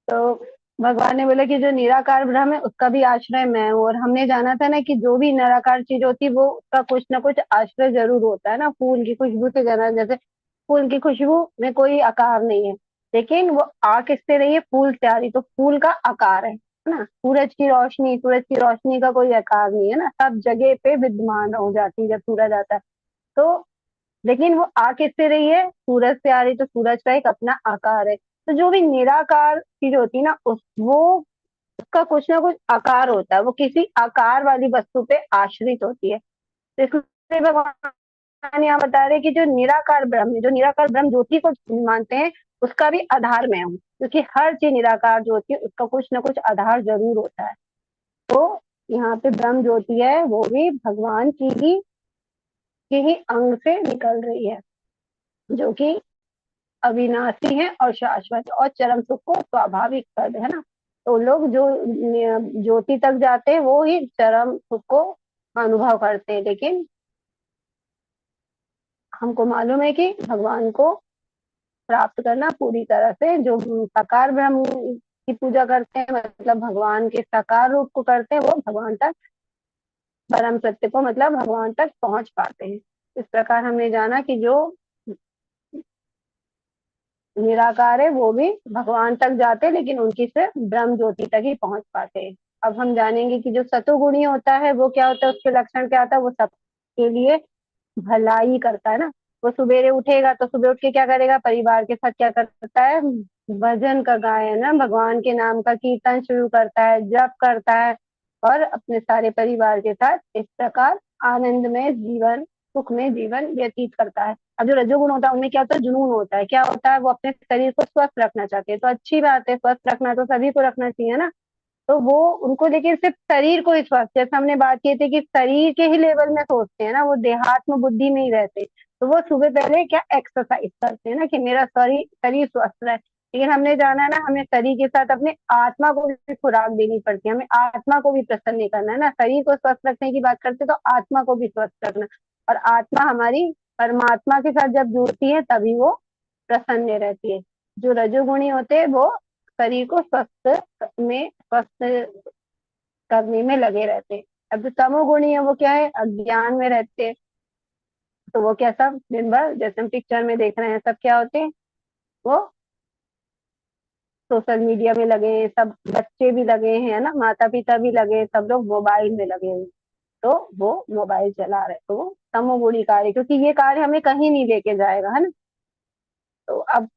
तो भगवान ने बोला कि जो निराकार ब्रह्म है उसका भी आश्रय मैं हूँ। और हमने जाना था ना कि जो भी निराकार चीज होती है वो उसका कुछ ना कुछ आश्रय जरूर होता है ना, फूल की खुशबू से जाना, जैसे फूल की खुशबू में कोई आकार नहीं है, लेकिन वो आ किससे रही है? फूल से आ रही, तो फूल का आकार है ना। सूरज की रोशनी का कोई आकार नहीं है ना, सब जगह पे विद्यमान हो जाती है जब सूरज आता है। तो लेकिन वो आ किससे रही है? सूरज से आ रही, तो सूरज का एक अपना आकार है। तो जो भी निराकार चीज होती है ना, उस वो उसका कुछ ना कुछ आकार होता है, वो किसी आकार वाली वस्तु पे आश्रित होती है। तो इसलिए भगवान यहाँ बता रहे हैं कि जो निराकार ब्रह्म है, जो निराकार ब्रह्म ज्योति को मानते हैं, उसका भी आधार मैं हूँ, क्योंकि हर चीज निराकार जो होती है उसका कुछ ना कुछ आधार जरूर होता है। तो यहाँ पे ब्रह्म ज्योति है, वो भी भगवान की ही के ही अंग से निकल रही है, जो कि अविनाशी है और शाश्वत और चरम सुख को स्वाभाविक कर है ना। तो लोग जो ज्योति तक जाते हैं वो ही चरम सुख को अनुभव करते हैं, लेकिन हमको मालूम है कि भगवान को प्राप्त करना पूरी तरह से, जो साकार ब्रह्म की पूजा करते हैं, मतलब भगवान के साकार रूप को करते हैं, वो भगवान तक, परम सत्य को मतलब भगवान तक पहुंच पाते हैं। इस प्रकार हमने जाना कि जो निराकार है वो भी भगवान तक जाते, लेकिन उनकी सिर्फ ब्रह्म ज्योति तक ही पहुंच पाते हैं। अब हम जानेंगे कि जो सतोगुणी होता है वो क्या होता है, उसके लक्षण क्या होता है। वो सबके लिए भलाई करता है ना। वो सवेरे उठेगा तो सुबह उठ के क्या करेगा? परिवार के साथ क्या करता है? भजन का गायन है, भगवान के नाम का कीर्तन शुरू करता है, जप करता है, और अपने सारे परिवार के साथ इस प्रकार आनंद में जीवन, सुख में जीवन व्यतीत करता है। अब जो रजोगुण होता है उनमें क्या होता है? जुनून होता है। क्या होता है? वो अपने शरीर को स्वस्थ रखना चाहते हैं। तो अच्छी बात है, स्वस्थ रखना तो सभी को रखना चाहिए ना। तो वो उनको, लेकिन सिर्फ शरीर को ही स्वस्थ, जैसे हमने बात की थी कि शरीर के ही लेवल में सोचते हैं ना, वो देहात्म बुद्धि में ही रहते। तो वो सुबह पहले क्या एक्सरसाइज करते हैं ना, कि मेरा शरीर शरीर स्वस्थ रहे। लेकिन हमने जाना है ना, हमें शरीर के साथ अपने आत्मा को भी खुराक देनी पड़ती है, हमें आत्मा को भी प्रसन्न नहीं करना है ना। शरीर को स्वस्थ रखने की बात करते तो आत्मा को भी स्वस्थ रखना, और आत्मा हमारी परमात्मा के साथ जब जुड़ती है तभी वो प्रसन्न रहती है। जो रजोगुणी होते हैं वो शरीर को स्वस्थ करने में लगे रहते हैं। अब जो तमोगुणी है वो क्या है? अज्ञान में रहते हैं। तो वो क्या, सब दिन भर जैसे हम पिक्चर में देख रहे हैं, सब क्या होते हैं? वो सोशल मीडिया में लगे हैं, सब बच्चे भी लगे हैं, है ना, माता पिता भी लगे हैं, सब लोग मोबाइल में लगे हैं। तो वो मोबाइल चला रहे, तो वो तमोगुणी कार्य, क्योंकि ये कार्य हमें कहीं नहीं लेके जाएगा, है ना। तो अब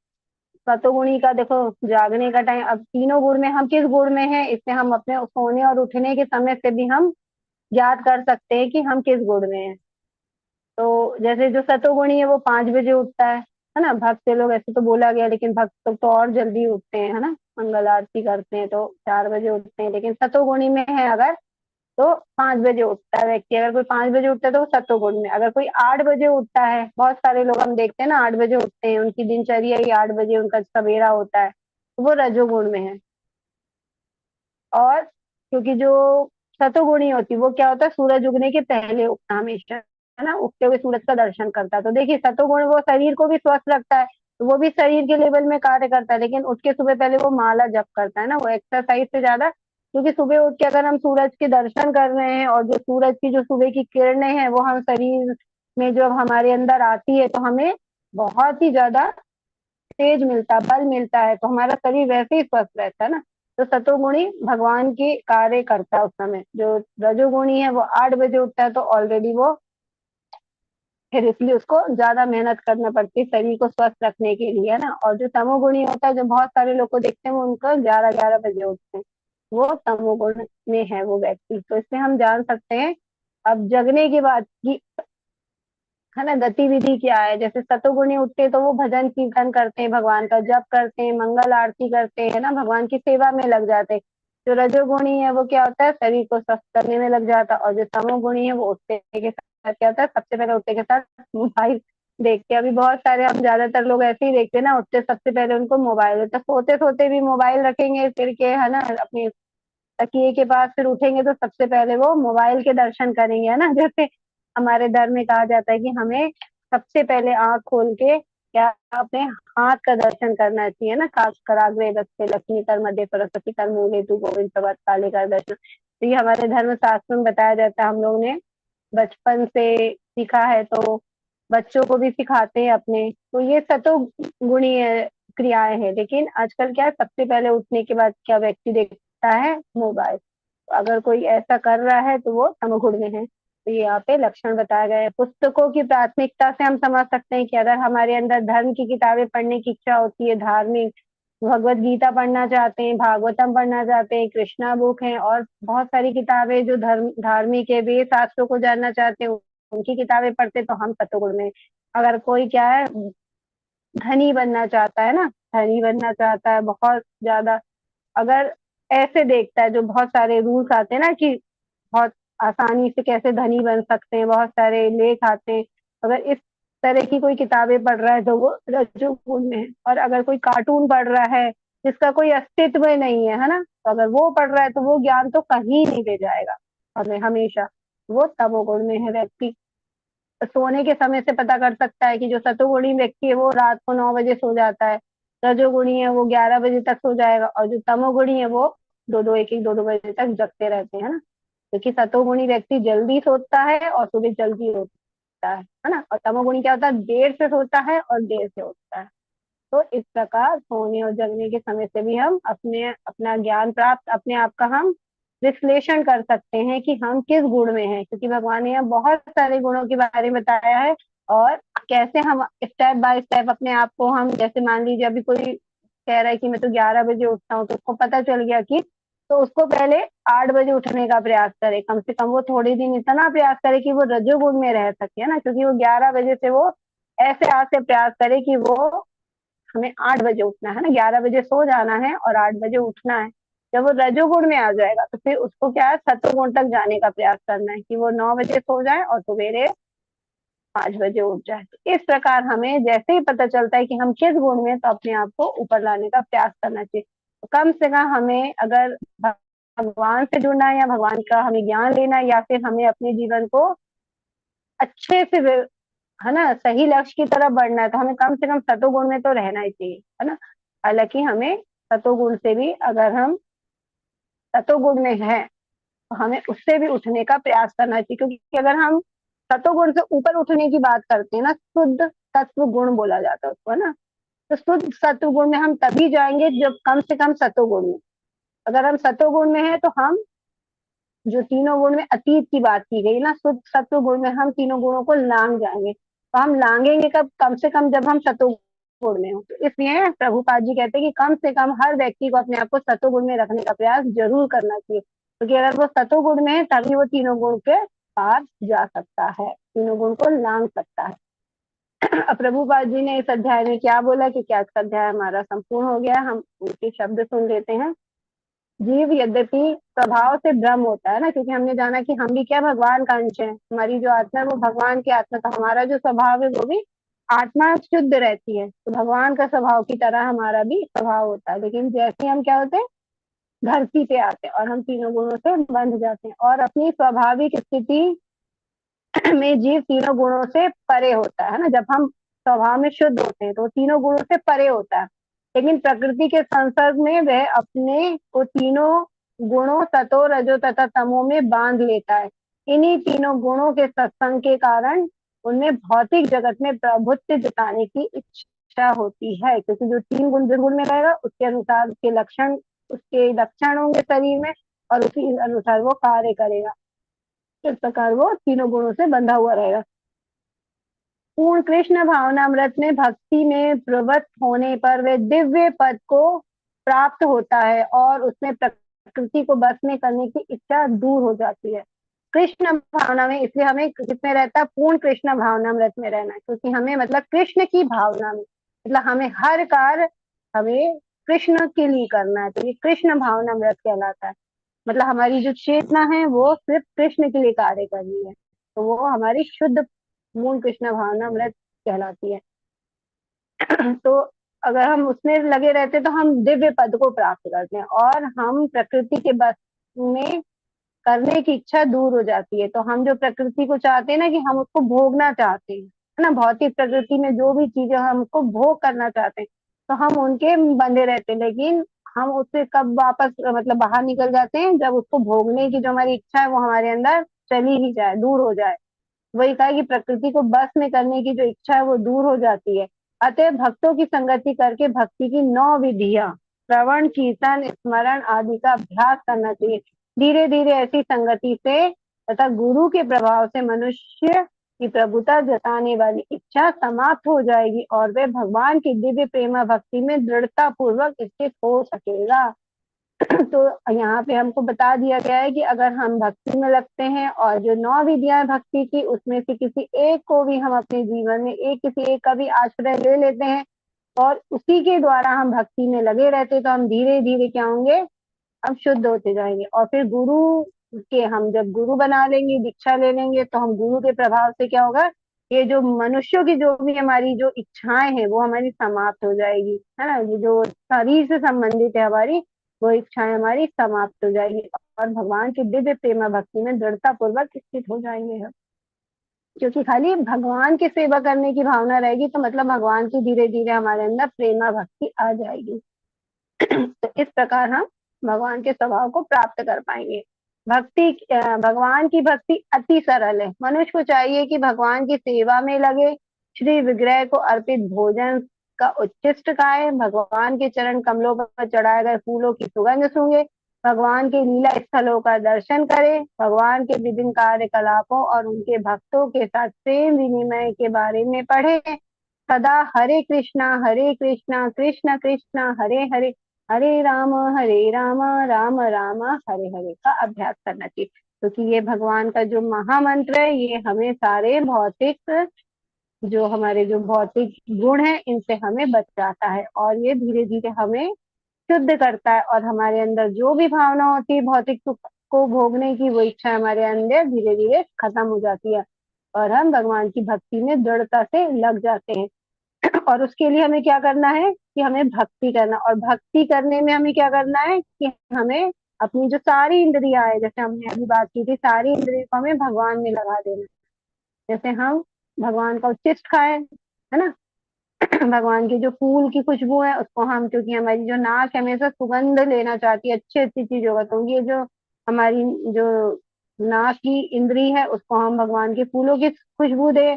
सतोगुणी का देखो, जागने का टाइम, अब तीनों गुण में हम किस गुण में है, इससे हम अपने सोने और उठने के समय से भी हम ज्ञात कर सकते हैं कि हम किस गुण में हैं। तो जैसे जो सतोगुणी है वो 5 बजे उठता है ना। भक्त से लोग, ऐसे तो बोला गया, लेकिन भक्त लोग तो और जल्दी उठते हैं, है ना, मंगल आरती करते हैं तो 4 बजे उठते हैं। लेकिन सतोगुणी में है अगर, तो 5 बजे उठता है व्यक्ति। अगर कोई 5 बजे उठता है तो वो सतोगुण में। अगर कोई 8 बजे उठता है, बहुत सारे लोग हम देखते हैं ना 8 बजे उठते हैं, उनकी दिनचर्या ही 8 बजे उनका सवेरा होता है, तो वो रजोगुण में है। और क्योंकि जो सतोगुणी होती है वो क्या होता है? सूरज उगने के पहले उगता हमेशा, है ना, उगते हुए सूरज का दर्शन करता है। तो देखिए सतोगुण वो शरीर को भी स्वस्थ रखता है, तो वो भी शरीर के लेवल में कार्य करता है, लेकिन उठ के सुबह पहले वो माला जप करता है ना, वो एक्सरसाइज से ज्यादा। क्योंकि सुबह उठ के अगर हम सूरज के दर्शन कर रहे हैं, और जो सूरज की जो सुबह की किरणें हैं वो हम शरीर में जो हमारे अंदर आती है, तो हमें बहुत ही ज्यादा तेज मिलता है, बल मिलता है, तो हमारा शरीर वैसे ही स्वस्थ रहता है ना। तो सतोगुणी भगवान के कार्य करता है उस समय। जो रजोगुणी है वो 8 बजे उठता है, तो ऑलरेडी वो फिर इसलिए उसको ज्यादा मेहनत करना पड़ती है शरीर को स्वस्थ रखने के लिए, है ना। और जो तमोगुणी होता है, जो बहुत सारे लोग को देखते हैं वो उनको 11-11 बजे उठते हैं, वो तमोगुण में है वो व्यक्ति। तो इससे हम जान सकते हैं अब जगने के बाद की, है ना, गतिविधि क्या है। जैसे सतोगुणी उठते हैं तो वो भजन कीर्तन करते हैं, भगवान का जप करते हैं, मंगल आरती करते हैं ना, भगवान की सेवा में लग जाते हैं। जो रजोगुणी है वो क्या होता है? शरीर को स्वस्थ करने में लग जाता है। और जो तमोगुणी है वो उठते के साथ क्या होता है? सबसे पहले उठते के साथ मोबाइल देखते हैं। अभी बहुत सारे, हम ज्यादातर लोग ऐसे ही देखते हैं ना, उठते सबसे पहले उनको मोबाइल, तो सोते सोते भी मोबाइल रखेंगे फिर के, है ना, अपनी तकिए के पास, फिर उठेंगे तो सबसे पहले वो मोबाइल के दर्शन करेंगे, है ना। जैसे हमारे धर्म में कहा जाता है कि हमें सबसे पहले आंख खोल के क्या, अपने हाथ का दर्शन करना चाहिए ना। कराग्रे दस्ते लक्ष्मी कर मध्य सरस्वती कर मूले तू गोविंद प्रभात काले का दर्शन। तो ये हमारे धर्म शास्त्र में बताया जाता है, हम लोग ने बचपन से सीखा है। तो बच्चों को भी सिखाते हैं अपने, तो ये सतो गुणी क्रियाएं हैं। लेकिन आजकल क्या है, सबसे पहले उठने के बाद क्या व्यक्ति देखता है, मोबाइल। तो अगर कोई ऐसा कर रहा है तो वो तमोगुण में है। तो ये यहाँ पे लक्षण बताया गया है। पुस्तकों की प्राथमिकता से हम समझ सकते हैं कि अगर हमारे अंदर धर्म की किताबें पढ़ने की इच्छा होती है, धार्मिक, भगवत गीता पढ़ना चाहते हैं, भागवतम पढ़ना चाहते हैं, कृष्णा बुक है और बहुत सारी किताबें जो धार्मिक है, वेद शास्त्रों को जानना चाहते हैं, उनकी किताबें पढ़ते, तो हम सतोगुण में। अगर कोई क्या है, धनी बनना चाहता है ना, धनी बनना चाहता है बहुत ज्यादा, अगर ऐसे देखता है, जो बहुत सारे रूल्स आते हैं ना कि बहुत आसानी से कैसे धनी बन सकते हैं, बहुत सारे लेख आते हैं, अगर इस तरह की कोई किताबें पढ़ रहा है तो वो रजोगुण में है। और अगर कोई कार्टून पढ़ रहा है जिसका कोई अस्तित्व नहीं है ना, तो अगर वो पढ़ रहा है तो वो ज्ञान तो कहीं नहीं ले जाएगा हमें, हमेशा वो तमोगुण में है व्यक्ति। सोने के समय से पता कर सकता है कि जो सतोगुणी व्यक्ति है वो रात को 9 बजे सो जाता है, रजोगुणी है वो 11 बजे तक सो जाएगा, और जो तमोगुणी है वो दो दो एक एक दो दो बजे तक जगते रहते हैं ना। क्योंकि सतोगुणी व्यक्ति जल्दी सोता है और सुबह जल्दी उठता है ना, और तमोगुणी क्या होता है, देर से सोता है और देर से उठता है। तो इस प्रकार सोने और जगने के समय से भी हम अपने अपना ज्ञान प्राप्त, अपने आप का हम विश्लेषण कर सकते हैं कि हम किस गुण में हैं, क्योंकि भगवान ने यहाँ बहुत सारे गुणों के बारे में बताया है। और कैसे हम स्टेप बाय स्टेप अपने आप को, हम जैसे मान लीजिए अभी कोई कह रहा है कि मैं तो 11 बजे उठता हूँ, तो उसको पता चल गया कि, तो उसको पहले 8 बजे उठने का प्रयास करे, कम से कम वो थोड़े दिन इतना प्रयास करे कि वो रजोगुण में रह सके, है ना। क्योंकि वो 11 बजे से वो ऐसे आज से प्रयास करे कि वो, हमें 8 बजे उठना है ना, 11 बजे सो जाना है और 8 बजे उठना है। जब वो रजोगुण में आ जाएगा तो फिर उसको क्या है, सतोगुण तक जाने का प्रयास करना है कि वो 9 बजे सो जाए और सवेरे 5 बजे उठ जाए। तो इस प्रकार हमें जैसे ही पता चलता है कि हम किस गुण में, तो अपने आप को ऊपर लाने का प्रयास करना चाहिए। तो कम से कम हमें अगर भगवान से जुड़ना है, या भगवान का हमें ज्ञान लेना है, या फिर हमें अपने जीवन को अच्छे से, है ना, सही लक्ष्य की तरफ बढ़ना है, तो हमें कम से कम सतोगुण में तो रहना ही चाहिए, है ना। हालांकि हमें सतोगुण से भी, अगर हम सतोगुण में हैं तो हमें उससे भी उठने का प्रयास करना चाहिए। क्योंकि अगर हम सतोगुण से ऊपर उठने की बात करते हैं ना, शुद्ध तत्व गुण बोला जाता है उसको, है ना। तो शुद्ध सत्व गुण में हम तभी जाएंगे जब कम से कम सतोगुण में, अगर हम सतोगुण में है तो हम जो तीनों गुण में अतीत की बात की गई ना, शुद्ध सत्व गुण में हम तीनों गुणों को लांग जाएंगे। तो हम लांगेंगे कब, कम से कम जब हम सतोगुण में हो। तो इसलिए प्रभुपाद जी कहते हैं कि कम से कम हर व्यक्ति को अपने आप को सतोगुण में रखने का प्रयास जरूर करना चाहिए। क्योंकि अगर वो सतोगुण में है तभी वो तीनों गुण के पार जा सकता है, तीनों गुण को लांग सकता है। अब प्रभुपाद जी ने इस अध्याय में क्या बोला, कि क्या अध्याय हमारा संपूर्ण हो गया, हम उनके शब्द सुन लेते हैं। जीव यद्यपि स्वभाव से भ्रम होता है ना, क्योंकि हमने जाना कि हम भी क्या भगवान का अंश है, हमारी जो आत्मा है वो भगवान की आत्मा, तो हमारा जो स्वभाव है वो भी आत्मा शुद्ध रहती है, तो भगवान का स्वभाव की तरह हमारा भी स्वभाव होता है। लेकिन जैसे हम क्या होते हैं, धरती पे आते हैं और हम तीनों गुणों से बंध जाते हैं, और अपनी स्वाभाविक स्थिति में जीव तीनों गुणों से परे होता है ना। जब हम स्वभाव में शुद्ध होते हैं तो तीनों गुणों से परे होता है। लेकिन प्रकृति के संसर्ग में वह अपने को तीनों गुणों सतो रजो तथा तमो में बांध लेता है। इन्हीं तीनों गुणों के सत्संग के कारण उनमें भौतिक जगत में प्रभुत्व जताने की इच्छा होती है, क्योंकि जो तीन गुण जिस गुण में रहेगा उसके अनुसार उसके लक्षण होंगे शरीर में, और उसी अनुसार वो कार्य करेगा। इस प्रकार वो तीनों गुणों से बंधा हुआ रहेगा। पूर्ण कृष्ण भावनामृत में भक्ति में प्रवृत्त होने पर वे दिव्य पद को प्राप्त होता है, और उसमें प्रकृति को बस में करने की इच्छा दूर हो जाती है। कृष्ण भावना में, इसलिए हमें किसमें रहता है, पूर्ण कृष्ण भावनामृत में रहना है, क्योंकि हमें मतलब कृष्ण की भावना में, मतलब हमें हर कार्य हमें कृष्ण के लिए करना है, तो ये कृष्ण भावनामृत कहलाता है। मतलब हमारी जो चेतना है वो सिर्फ कृष्ण के लिए कार्य कर रही है, तो वो हमारी शुद्ध मूल कृष्ण भावना अमृत कहलाती है। तो अगर हम उसमें लगे रहते तो हम दिव्य पद को प्राप्त करते हैं, और हम प्रकृति के बस में करने की इच्छा दूर हो जाती है। तो हम जो प्रकृति को चाहते हैं ना, कि हम उसको भोगना चाहते हैं, है ना, भौतिक प्रकृति में जो भी चीजें हम उसको भोग करना चाहते हैं, तो हम उनके बंधे रहते हैं। लेकिन हम उससे कब वापस मतलब बाहर निकल जाते हैं, जब उसको भोगने की जो हमारी इच्छा है वो हमारे अंदर चली ही जाए, दूर हो जाए। वही कहा कि प्रकृति को बस में करने की जो इच्छा है वो दूर हो जाती है। अतः भक्तों की संगति करके भक्ति की 9 विधियां, श्रवण, कीर्तन, स्मरण आदि का अभ्यास करना चाहिए। धीरे धीरे ऐसी संगति से तथा गुरु के प्रभाव से मनुष्य की प्रभुता जताने वाली इच्छा समाप्त हो जाएगी और वे भगवान की दिव्य प्रेम भक्ति में दृढ़ता पूर्वक स्थित हो सकेगा। तो यहाँ पे हमको बता दिया गया है कि अगर हम भक्ति में लगते हैं और जो 9 विधियां भक्ति की उसमें से किसी एक को भी हम अपने जीवन में किसी एक का भी आश्रय ले लेते हैं और उसी के द्वारा हम भक्ति में लगे रहते तो हम धीरे धीरे क्या होंगे, हम शुद्ध होते जाएंगे। और फिर गुरु के हम जब गुरु बना लेंगे, दीक्षा ले लेंगे, तो हम गुरु के प्रभाव से क्या होगा, ये जो मनुष्यों की जो भी हमारी जो इच्छाएं हैं वो हमारी समाप्त हो जाएगी, है ना। ये जो शरीर से संबंधित है हमारी वो इच्छाएं हमारी समाप्त हो जाएगी और भगवान की दिव्य प्रेम भक्ति में दृढ़ता पूर्वक स्थित हो जाएंगे हम। क्योंकि खाली भगवान की सेवा करने की भावना रहेगी तो मतलब भगवान की धीरे धीरे हमारे अंदर प्रेमा भक्ति आ जाएगी। तो इस प्रकार हम भगवान के स्वभाव को प्राप्त कर पाएंगे। भक्ति भगवान की भक्ति अति सरल है। मनुष्य को चाहिए कि भगवान की सेवा में लगे, श्री विग्रह को अर्पित भोजन का उच्छिष्ट खाए, भगवान के चरण कमलों पर चढ़ाए गए फूलों की सुगंध सूंघे, भगवान के लीला स्थलों का दर्शन करे, भगवान के विभिन्न कार्यकलापों और उनके भक्तों के साथ प्रेम विनिमय के बारे में पढ़े, सदा हरे कृष्णा कृष्ण कृष्ण हरे हरे, हरे राम राम राम हरे हरे का अभ्यास करना चाहिए। क्योंकि ये भगवान का जो महामंत्र है ये हमें सारे भौतिक जो हमारे जो भौतिक गुण है इनसे हमें बचाता है और ये धीरे धीरे हमें शुद्ध करता है और हमारे अंदर जो भी भावना होती है भौतिक सुख को भोगने की वो इच्छा हमारे अंदर धीरे धीरे खत्म हो जाती है और हम भगवान की भक्ति में दृढ़ता से लग जाते हैं। और उसके लिए हमें क्या करना है कि हमें भक्ति करना, और भक्ति करने में हमें क्या करना है कि हमें अपनी जो सारी इंद्रियां है, जैसे हमने अभी बात की थी, सारी इंद्रियों को हमें भगवान में लगा देना है। जैसे हम भगवान का उच्चिष्ट खाए, है ना, भगवान की जो फूल की खुशबू है उसको हम, क्योंकि हमारी जो नाक है हमेशा सुगंध लेना चाहती है अच्छी अच्छी चीजों का, तो ये जो हमारी जो नाक की इंद्री है उसको हम भगवान के फूलों की खुशबू दे।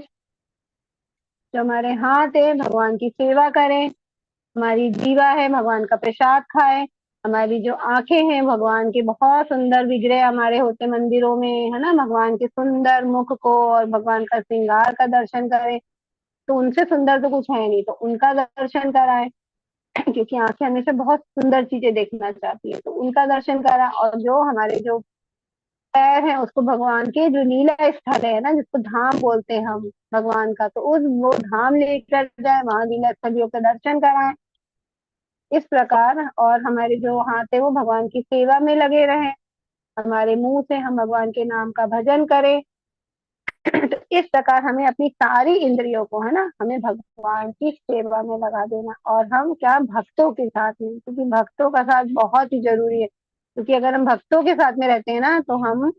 जो हमारे हाथ है भगवान की सेवा करें, हमारी जीवा है भगवान का प्रसाद खाए, हमारी जो आंखें हैं भगवान के बहुत सुंदर विग्रह हमारे होते मंदिरों में, है ना, भगवान के सुंदर मुख को और भगवान का श्रृंगार का दर्शन करें। तो उनसे सुंदर तो कुछ है नहीं तो उनका दर्शन कराएं क्योंकि आंखें हमेशा बहुत सुंदर चीजें देखना चाहती है तो उनका दर्शन करा। और जो हमारे जो पैर है उसको भगवान के जो लीला स्थल है ना, जिसको धाम बोलते हैं हम भगवान का, तो उस वो धाम लेकर जाए, वहां लीला स्थलियों का दर्शन कराएं इस प्रकार। और हमारे जो हाथ है वो भगवान की सेवा में लगे रहे, हमारे मुंह से हम भगवान के नाम का भजन करें। तो इस प्रकार हमें अपनी सारी इंद्रियों को, है ना, हमें भगवान की सेवा में लगा देना और हम क्या भक्तों के साथ में, क्योंकि भक्तों का साथ बहुत ही जरूरी है। क्योंकि अगर हम भक्तों के साथ में रहते हैं ना तो हम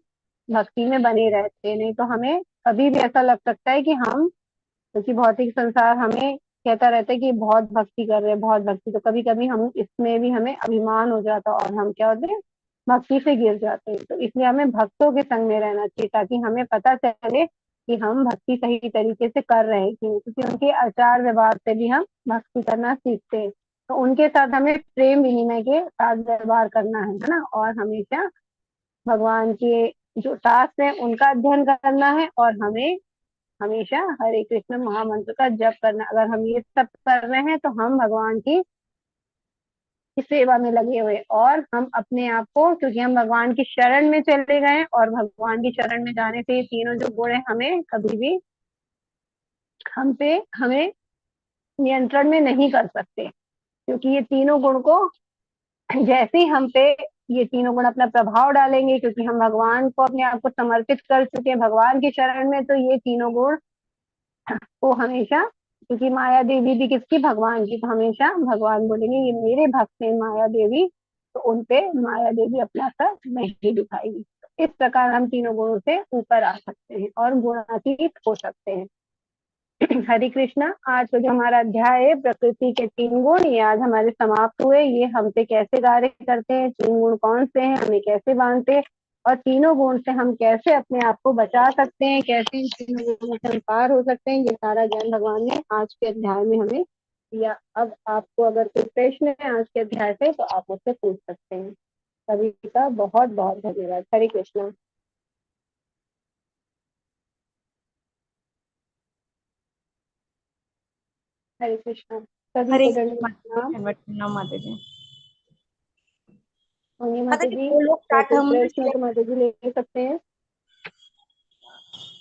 भक्ति में बने रहते हैं, नहीं तो हमें कभी भी ऐसा लग सकता है कि हम, क्योंकि भौतिक संसार हमें कहता रहता है कि बहुत भक्ति कर रहे हैं बहुत भक्ति, तो कभी कभी हम इसमें भी हमें अभिमान हो जाता है और हम क्या होते हैं, भक्ति से गिर जाते हैं। तो इसलिए हमें भक्तों के संग में रहना चाहिए ताकि हमें पता चले कि हम भक्ति सही तरीके से कर रहे हैं कि नहीं, क्योंकि उनके आचार व्यवहार से भी हम भक्ति करना सीखते हैं। तो उनके साथ हमें प्रेम विनिमय के साथ व्यवहार करना है ना, और हमेशा भगवान के जो शास्त्र है उनका अध्ययन करना है और हमें हमेशा हरे कृष्ण महामंत्र का जप करना। अगर हम ये सब कर रहे हैं तो हम भगवान की सेवा में लगे हुए और हम अपने आप को, क्योंकि हम भगवान की शरण में चले गए और भगवान की शरण में जाने से ये तीनों जो गुण है हमें कभी भी हम पे हमें नियंत्रण में नहीं कर सकते। क्योंकि ये तीनों गुण को जैसे ही हम पे ये तीनों गुण अपना प्रभाव डालेंगे, क्योंकि हम भगवान को अपने आप को समर्पित कर चुके हैं भगवान की शरण में, तो ये तीनों गुण को हमेशा, क्योंकि माया देवी भी किसकी, भगवान की, तो हमेशा भगवान बोलेंगे ये मेरे भक्त हैं माया देवी, तो उनपे माया देवी अपना असर नहीं दिखाएगी। इस प्रकार हम तीनों गुणों से ऊपर आ सकते हैं और गुणातीत हो सकते हैं। हरे कृष्णा। आज का जो हमारा अध्याय है प्रकृति के 3 गुण, ये आज हमारे समाप्त हुए। ये हम पे कैसे कार्य करते हैं, 3 गुण कौन से हैं, हमें कैसे बांधते हैं, और तीनों गुण से हम कैसे अपने आप को बचा सकते हैं, कैसे इन तीनों गुणों से हम पार हो सकते हैं, ये सारा ज्ञान भगवान ने आज के अध्याय में हमें दिया। अब आपको अगर कोई प्रश्न है आज के अध्याय से तो आप मुझसे पूछ सकते हैं। सभी का बहुत बहुत धन्यवाद। हरे कृष्णा। हरे कृष्णा। सभी हरे को कृष्ण दंडवत माता जी, प्रणाम। दंडवत प्रणाम माता जी। होंगे माता माता जी जी, दो लोग तो स्टार्ट कोई हम प्रश्न है तो माता जी ले सकते हैं।